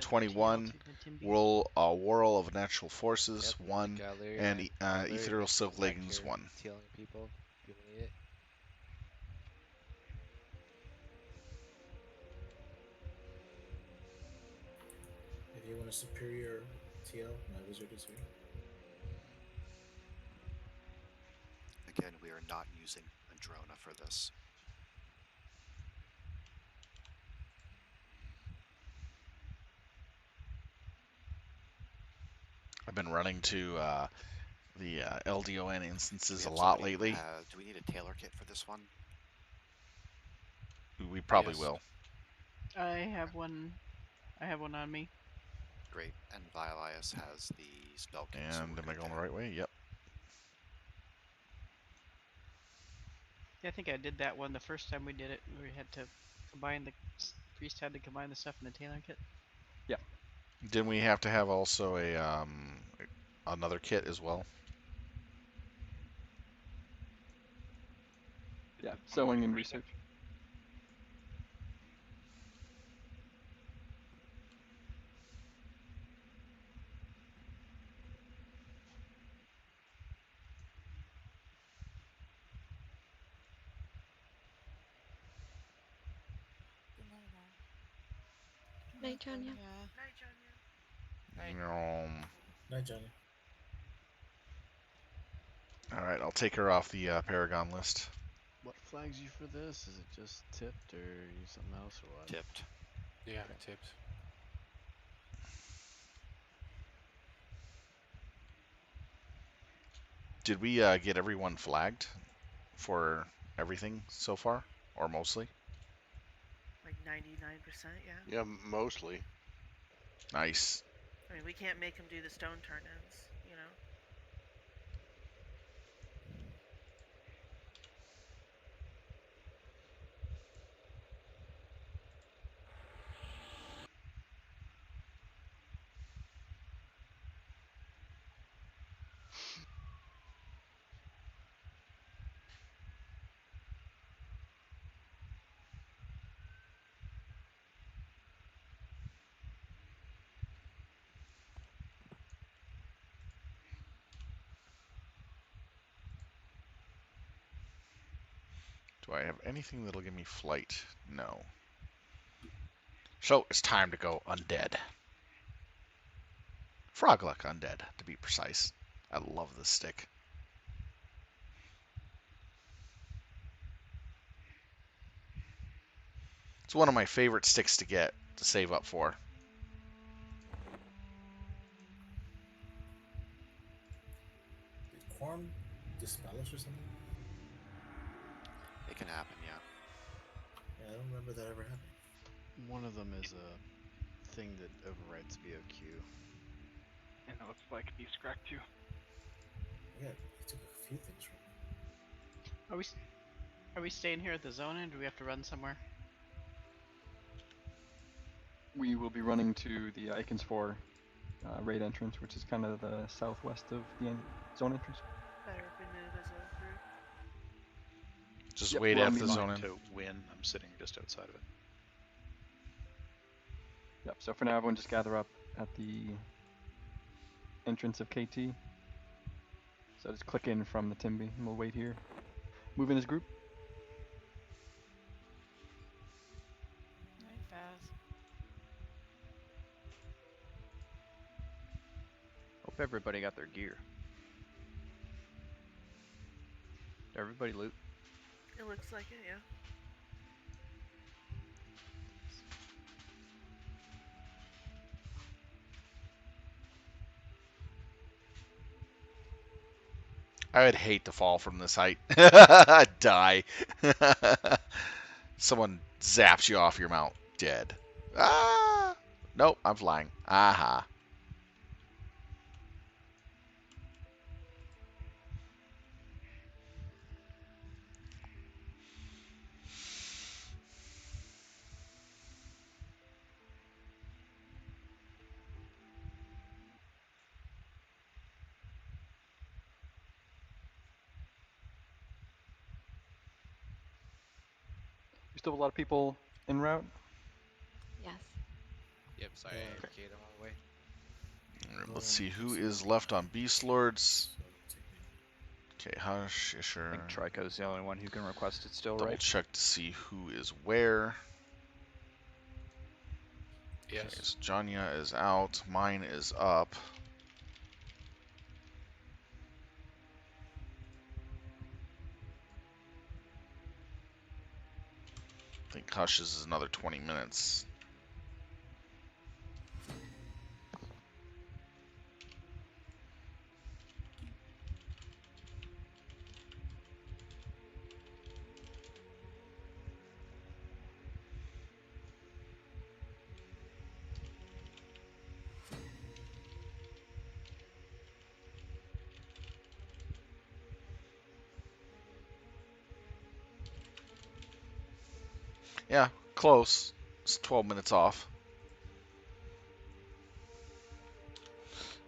21. Timby? Whirl of Natural Forces, Yep. 1, Got Lyria and Lyria Ethereal makes Silk it back Leggings, here, 1. Tealing people. People need it. If you want a superior TL, my wizard is here. Again, we are not using Androna for this. I've been running to the LDON instances a Do we have lot somebody who lately. do we need a Taylor kit for this one? We probably Yes. will. I have one. I have one on me. Great. And Vialias has the spell kit. So And we're am I good going the there. right way? Yep. Yeah, I think I did that one the first time we did it. We had to combine the priest had to combine the stuff in the Taylor kit. Yeah. Didn't we have to have also a another kit as well? Yeah, sewing and research. Good night, all. Night, Janya. Night, Janya. Night, Johnny. All right, I'll take her off the Paragon list. What flags you for this? Is it just tipped or you something else or what? Tipped. Yeah, Okay. tipped. Did we get everyone flagged for everything so far, or mostly? Like 99%, yeah. Yeah, mostly. Nice. I mean, we can't make them do the stone turn-ins, you know. Do I have anything that'll give me flight? No. So it's time to go undead. Frogluck undead, to be precise. I love this stick. It's one of my favorite sticks to get to save up for. Did Quorum dispel us or something? It can happen, yeah. Yeah, I don't remember that ever happening. One of them is a thing that overwrites VOQ. And it looks like Beast Crack too. Yeah, he took a few things from me. Are we staying here at the zone end? Or do we have to run somewhere? We will be running to the Ikkinz 4 raid entrance, which is kind of the southwest of the zone entrance. Better if we move as a group. Just Yep, wait we're all after the meeting- zone in. To win, I'm sitting just outside of it. Yep, so for now, everyone just gather up at the entrance of KT. So just click in from the Timby, and we'll wait here. Move in as a group. Night, Faz. Hope everybody got their gear. Did everybody loot? It looks like it, yeah. I would hate to fall from this height. I'd die. Someone zaps you off your mount. Dead. Ah! Nope, I'm flying. Aha. We still have a lot of people en route. Yes. Yep. Sorry, I AFK'd. I'm on the way. Alright, let's see who is left on Beastlords. Okay, Hush, I Isher. think Trico's the only one who can request it still, Double right? check to see who is where. Yes. Okay, so Janya is out. Mine is up. I think Hush's is another 20 minutes. Yeah, close. It's 12 minutes off.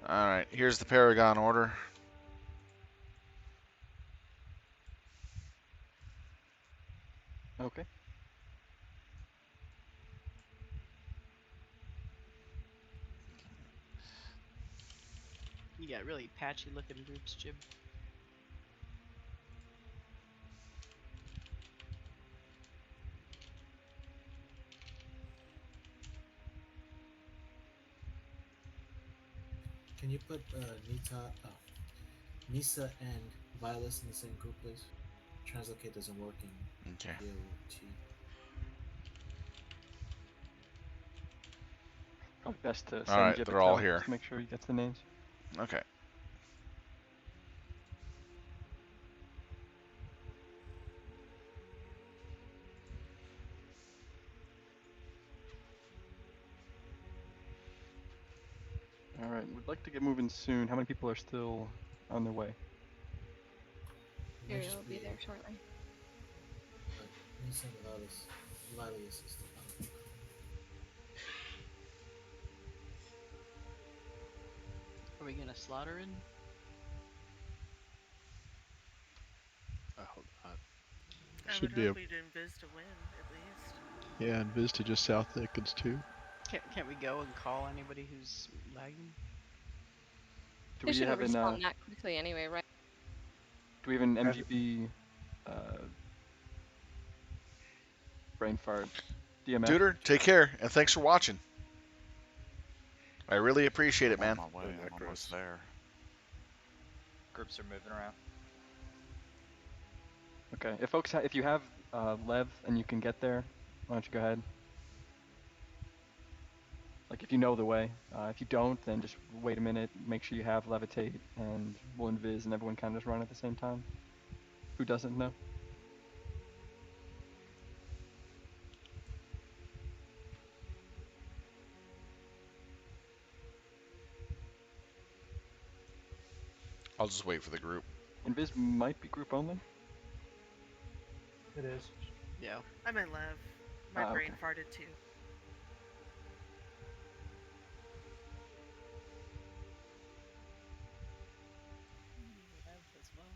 Alright, here's the Paragon order. Okay. You got really patchy looking groups, Jib. Can you put Nisa and Violus in the same group, please? Translocate doesn't work in Okay. GOT. Probably best to send Alright, Jib a they're all tell here. to make sure he gets the names. Okay. Alright, we'd like to get moving soon. How many people are still on their way? Ariel will be there shortly. Nisa and Violus is the Are we gonna slaughter in? I hope not. I Should would be hope a we'd Invis to win, at least. yeah, and Viz to just south of Ikkinz too. Can't we go and call anybody who's lagging? Do They we shouldn't have an respawn that quickly anyway, right? do we have an MGB brain fart DMF? Duder, take care, and thanks for watching. I really appreciate it, man. I'm on my way. I'm almost there. Groups are moving around. Okay, if folks, if you have Lev and you can get there, why don't you go ahead? Like if you know the way. If you don't, then just wait a minute. Make sure you have Levitate, and we'll invis, and everyone kind of just run at the same time. Who doesn't know? I'll just wait for the group. Invis might be group only. It is. Yeah. I'm in love. My Ah, brain okay. farted too. Lev as well.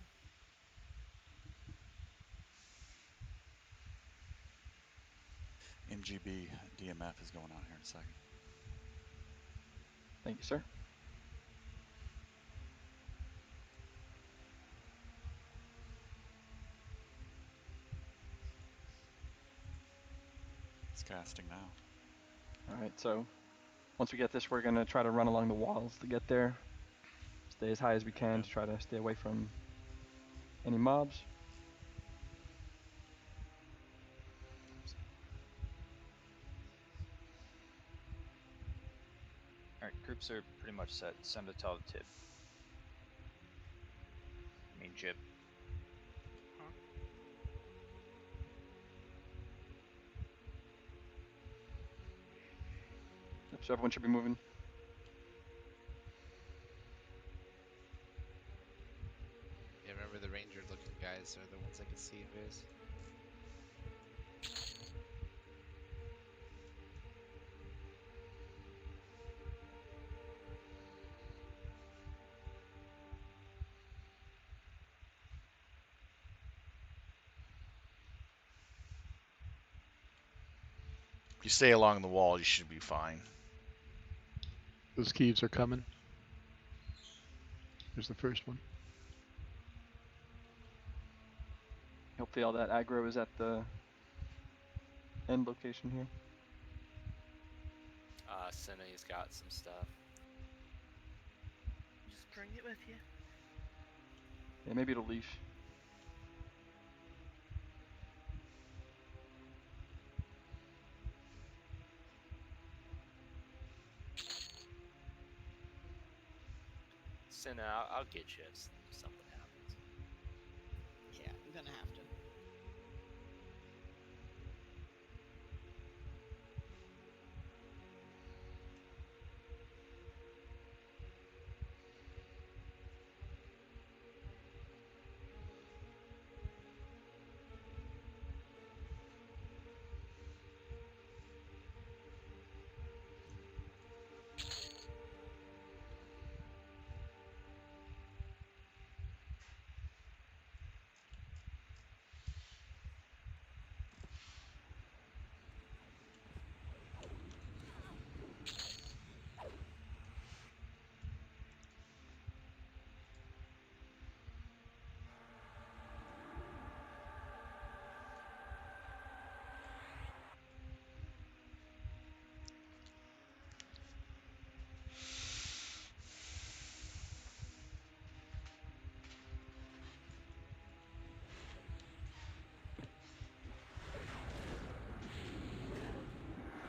MGB DMF is going on here in a second. Thank you, sir. It's casting now. Alright, so once we get this, we're going to try to run along the walls to get there. Stay as high as we can to try to stay away from any mobs. Alright, groups are pretty much set. Send a tell to Tib. I mean Jib. Yep, so everyone should be moving. Yeah, remember the ranger looking guys are the ones I can see in Viz. If you stay along the wall, you should be fine. Those Qvics are coming. There's the first one. Hopefully all that aggro is at the end location here. Cinna's got some stuff. Just bring it with you. Yeah, maybe it'll leash. Cinna, I'll get you if something happens. Yeah, you're gonna have to.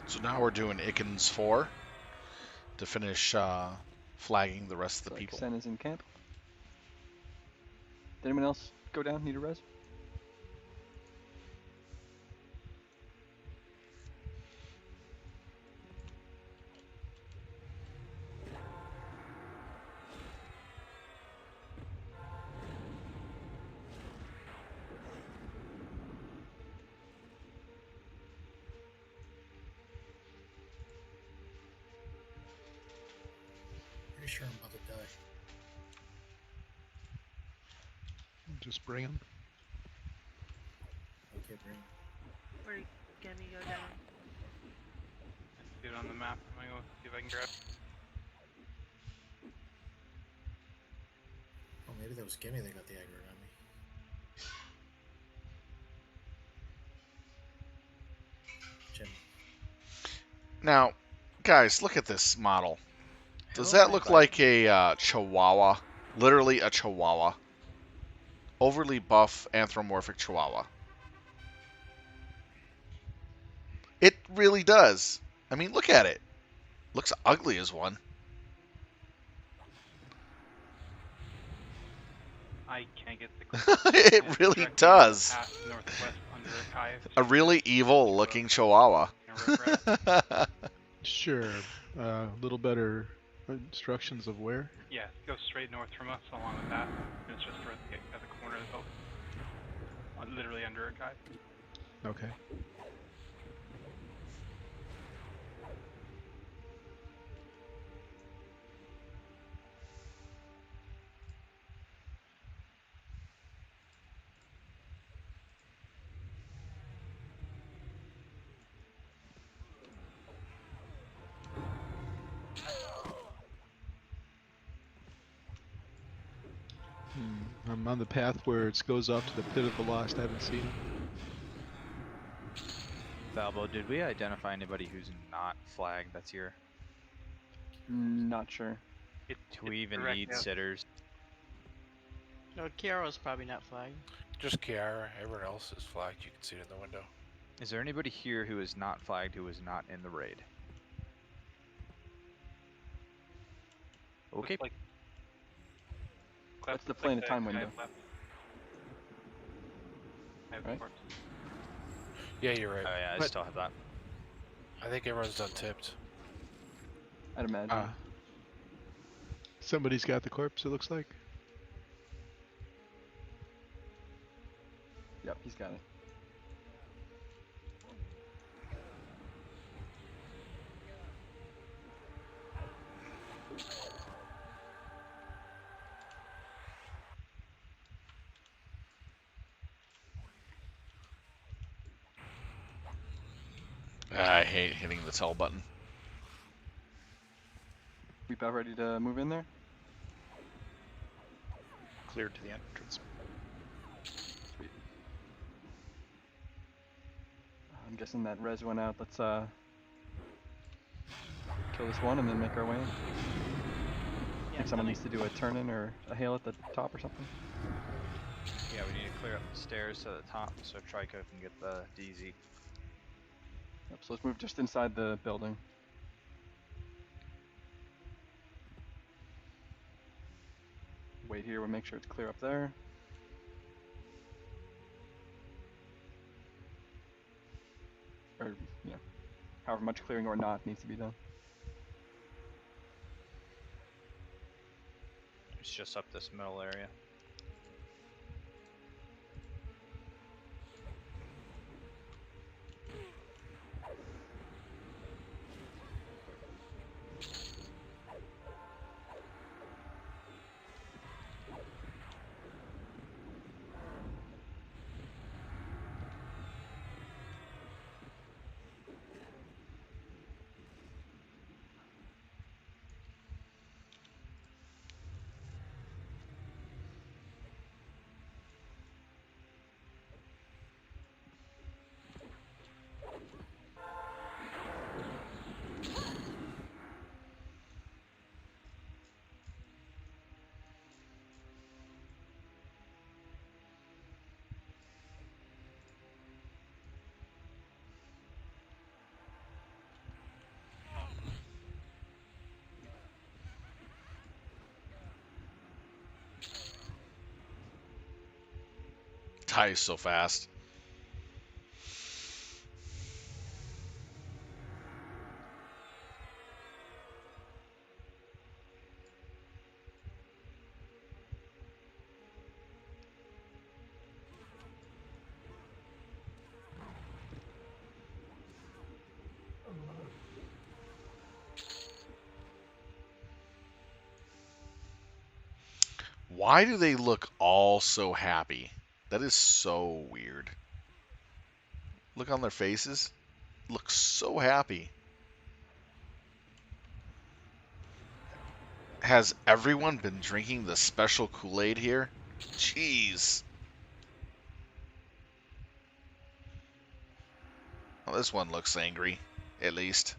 So now we're doing Ikkinz 4 to finish flagging the rest of the Looks like people. Sen is in camp. Did anyone else go down? Need a res? Pretty sure I'm about to die. Just bring him. Okay, bring. Where can you go down? I see it on the map. I'm gonna go see if I can grab. Oh, maybe that was Gimme that got the aggro on me. Jim. Now, guys, look at this model. Does Who am that I look fighting? like a Chihuahua? Literally a Chihuahua. Overly buff anthropomorphic Chihuahua. It really does. I mean, look at it. Looks ugly as one. I can't get the. It It's really directly does. Past northwest under a Qvic. A really evil looking Chihuahua. Sure. A little better instructions of where? Yeah, go straight north from us along the path. It's just right at the corner of the boat. Literally under a Qvic. Okay. I'm on the path where it goes off to the pit of the lost. I haven't seen him. Valbo, did we identify anybody who's not flagged that's here? Not sure. Do we even direct, need yeah. sitters? No, Kiara's probably not flagged. Just Kiara. Everyone else is flagged. You can see it in the window. Is there anybody here who is not flagged who is not in the raid? Okay. Like, What's the play in the time window? Right? Yeah, you're right. Oh yeah, I But still have that. I think everyone's done tipped. I'd imagine. Somebody's got the corpse, it looks like. Yep, he's got it. I hate hitting the tell button. We about ready to move in there? cleared to the entrance. Sweet. I'm guessing that res went out. Let's kill this one and then make our way in. I think someone needs to do a turn in or a hail at the top or something. Yeah, we need to clear up the stairs to the top so Trico can get the DZ. Yep, so let's move just inside the building. Wait here, we'll make sure it's clear up there. Or, you know, however much clearing or not needs to be done. It's just up this middle area. Ties so fast. Why do they look all so happy? That is so weird. Look on their faces. Look so happy. Has everyone been drinking the special Kool-Aid here? Jeez. Well, this one looks angry, at least.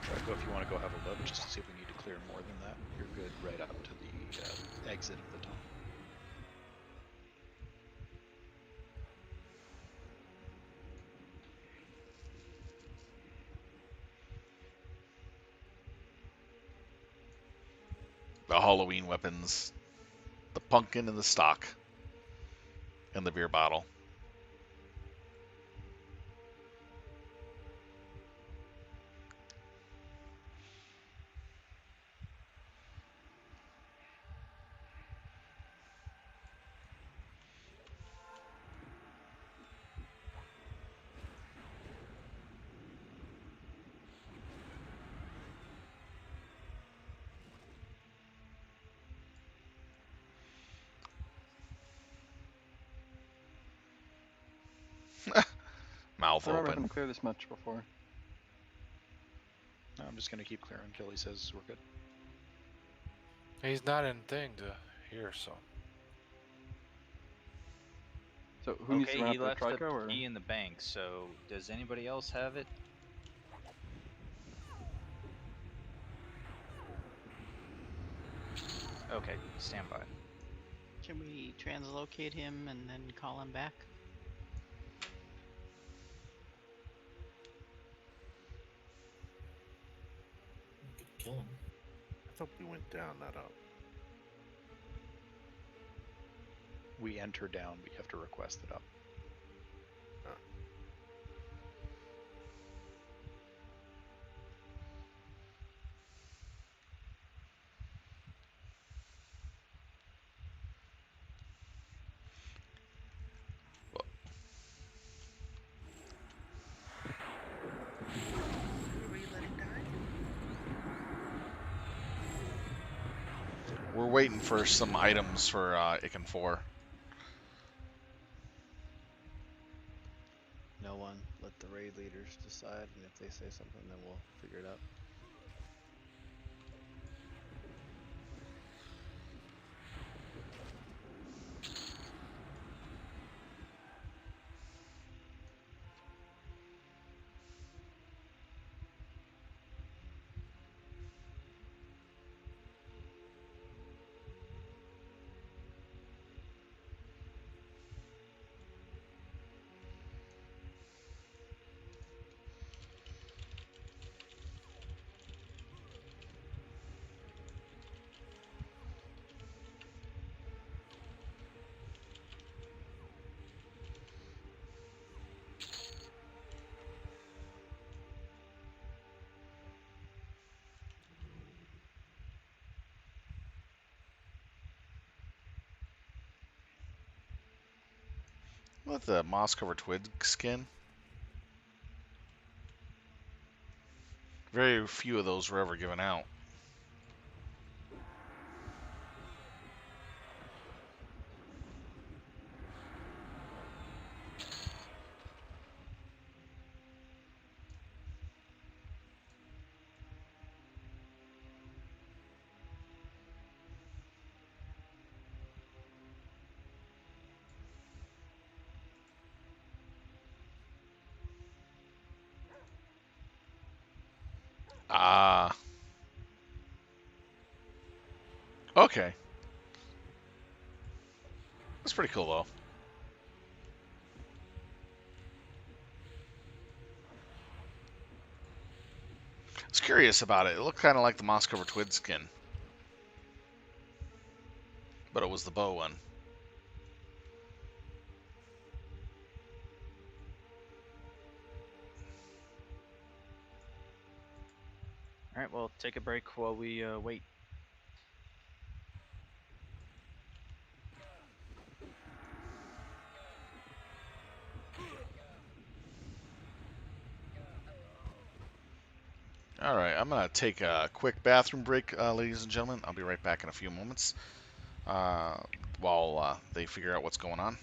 Draco, if you want to go have a look, just to see if we need to clear more than that, you're good right up to the exit of the tunnel. The Halloween weapons. The pumpkin and the stock. And the beer bottle. Mouth I remember open. having to clear this much before. No, I'm just going to keep clearing until he says we're good. He's not in thing to hear, so. So who needs to Okay, run he up left the the Trico, or? key in the bank, so does anybody else have it? Okay, stand by. Can we translocate him and then call him back? You could kill him. I thought we went down, not up. We enter down, but you have to request it up. Who were you letting die? waiting for some items for Ikkinz 4. No one. Let the raid leaders decide, and if they say something, then we'll figure it out. With the moss covered twig skin. Very few of those were ever given out. Ah. Okay. That's pretty cool, though. I was curious about it. It looked kind of like the moss covered twig skin. But it was the bow one. All right, well, take a break while we wait. All right, I'm going to take a quick bathroom break, ladies and gentlemen. I'll be right back in a few moments while they figure out what's going on.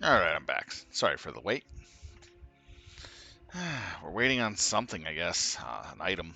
All right, I'm back. Sorry for the wait. We're waiting on something, I guess. An item.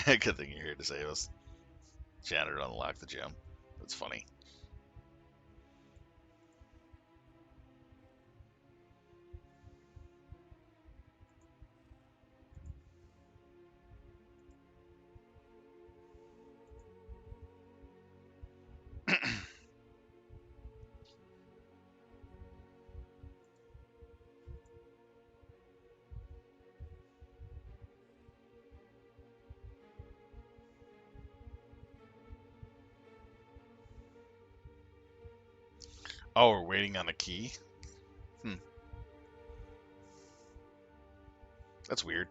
Good thing you're here to save us. Janitor unlocked the gem. That's funny. Oh, we're waiting on a key? That's weird.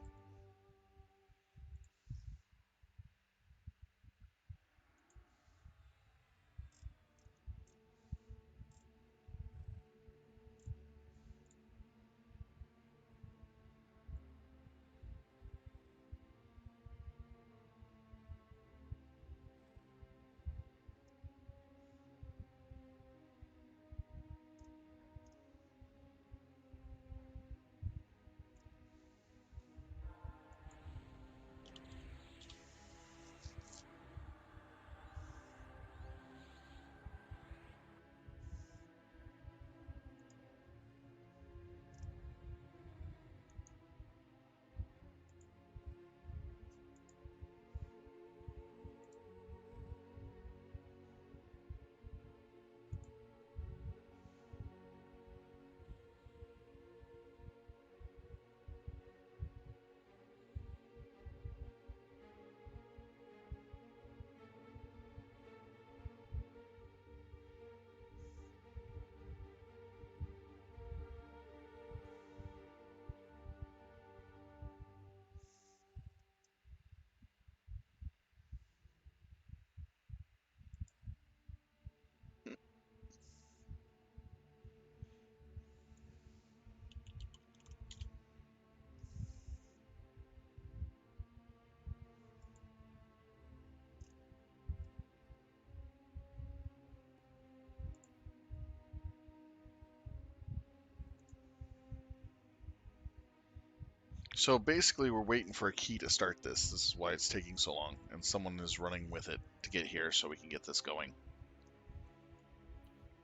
So basically, we're waiting for a key to start this. This is why it's taking so long, and someone is running with it to get here so we can get this going.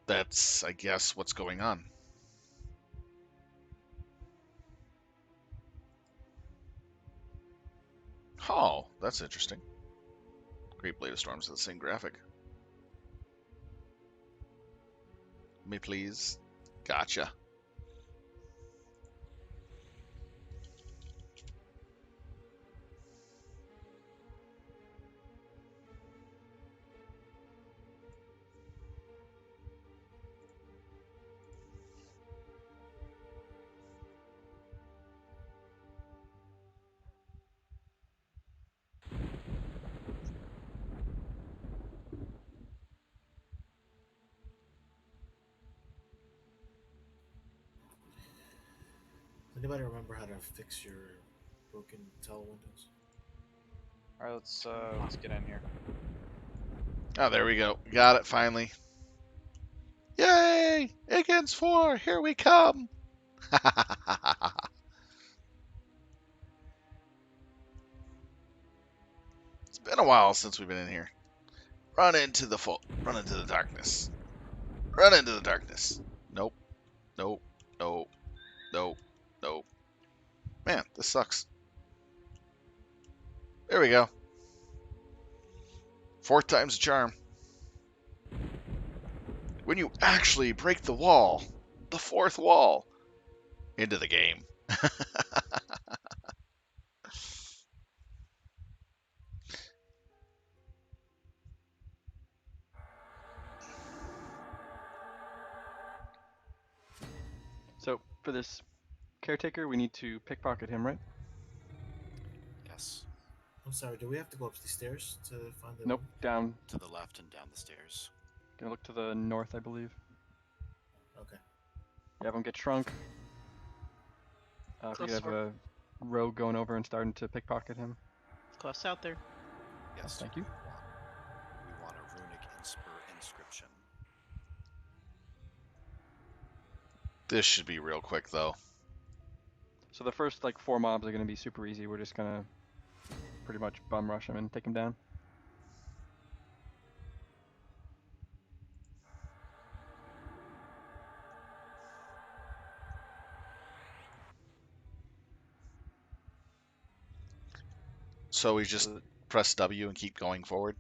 That's, I guess, what's going on. Oh, that's interesting. Great Blade of Storms is the same graphic. Me please. Gotcha. Does anybody remember how to fix your broken tell windows? All right, let's get in here. Oh, there we go. Got it finally. Yay! Ikkinz 4, here we come! It's been a while since we've been in here. Run into the darkness. Run into the darkness. Nope. Nope. Nope. Nope. Nope. Man, this sucks. There we go. 4th time's a charm. When you actually break the wall, the 4th wall, into the game. So for this caretaker, we need to pickpocket him, right? Yes. I'm sorry, do we have to go up the stairs to find the Nope, room? down. To the left and down the stairs. Gonna look to the north, I believe. Okay. You have him get shrunk. If you Close have door. a rogue going over and starting to pickpocket him. Close out there. Yes. Thank you. We want a runic inscription. This should be real quick, though. So the first like 4 mobs are gonna be super easy. We're just gonna pretty much bum rush him and take him down. So we just press W and keep going forward.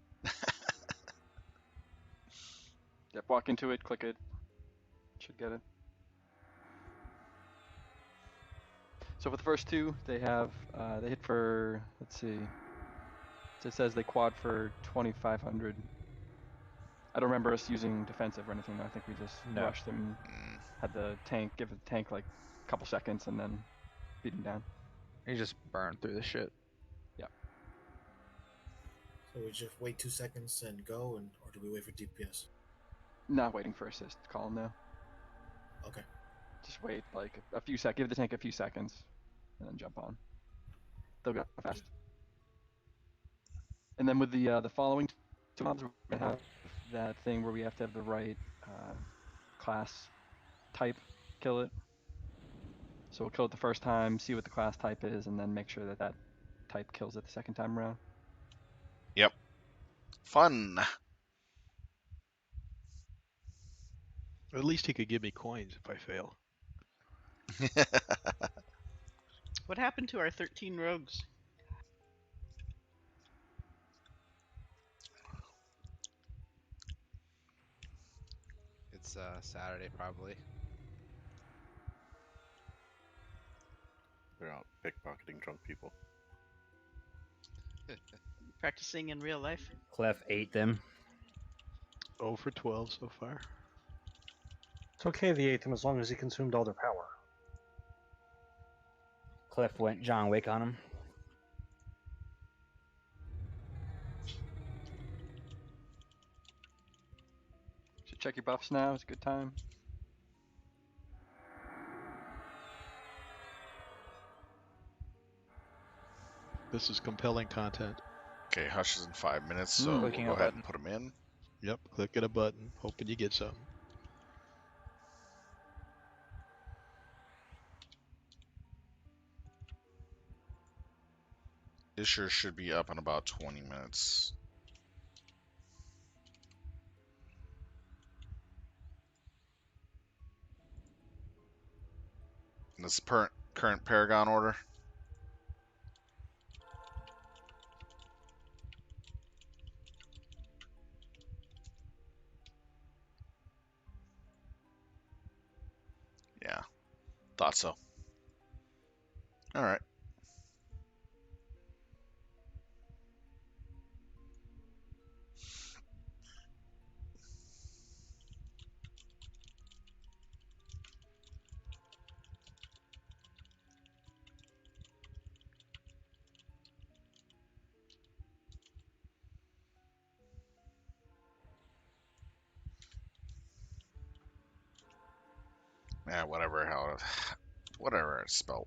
Yep, walk into it, click it. Should get it. So for the first 2, they have they hit for, let's see. So it says they quad for 2,500. I don't remember us using defensive or anything though. I think we just No. rushed him, had the tank, give the tank like a couple seconds and then beat him down. You just burn through the shit. Yeah. So we just wait 2 seconds and go, or do we wait for DPS? Not waiting for assist, call him now. Okay. Just wait like a few seconds, give the tank a few seconds, and then jump on. They'll go fast. And then with the following 2 mobs, we're gonna have that thing where we have to have the right class type kill it. So we'll kill it the first time, see what the class type is, and then make sure that that type kills it the second time around. Yep. Fun. At least he could give me coins if I fail. What happened to our 13 rogues? It's Saturday probably. They're out pickpocketing drunk people. Practicing in real life? Clef ate them. 0 for 12 so far. It's okay if he ate them as long as he consumed all their power. Clef went John Wick on him. So check your buffs now, it's a good time. This is compelling content. Okay, Hush is in 5 minutes, so we'll Clicking go a ahead button. and put him in. Yep, clicking a button, hoping you get something. Isher should be up in about 20 minutes. And this current Paragon order. Yeah, thought so. All right. Yeah, whatever it's spelled.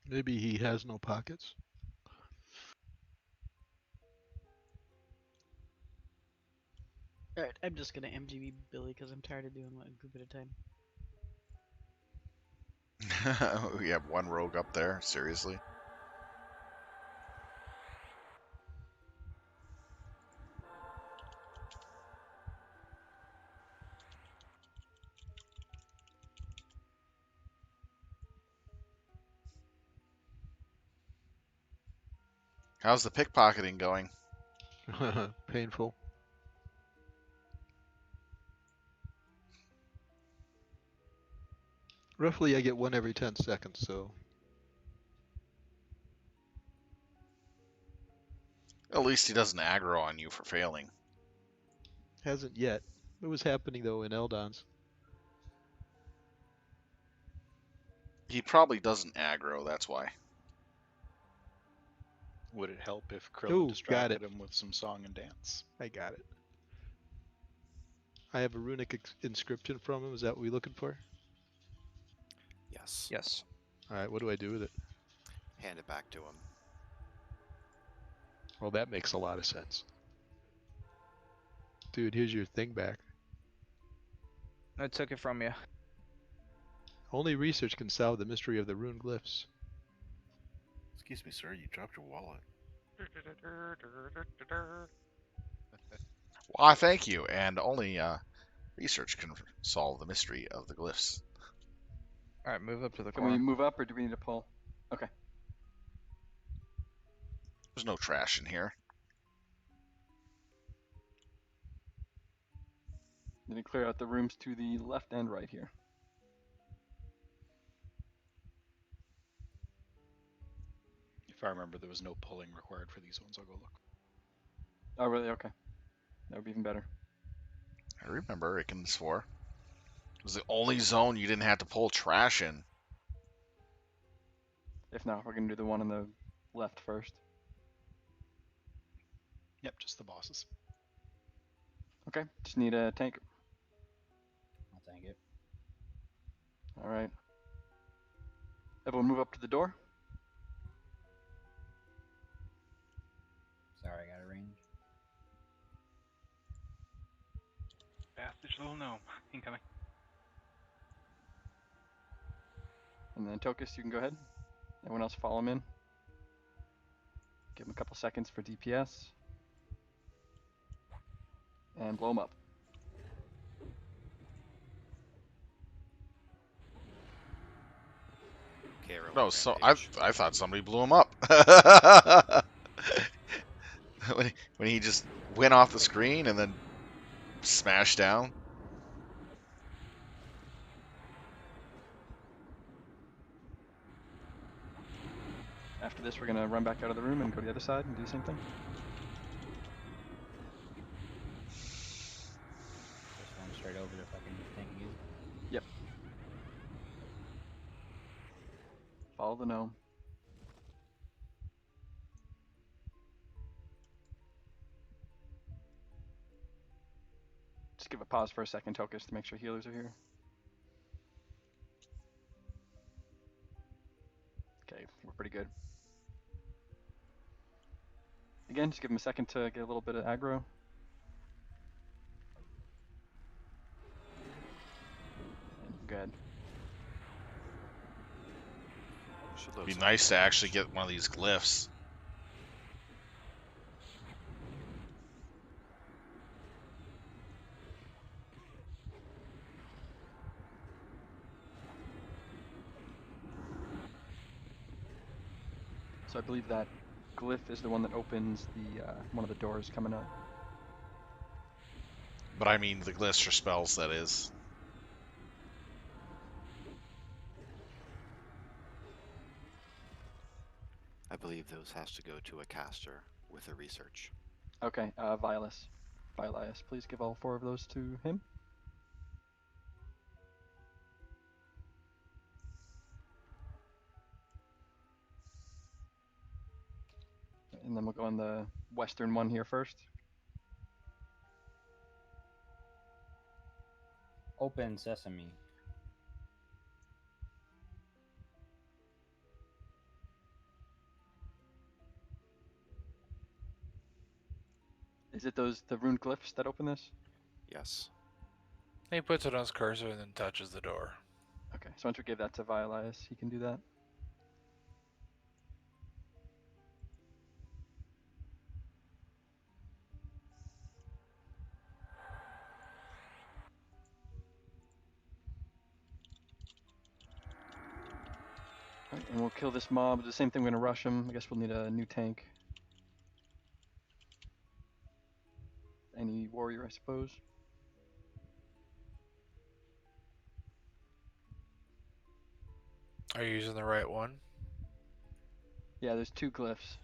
Maybe he has no pockets. Alright, I'm just gonna MGB Billy because I'm tired of doing one group at a time. We have 1 rogue up there, seriously? How's the pickpocketing going? Painful. Roughly, I get one every 10 seconds, so At least he doesn't aggro on you for failing. hasn't yet. It was happening though in Eldon's. He probably doesn't aggro, that's why. Would it help if Krillin Ooh, got distracted it. him with some song and dance? I got it. I have a runic inscription from him. Is that what we're looking for? Yes. Yes. All right. What do I do with it? Hand it back to him. Well, that makes a lot of sense. Dude, here's your thing back. I took it from you. Only research can solve the mystery of the rune glyphs. Excuse me, sir. You dropped your wallet. Why, thank you. And only research can solve the mystery of the glyphs. All right, move up to the Can corner. we move up, or do we need to pull? Okay. There's no trash in here. Need to clear out the rooms to the left and right here. If I remember, there was no pulling required for these ones. I'll go look. Oh, really? Okay. That would be even better. I remember Ikkinz 4. It was the only zone you didn't have to pull trash in. If not, we're going to do the one on the left first. Yep, just the bosses. Okay, just need a tank. I'll tank it. All right. Everyone move up to the door. Sorry, I got a range. Bastard little gnome. Incoming. And then Tokus, you can go ahead. Everyone else follow him in. Give him a couple seconds for DPS. And blow him up. No, so I thought somebody blew him up. when he just went off the screen and then smashed down. After this, we're going to run back out of the room and go to the other side and do the same thing. Just run straight over to fucking tank again. Yep. Follow the gnome. Just give a pause for a second, Tokus, to make sure healers are here. Okay, we're pretty good. Again, just give him a second to get a little bit of aggro. And go ahead. It'd be nice to actually get one of these glyphs. So I believe that glyph is the one that opens the one of the doors coming up. But I mean the glyphs for spells, that is. I believe those has to go to a caster with a research. Okay, Vilas. Vilias, please give all 4 of those to him. And then we'll go on the western one here first. Open sesame. Is it the rune glyphs that open this? Yes. He puts it on his cursor and then touches the door. Okay, so once we give that to Vilias, he can do that. Right, and we'll kill this mob. The same thing, we're going to rush him. I guess we'll need a new tank. any warrior, I suppose. Are you using the right one? Yeah, there's 2 glyphs.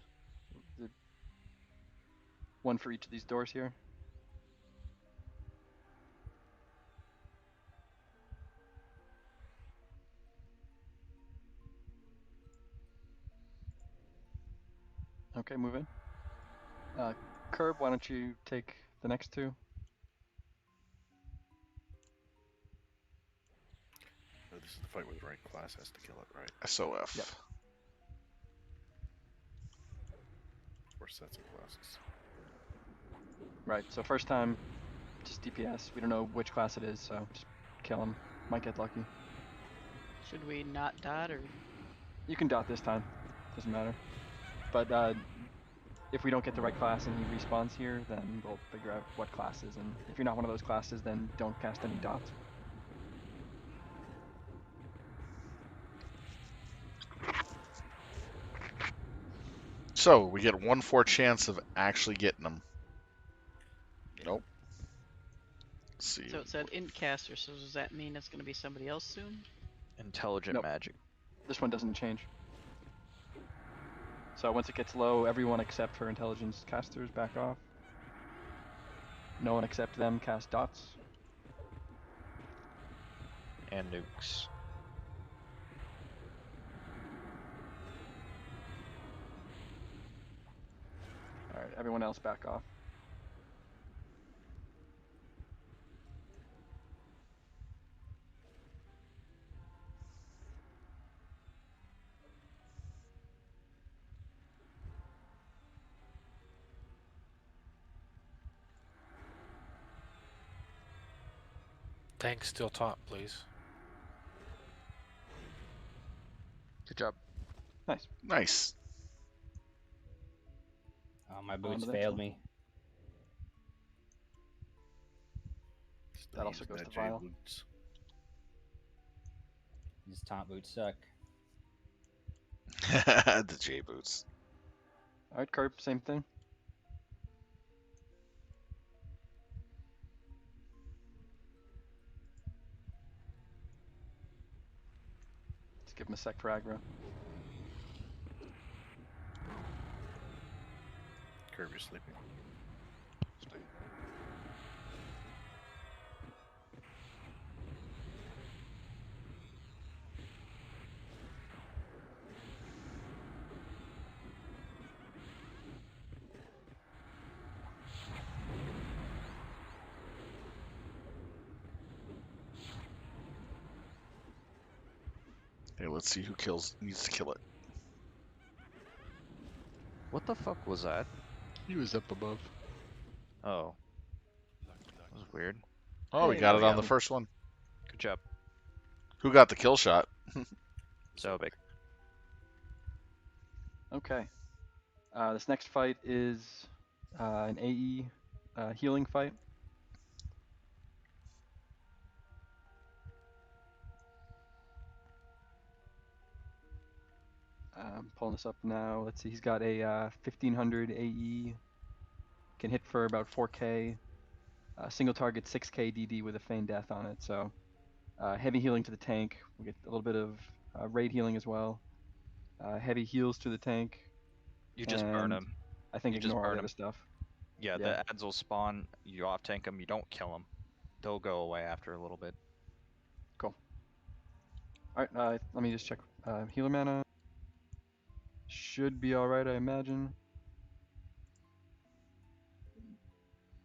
One for each of these doors here. Okay, move in. Curb, why don't you take the next 2? Oh, this is the fight where the right class has to kill it, right? SOF. Yep. Or sets of classes. Right, so first time, just DPS. We don't know which class it is, so just kill him. Might get lucky. Should we not dot or? You can dot this time. Doesn't matter. But if we don't get the right class and he respawns here, then we'll figure out what classes. And if you're not one of those classes, then don't cast any dots. So we get 1/4 chance of actually getting them. Nope. Let's see. So it said Intcaster, so does that mean it's going to be somebody else soon? Intelligent Nope. magic. This one doesn't change. So once it gets low, everyone except for intelligence casters back off. No one except them cast dots. And nukes. Alright, everyone else back off. Tank still top, please. Good job. Nice. Nice. Oh, my On boots to the next failed one. me. That also goes to Vile. These top boots suck. The J boots. Alright, Curb, same thing. Let's give him a sec for aggro. Curb, you're sleeping. Hey, let's see who needs to kill it. What the fuck was that? He was up above. Oh. That was weird. Oh, we Hey, got there it we on go. the first one. Good job. Who got the kill shot? So big. Okay. This next fight is an AE healing fight. I'm pulling this up now. Let's see, he's got a 1500 AE. Can hit for about 4k. Single target 6k DD with a feign death on it. So heavy healing to the tank. We get a little bit of raid healing as well. Heavy heals to the tank. You just burn and him. I think You just ignore all burn the him. other stuff. Yeah, the ads will spawn. You off tank them. You don't kill them. They'll go away after a little bit. Cool. Alright, let me just check. Healer mana. Should be alright, I imagine.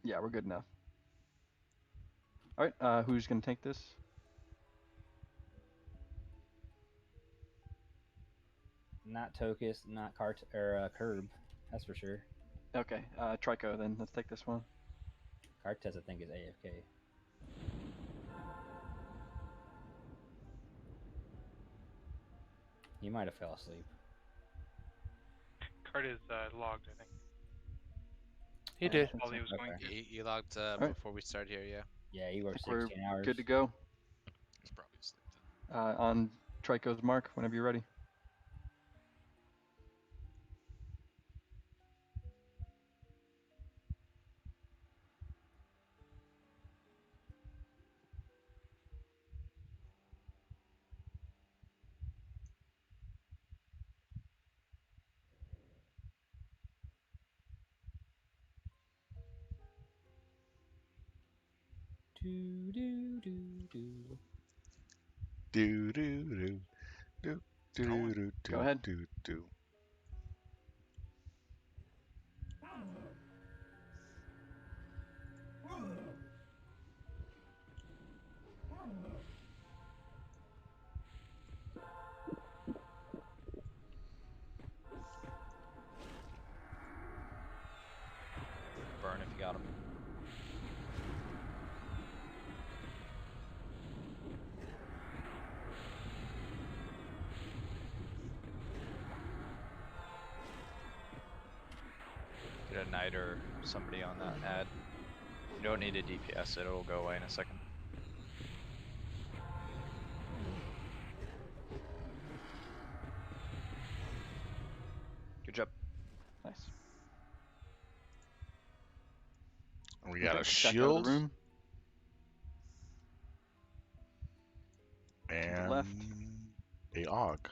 Yeah, we're good enough. Alright, who's gonna take this? Not Tokus, not Curb. That's for sure. Okay, Trico then. Let's take this one. Cartez, I think, is AFK. He might have fell asleep. Card is logged, I think. He did. While he was going through. He logged Alright. before we started here, yeah. Yeah, he worked We're 16 hours. good to go. He's probably asleep then. On Trico's mark, whenever you're ready. Do do do do. Do do do do do do Go ahead. do do. Burn if you got him. Get a knight or somebody on that ad. You don't need a DPS, it'll go away in a second. Good job. Nice. We got Okay, a back out of the shield room. and left. a og.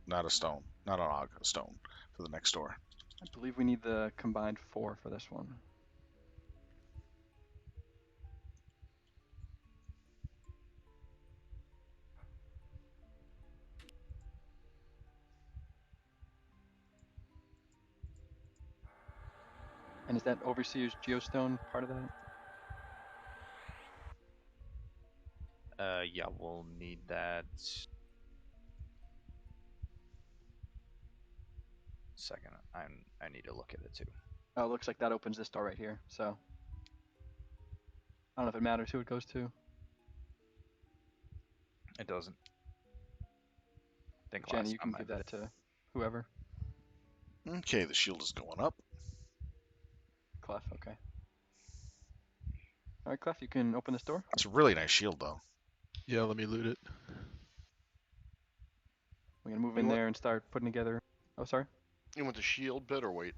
Not a stone. Not an og, a stone for the next door. I believe we need the combined 4 for this one. And is that Overseer's Geostone part of that? Yeah, we'll need that. Second, I need to look at it too. Oh, it looks like that opens this door right here, so. I don't know if it matters who it goes to. It doesn't. I think Jenny, last you can time give that to whoever. Okay, the shield is going up. Clef, okay. Alright, Clef, you can open this door. It's a really nice shield, though. Yeah, let me loot it. We're gonna move You in want- there and start putting together. Oh, sorry. You want the shield bit or wait?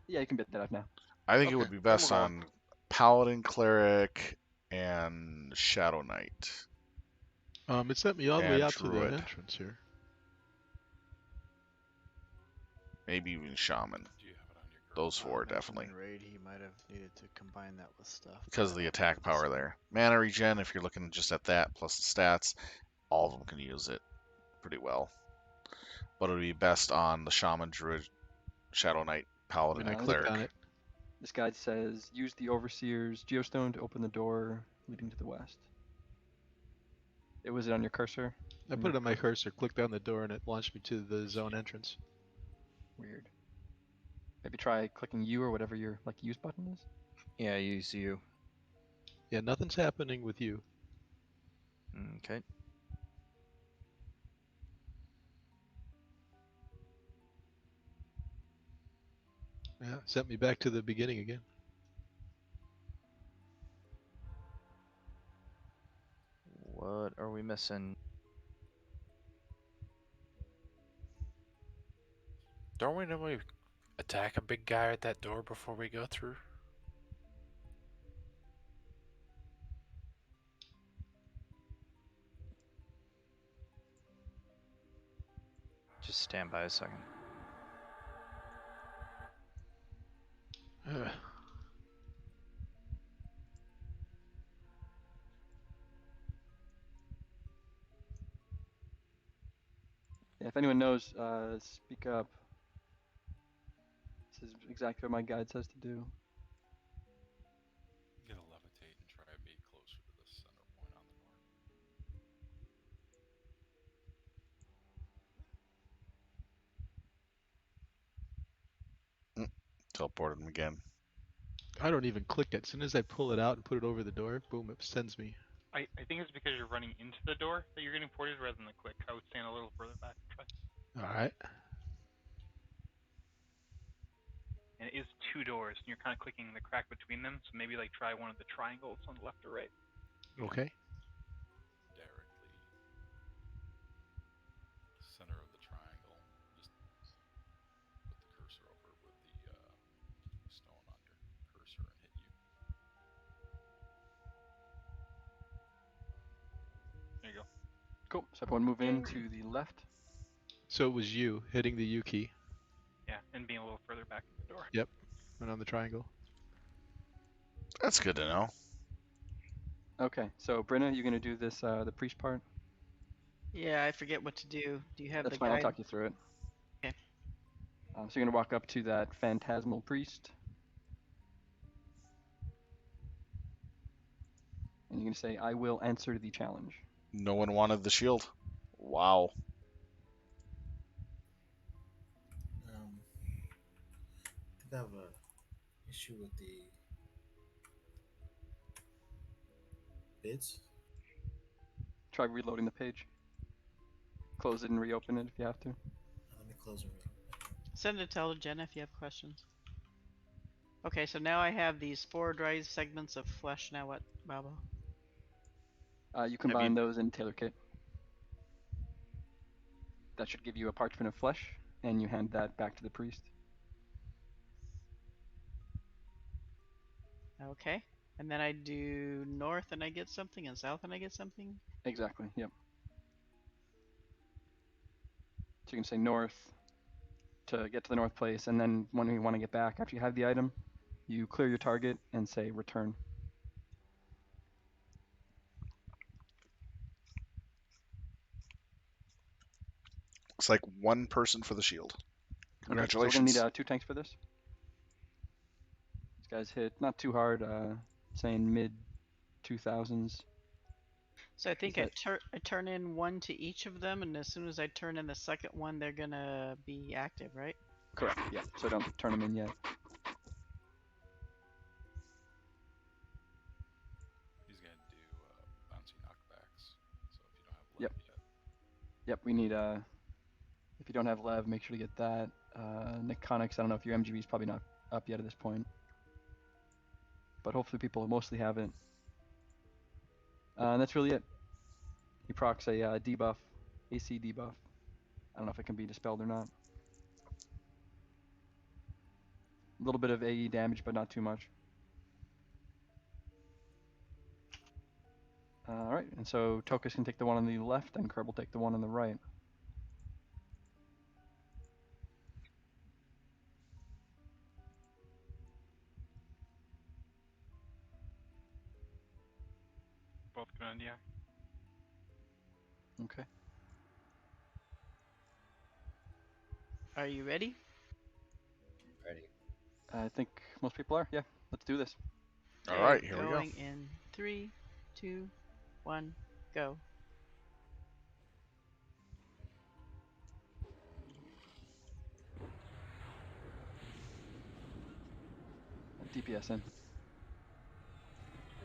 Yeah, you can bit that up now. I think it Okay, would be then best we'll go on Paladin, Cleric, and Shadow Knight. It sent me all the way And out to Druid. the entrance here. Maybe even Shaman. Do you have it on your girl? Those I 4, imagine definitely. in raid he might have needed to combine that with stuff. Because of the attack power there. Mana regen, if you're looking just at that, plus the stats, all of them can use it pretty well. But it would be best on the Shaman, Druid, Shadow Knight, Paladin, I and clicked on Cleric. it. This guide says, use the Overseer's Geostone to open the door leading to the west. Was it on your cursor? I put it on my cursor, clicked on the door, and it launched me to the zone entrance. Weird. Maybe try clicking U or whatever your use button is. Yeah, use you. Yeah, nothing's happening with you. Okay. Yeah, sent me back to the beginning again. What are we missing? Don't we normally attack a big guy at that door before we go through? Just stand by a second. Yeah, if anyone knows, speak up. This is exactly what my guide says to do. You gotta levitate and try to be closer to the center point on the door. Teleported him again. I don't even click it. As soon as I pull it out and put it over the door, boom, it sends me. I think it's because you're running into the door that you're getting ported rather than the click. I would stand a little further back and try. Alright. And it is 2 doors, and you're kind of clicking the crack between them, so maybe try one of the triangles on the left or right. Okay. Directly center of the triangle. Just put the cursor over with the stone on your cursor and hit you. There you go. Cool. So everyone move in to the left. So it was you hitting the U key. Yeah, and being a little further back in the door. Yep. Went on the triangle. That's good to know. Okay, so Brenna, you gonna do this the priest part? Yeah, I forget what to do. Do you have That's the fine. I'll guide? talk you through it. Okay. So you're gonna walk up to that phantasmal priest, and you're gonna say, "I will answer the challenge." No one wanted the shield. Wow. I think I have a issue with the bids. Try reloading the page. Close it and reopen it if you have to. Let me close it. Send a tell to Jenna if you have questions. Okay, so now I have these 4 dry segments of flesh. Now what, Babo? You combine those in Tailor Kit. That should give you a parchment of flesh, and you hand that back to the priest. Okay. And then I do north and I get something, and south and I get something? Exactly, yep. So you can say north to get to the north place, and then when you want to get back, after you have the item, you clear your target and say return. Looks like one person for the shield. Okay, so we're gonna Congratulations. need 2 tanks for this. These guys hit not too hard, saying mid 2000s. So I think I turn in 1 to each of them, and as soon as I turn in the second one, they're gonna be active, right? Correct, yeah. So don't turn them in yet. He's gonna do bouncy knockbacks. So if you don't have Yep. lev yet, Yep, we need if you don't have Lev, make sure to get that. Nick Connix, I don't know if your MGB is probably not up yet at this point. But hopefully people mostly have it. And that's really it. He procs a debuff, AC debuff. I don't know if it can be dispelled or not. A little bit of AE damage, but not too much. Alright, and so Tokus can take the one on the left, and Kerb will take the one on the right. Both good, yeah. Okay. Are you ready? Ready. I think most people are. Yeah, let's do this. All right, here we go. Going in 3, 2, 1, go. DPS in.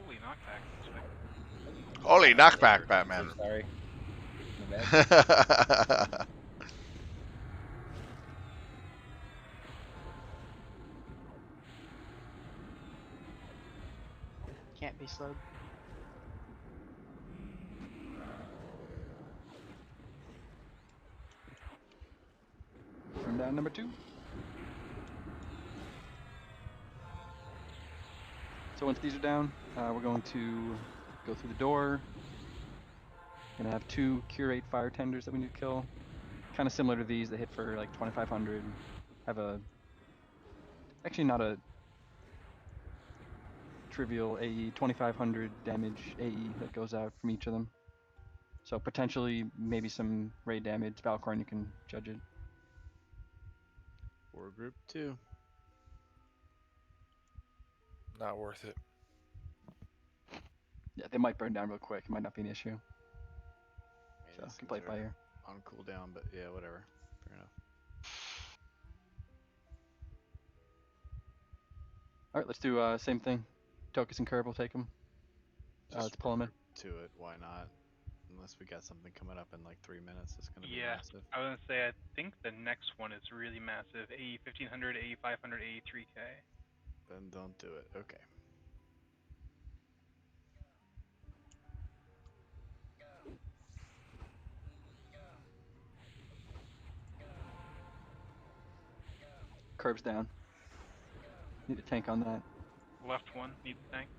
Holy knockback. Holy knockback, Batman. Sorry. My bad. Can't be slowed. Turn down number 2. So once these are down, we're going to go through the door. Gonna have 2 curate fire tenders that we need to kill. Kind of similar to these, they hit for like 2500. Have a actually not a trivial AE, 2500 damage AE that goes out from each of them. So potentially maybe some raid damage. Valcorn, you can judge it. War group 2. Not worth it. Yeah, they might burn down real quick. It might not be an issue. So These can play things it by are ear. on cooldown, but yeah, whatever. Fair enough. All right, let's do same thing. Tokus and Kerb will take them. Let's pull them in. To it, why not? Unless we got something coming up in like 3 minutes, it's gonna be Yeah, massive. I was gonna say I think the next one is really massive. AE 1500, AE 500, AE 3K. Then don't do it. Okay. Kerb's down. Need a tank on that. Left one needs tank.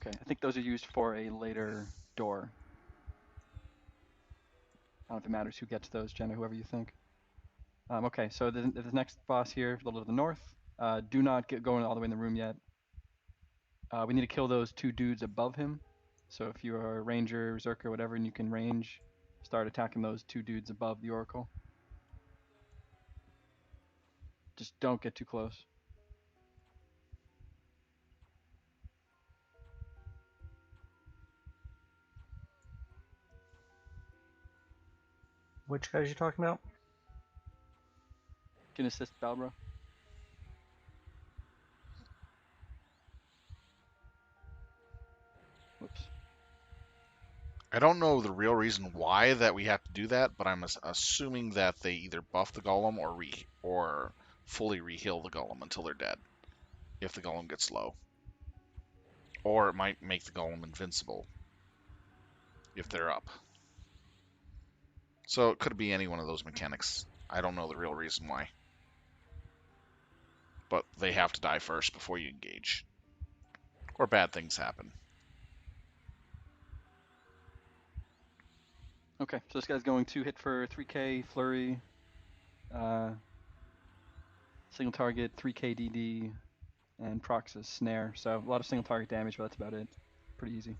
Okay, I think those are used for a later door. I don't know if it matters who gets those, Jenna, whoever you think. Okay, so the next boss here, a little to the north. Do not get going all the way in the room yet. We need to kill those two dudes above him. So if you are a ranger, berserker, whatever, and you can range, start attacking those two dudes above the oracle. Just don't get too close. Which guys you talking about? Can assist Balbro. Whoops. I don't know the real reason why that we have to do that, but I'm assuming that they either buff the golem or fully re-heal the golem until they're dead, if the golem gets low. Or it might make the golem invincible if they're up. So it could be any one of those mechanics. I don't know the real reason why. But they have to die first before you engage. Or bad things happen. Okay, so this guy's going to hit for 3k, flurry, single target, 3k DD, and Prox's snare. So a lot of single target damage, but that's about it. Pretty easy.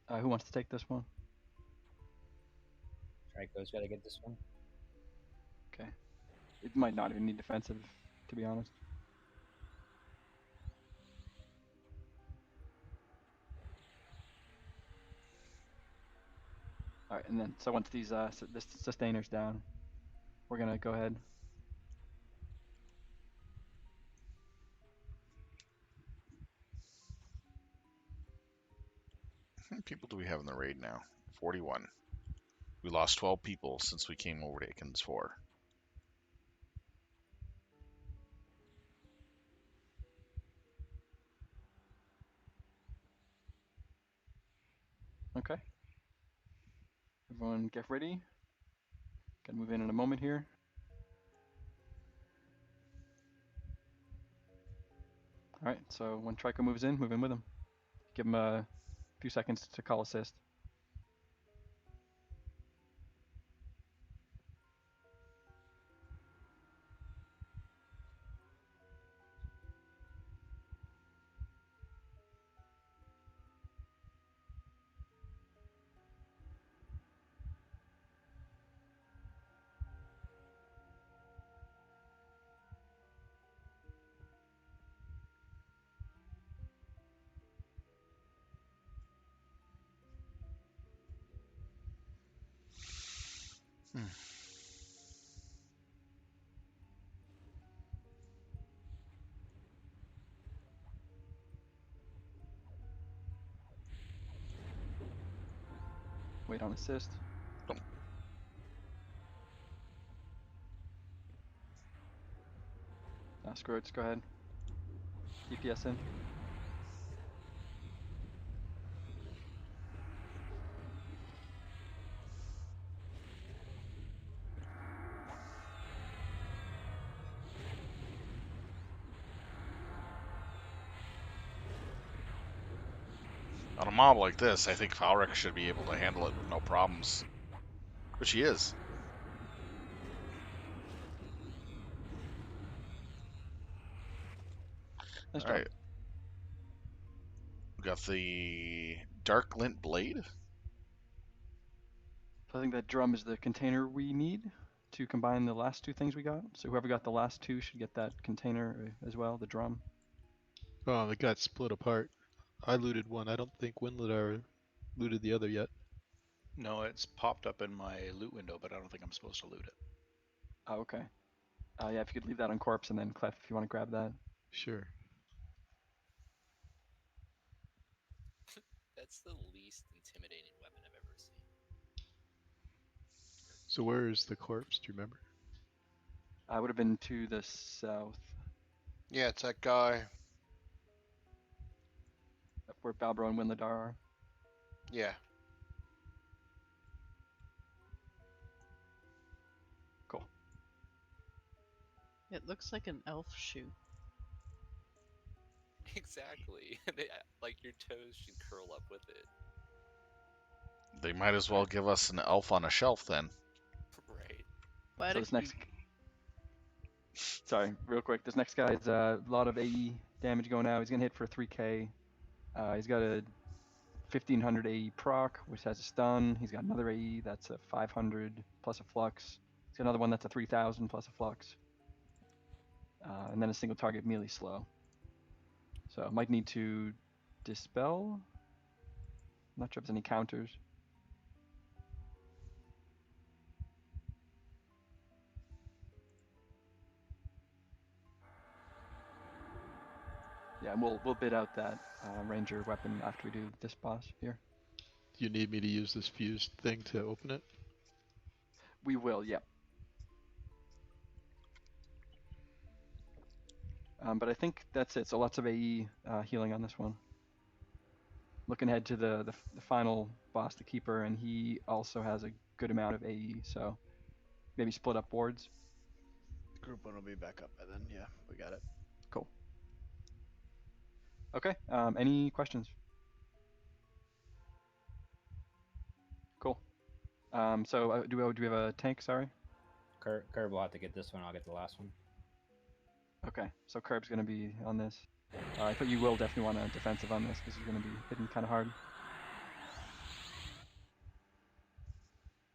Who wants to take this one? Trico's got to get this one. Okay. It might not even need defensive, to be honest. Alright, and then, so once these this sustainer's down, we're gonna go ahead. How many people do we have in the raid now? 41. We lost 12 people since we came over to Ikkinz 4. Okay. Everyone get ready. Gotta move in a moment here. Alright, so when Trico moves in, move in with him. Give him a few seconds to call assist. Wait on assist. Screw it, just go ahead. DPS in. On a mob like this, I think Falric should be able to handle it with no problems. Which he is. Nice Alright. We got the Dark Lint Blade. So I think that drum is the container we need to combine the last two things we got. So whoever got the last two should get that container as well, the drum. Oh, they got split apart. I looted one. I don't think Winladar looted the other yet. No, it's popped up in my loot window, but I don't think I'm supposed to loot it. Oh, okay. Yeah, if you could leave that on corpse, and then Clef, if you want to grab that. Sure. That's the least intimidating weapon I've ever seen. So where is the corpse? Do you remember? I would have been to the south. Yeah, it's that guy. Where Balbro and Winladar are. Yeah. Cool. It looks like an elf shoe. Exactly. Like your toes should curl up with it. They might as well give us an elf on a shelf then. Right. But So if this next, sorry, real quick. This next guy is a lot of AE damage going out. He's gonna hit for 3k. He's got a 1500 AE proc, which has a stun. He's got another AE that's a 500 plus a flux. He's got another one that's a 3000 plus a flux. And then a single target melee slow. So might need to dispel. Not sure if there's any counters. Yeah, and we'll bid out that ranger weapon after we do this boss here. Do you need me to use this fused thing to open it? We will, yeah. But I think that's it. So lots of AE healing on this one. Looking ahead to the final boss, the Keeper, and he also has a good amount of AE. So maybe split up wards. Group 1 will be back up by then. Yeah, we got it. Cool. Okay. Any questions? Cool. So do we have a tank? Sorry. Curb will have to get this one. I'll get the last one. Okay. So Curb's gonna be on this. I thought you will definitely want a defensive on this because you're gonna be hitting kind of hard.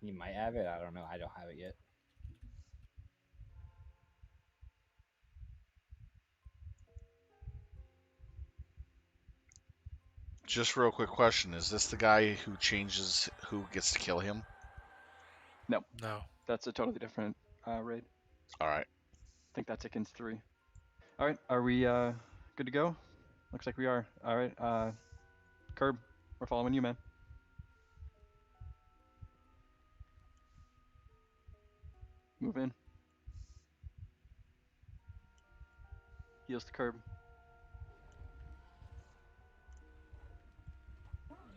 You might have it. I don't know. I don't have it yet. Just real quick question: is this the guy who changes who gets to kill him? No. No. That's a totally different raid. All right. I think that's Ikkinz 3. All right. Are we good to go? Looks like we are. All right. Curb, we're following you, man. Move in. Heals to Curb.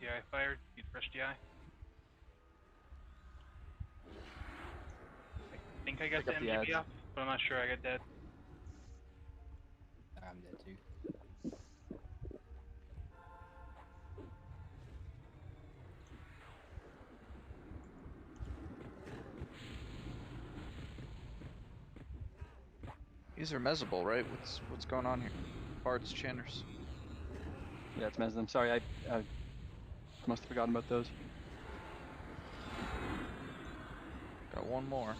DI fired. Use fresh DI. I think I got Pick the up the MGB ads. off, but I'm not sure. I got dead. I'm dead too. These are mesable, right? What's going on here? Bards, Channers. Yeah, it's Mesden. Sorry, I must have forgotten about those. Got one more.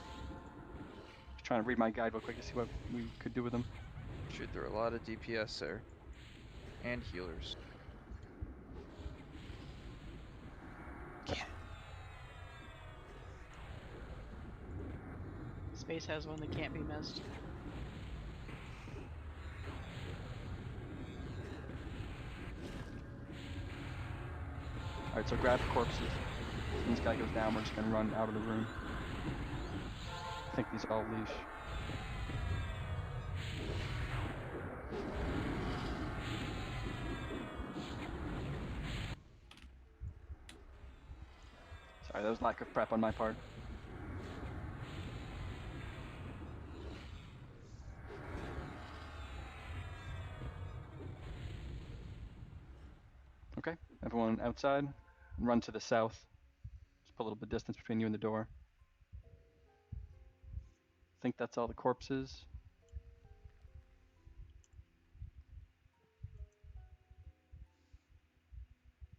Just trying to read my guide real quick to see what we could do with them. Shoot through a lot of DPS there. And healers. Space has one that can't be missed. Alright, so grab corpses. When this guy goes down, we're just gonna run out of the room. I think these all leash. Sorry, that was lack of prep on my part. Okay, everyone outside. Run to the south. Just put a little bit of distance between you and the door. I think that's all the corpses.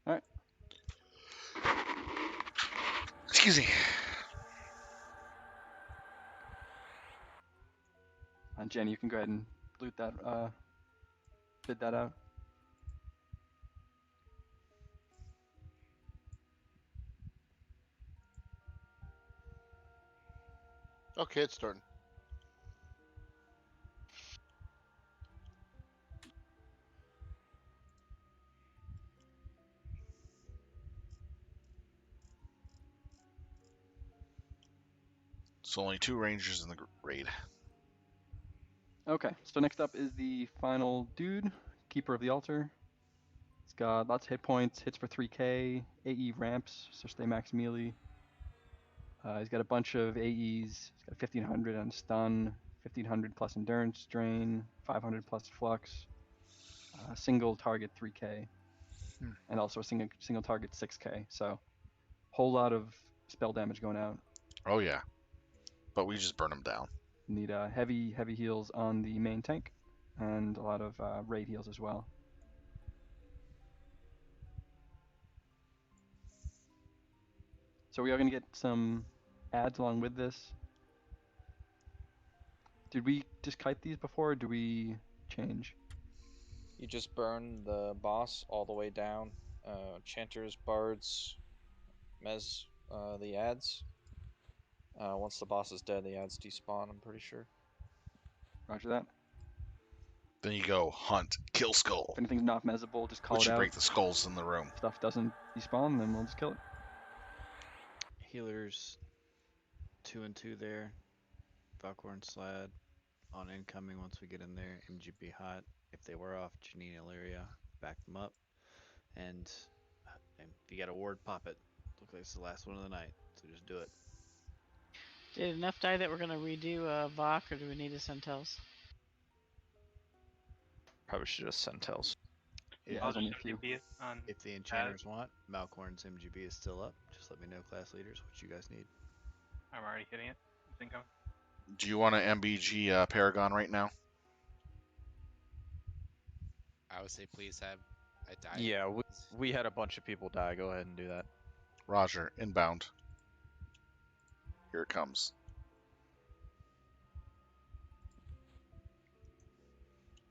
Alright. Excuse me. And Jenny, you can go ahead and loot that, bid that out. Okay, it's starting. So only 2 rangers in the raid. Okay, so next up is the final dude, Keeper of the Altar. He's got lots of hit points, hits for 3k, AE ramps, so stay max melee. He's got a bunch of AEs. He's got 1500 on stun, 1500 plus endurance drain, 500 plus flux. single target 3k, Hmm. and also a single target 6k. So, whole lot of spell damage going out. Oh yeah, but we just burn them down. Need heavy heals on the main tank, and a lot of raid heals as well. So we are gonna get some ads along with this. Did we just kite these before, or do we change? You just burn the boss all the way down. Chanters, bards, mez, the ads. Once the boss is dead, the ads despawn, I'm pretty sure. Roger that. Then you go hunt, kill skull. If anything's not mesable, just call Which it you out. break the skulls in the room. Stuff doesn't despawn, then we'll just kill it. Healers 2 and 2 there. Valkhorn Slad on incoming once we get in there. MGB hot. If they were off, Janine Illyria, back them up. And if you got a ward, pop it. Looks like it's the last one of the night, so just do it. Did enough die that we're gonna redo Vok, or do we need a Centels? Probably should just send tells. Yeah, I'll there's only a just few. MGB it on If the enchanters want, Malcorn's MGB is still up. Just let me know, class leaders, what you guys need. I'm already hitting it. It's incoming. Do you want to MBG Paragon right now? I would say please have a die. Yeah, we had a bunch of people die. Go ahead and do that. Roger, inbound. Here it comes.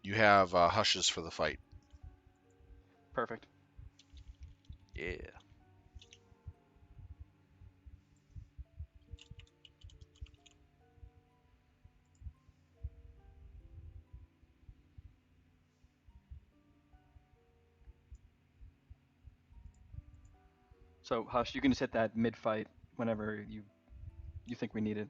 You have hushes for the fight. Perfect. Yeah. So Hush, you can just hit that mid-fight whenever you think we need it.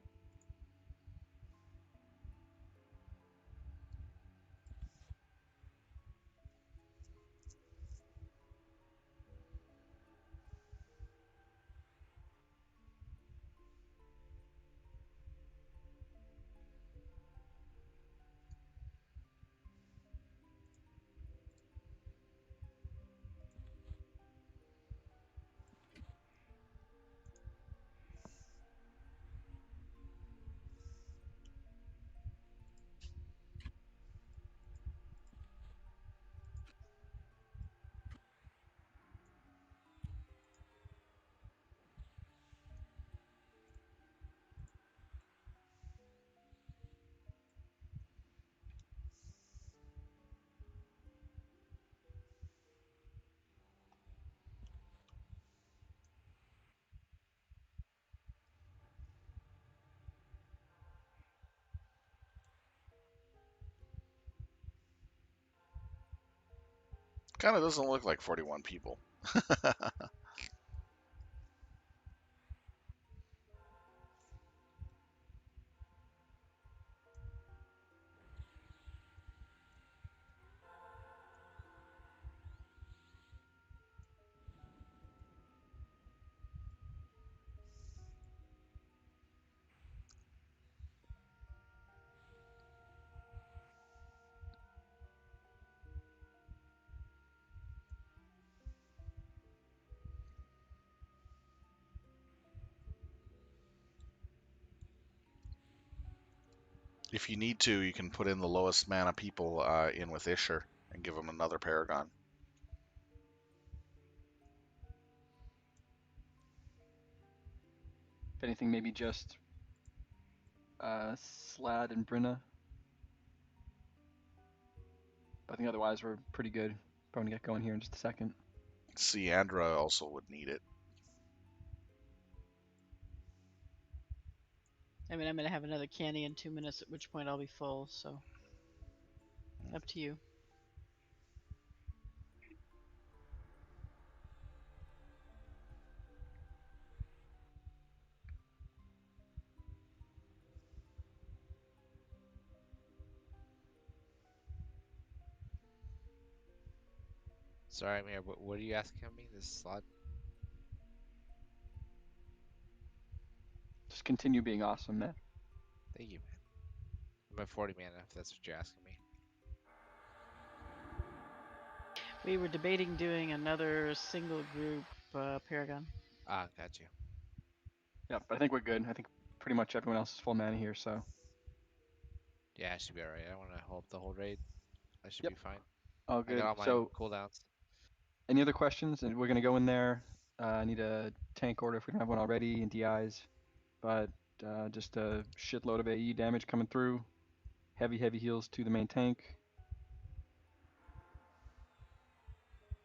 Kind of doesn't look like 41 people. If you need to, you can put in the lowest mana people in with Isher and give them another Paragon. If anything, maybe just Slad and Brinna. But I think otherwise we're pretty good. Probably gonna get going here in just a second. Siandra also would need it. I mean, I'm gonna have another candy in 2 minutes, at which point I'll be full. So, up to you. Sorry, Amir, what are you asking of me? This slot? Just continue being awesome, man. Thank you, man. I'm at 40 mana if that's what you're asking me. We were debating doing another single group Paragon. Ah, got you. Yeah, but I think we're good. I think pretty much everyone else is full mana here, so. Yeah, I should be alright. I want to hold the whole raid. I should be fine. All I good. got all my So, cooldowns. any other questions? And we're gonna go in there. I need a tank order if we don't have one already, and DIs. But just a shitload of AE damage coming through. Heavy heals to the main tank.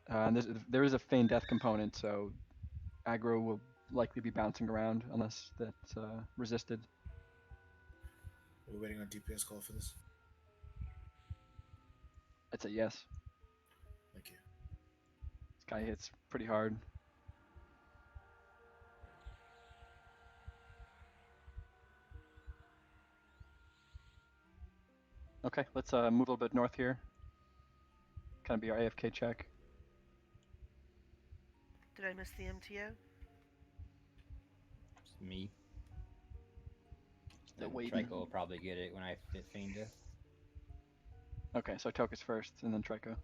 And there is a feign death component, so aggro will likely be bouncing around unless that's resisted. We're waiting on DPS call for this. I'd say yes. Thank you. This guy hits pretty hard. Okay, let's move a little bit north here. Kind of be our AFK check. Did I miss the MTO? It's me. Still Then waiting. Trico will probably get it when I feign death. Okay, so Tokus first, and then Trico.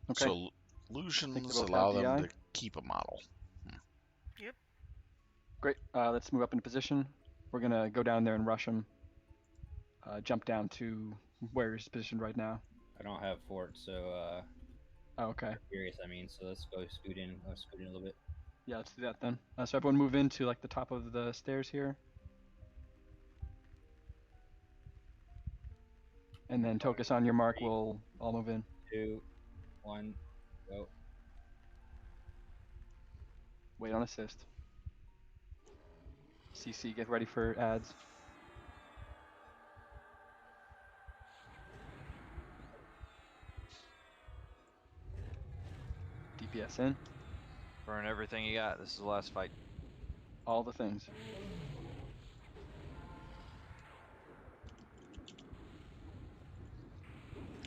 Okay. So illusions both allow have them DI. to keep a model. Yep. Great. Let's move up into position. We're gonna go down there and rush him. Jump down to where he's positioned right now. I don't have fort, so Oh, okay. Furious, I mean, so let's go scoot in a little bit. Yeah, let's do that then. So everyone move into like the top of the stairs here. And then Tokus on your mark, we'll all move in. 2, 1, go. Wait on assist. CC, get ready for ads. DPS in. Burn everything you got. This is the last fight. All the things.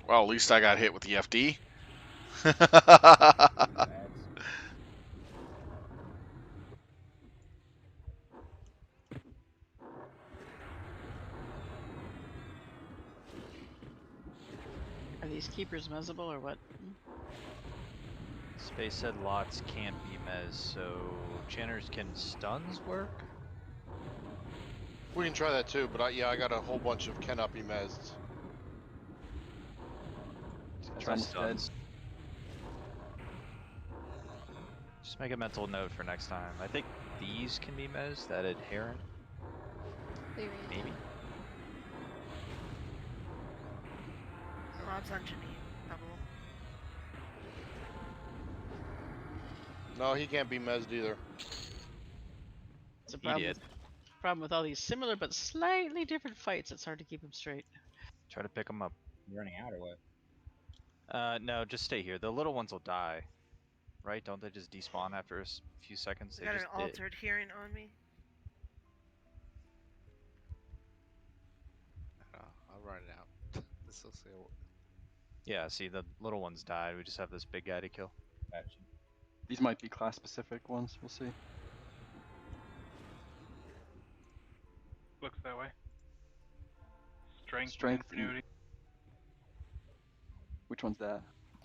Well, at least I got hit with the FD. Are these keepers mezzable or what? Space said lots can't be mez, so Channers can stuns work? We can try that too, but I got a whole bunch of cannot be mezzed. Try stuns. Just make a mental note for next time. I think these can be mez, that adherent. Maybe. Mob's on Janine. Double. No, he can't be mezzed either. It's a problem with all these similar but slightly different fights. It's hard to keep them straight. Try to pick them up. You running out or what? No, just stay here. The little ones will die. Right? Don't they just despawn after a few seconds? I got an altered hearing on me. I'll run it out. This will say. Yeah, see, the little ones died. We just have this big guy to kill. Gotcha. These might be class-specific ones. We'll see. Looks that way. Strength, Strength and ingenuity. Which one's that?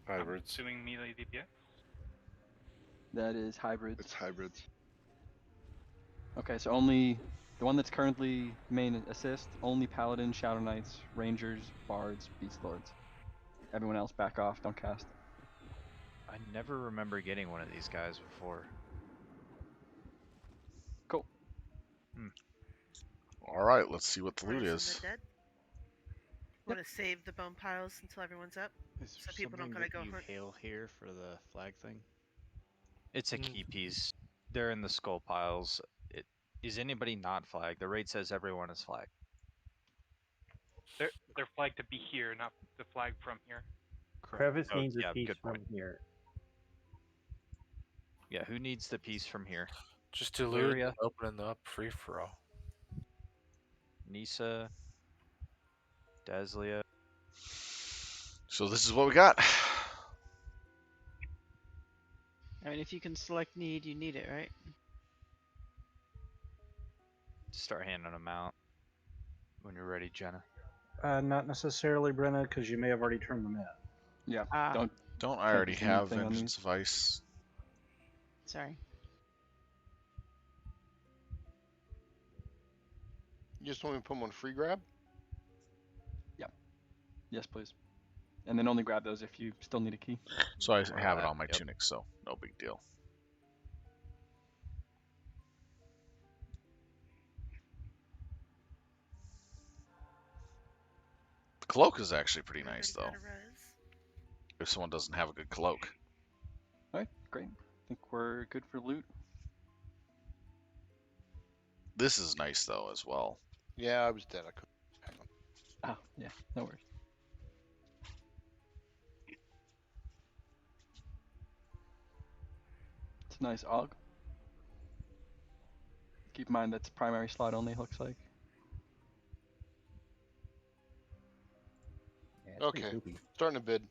Hybrids. Assuming melee DPS. That is hybrids. It's hybrids. Okay, so only the one that's currently main assist, only Paladin, Shadow Knights, Rangers, Bards, Beastlords. Everyone else back off, don't cast. I never remember getting one of these guys before. Cool. Alright, let's see what the loot Raising is. the dead. Want to save the bone piles until everyone's up, Is so people don't gotta go you hunt. hail here for the flag thing? It's a key piece. They're in the skull piles. Is anybody not flagged? The raid says everyone is flagged. They're flagged to be here, not the flag from here. Crevice Oh, needs yeah, a piece good from point. here. Yeah, who needs the piece from here? Just to loot Lyria? and opening up free for all. Nisa? Dazlia? So this is what we got. I Alright, if you can select need, you need it, right? Start handing them out when you're ready, Jenna. Not necessarily, Brenna, because you may have already turned them in. Yeah. Ah. Don't I can't already use the have thing on Vengeance these. of Ice? Sorry. You just want me to put them on free grab? Yep. Yes, please. And then only grab those if you still need a key. So I Or have it that, on my yep. tunic, so no big deal. The cloak is actually pretty nice, though. If someone doesn't have a good cloak. Alright, great. I think we're good for loot. This is nice, though, as well. Yeah, I was dead. I couldn't. Hang on. Oh, yeah, no worries. It's a nice AUG. Keep in mind that's primary slot only, looks like. Yeah, it's pretty Okay, poopy. starting to bid.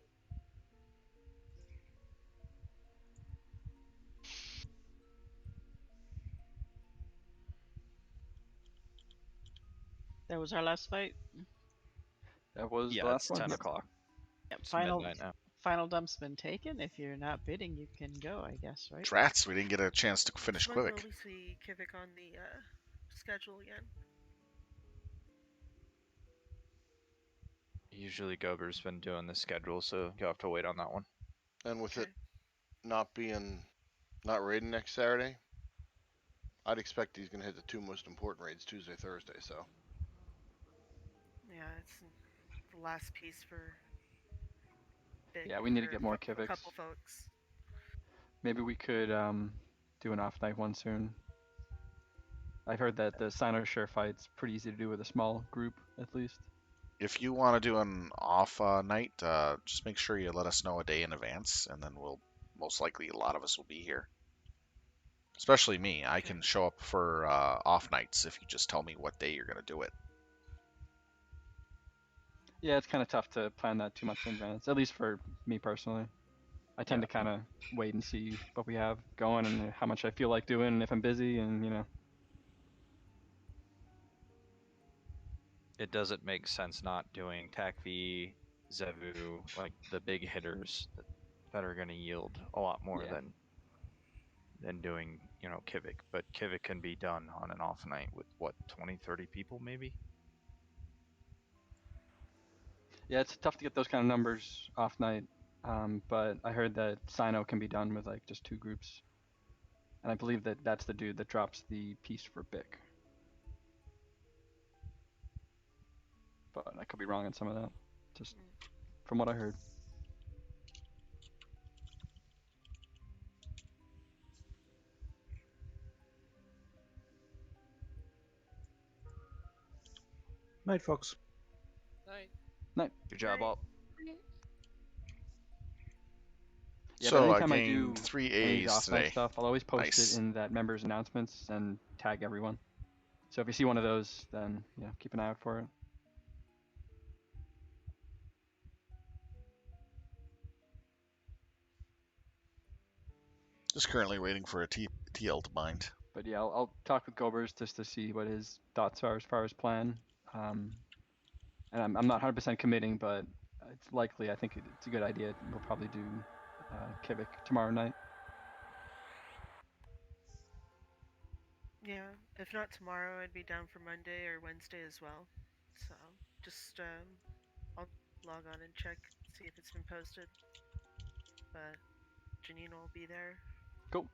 That was our last fight. That was Yeah, the last it's one. 10 Yep. o'clock. Yep. It's Final midnight now. final dump's been taken. If you're not bidding, you can go, I guess, right? Drats, we didn't get a chance to finish When will Qvic. we see Qvic on the schedule again? Usually Gober's been doing the schedule, so you'll have to wait on that one. And with it not raiding next Saturday, I'd expect he's gonna hit the two most important raids Tuesday, Thursday. So Yeah, it's the last piece for big. Yeah, we need to for get more a Qvics. couple folks. Maybe we could do an off night one soon. I've heard that the Sino-Share fight's pretty easy to do with a small group, at least. If you want to do an off night, just make sure you let us know a day in advance, and then we'll most likely a lot of us will be here. Especially me. I can show up for off nights if you just tell me what day you're going to do it. Yeah, it's kind of tough to plan that too much in advance, at least for me personally. I tend to kind of wait and see what we have going and how much I feel like doing, and if I'm busy, and you know. It doesn't make sense not doing TACV, Zevu, like the big hitters that are going to yield a lot more than doing, Qvic. But Qvic can be done on an off night with, 20, 30 people maybe? Yeah, it's tough to get those kind of numbers off night, but I heard that Sino can be done with like just 2 groups. And I believe that that's the dude that drops the piece for Bic. But I could be wrong on some of that, just from what I heard. Night, folks. Night. Night. Good job, all. Yeah, So but I anytime I do gained 3 any A's off-night today. stuff, I'll always post Nice. it in that members announcements and tag everyone. So if you see one of those, then keep an eye out for it. Just currently waiting for a TL to bind. But yeah, I'll talk with Gobers just to see what his thoughts are as far as plan. And I'm not 100% committing, but it's likely. I think it's a good idea. We'll probably do Qvic tomorrow night. Yeah, if not tomorrow, I'd be down for Monday or Wednesday as well. So just I'll log on and check, see if it's been posted. But Janine will be there. Cool.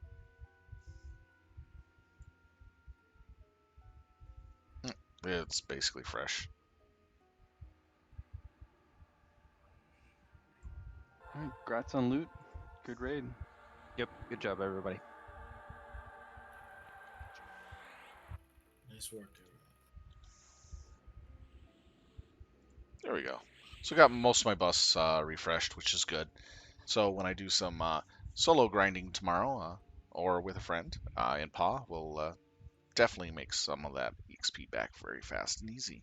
It's basically fresh. All right, congrats on loot. Good raid. Yep, good job, everybody. Nice work, everyone. There we go. So I got most of my busts refreshed, which is good. So when I do some solo grinding tomorrow, or with a friend in PA, we'll definitely make some of that XP back very fast and easy.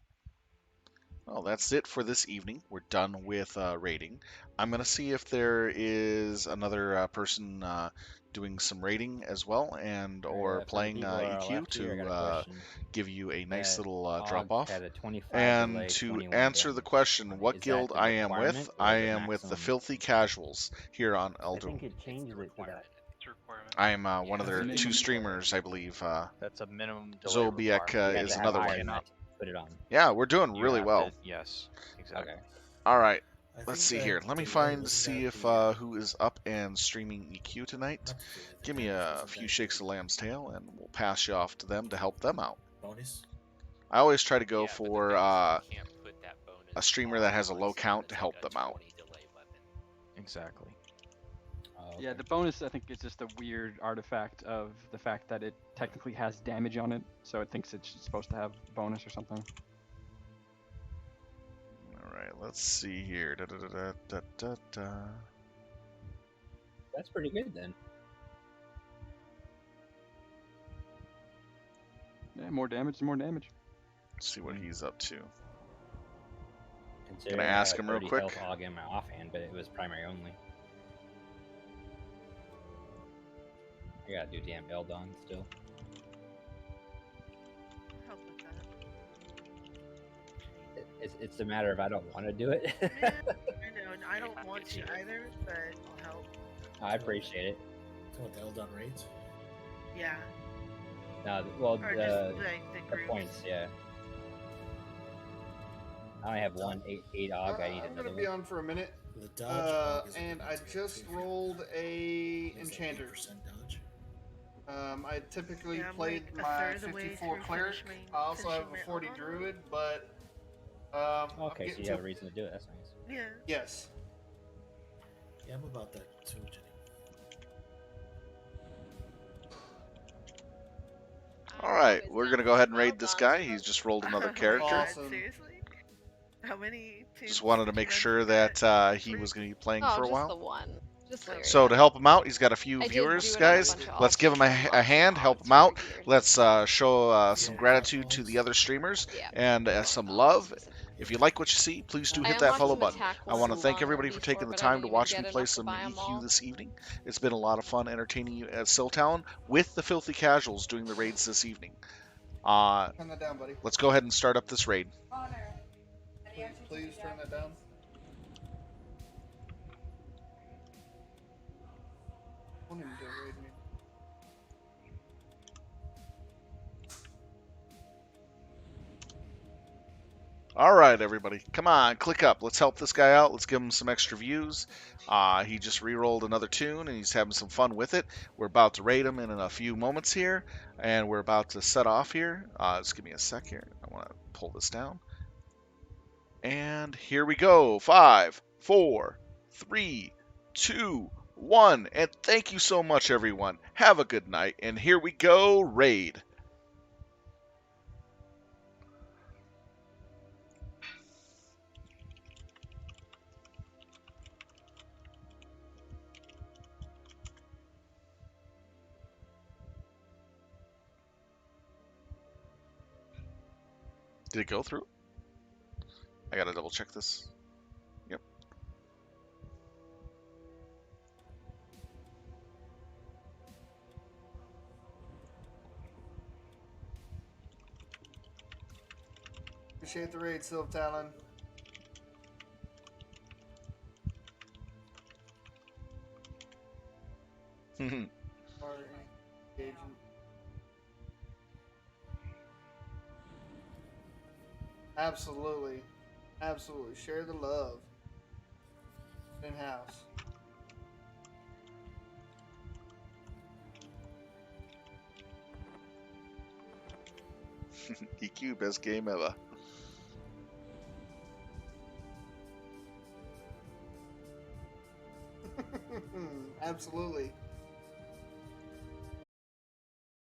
Well, that's it for this evening. We're done with raiding. I'm going to see if there is another person doing some raiding as well, and or For the playing people that are EQ left here, I got a question. give you a nice That little Og drop off. had a 25 And delay, to 21 answer the damage question, on it. what Is that guild the I am with, requirement, or I is it am with the maximum? Filthy Casuals here on I Aradune. think it changes it to that. It's a requirement. I am one of Yeah, their it's a two minimum streamers, I believe. That's a minimum delay Zobiek requirement. You have is to have another higher one. than that to put it on. Yeah, we're doing You really have well. to, yes, exactly. Okay. All right. I Let's think see that here. Let me delay, find wasn't see that if the, who is up and streaming EQ tonight. not the delay, the Give me damage, a wasn't few that shakes the of lamb's tail, and we'll pass you off to them to help them out. bonus? I always try to go Yeah, but the for thing is you can't put that bonus a streamer that has a on low something count to that's help like a them out. 20 delay weapon. Exactly. Yeah, the bonus I think is just a weird artifact of the fact that it technically has damage on it, so it thinks it's supposed to have bonus or something. All right, let's see here. Da, da, da, da, da, da, da. That's pretty good then. Yeah, more damage is more damage. Let's see what he's up to. Considering Gonna I ask had him real 30 quick. health Og in my offhand, but it was primary only. I gotta do damn Eldon still. Help with that. It's a matter of I don't want to do it. Yeah, I know, and I don't want to either, but I'll help. I appreciate it. So what, the Eldon raids? Yeah. No, well, Or just, like, the the groups. points, yeah. I only have one 8 Og. I need I'm another gonna be one. on for a minute. The dodge is and I advanced just too. rolled a It's like enchanter. 8% dodge. I typically Yeah, I'm played like a my third of the way 54 through cleric. finishing- I also have finishing a 40 my Eldon. druid, but I'm Okay, so getting you have to- a reason to do it. That's nice. Yeah. Yes. Yeah, I'm about that too, Jenny. All right, we're gonna go ahead and raid this guy. He's just rolled another character. Awesome. Seriously? How many tunes Just wanted to did make you run sure for that? that he was going to be playing Oh, for a just while. the one. Just Lyria. So to help him out, he's got a few I did viewers, do it on a guys. bunch of Let's give him a hand, help him out. Let's show some Yeah. gratitude to the other streamers Yeah. and some love. If you like what you see, please do I hit that unlocked follow some button. attack I want to ones thank on everybody for before, taking the but I time to didn't watch even me get play enough to some buy 'em EQ all. this evening. It's been a lot of fun entertaining you at Siltown with the Filthy Casuals doing the raids this evening. Turn that down, buddy. Let's go ahead and start up this raid. Please turn that down. I want him to raid me. All right, everybody. Come on, click up. Let's help this guy out. Let's give him some extra views. He just re-rolled another tune, and he's having some fun with it. We're about to raid him in a few moments here, and we're about to set off here. Just give me a sec here. I want to pull this down. And here we go. 5, 4, 3, 2, 1. And thank you so much, everyone. Have a good night. And here we go, raid. Did it go through? I gotta double check this. Yep. Appreciate the raid, Silv Talon. Absolutely. Absolutely. Share the love. In house. EQ, best game ever. Absolutely.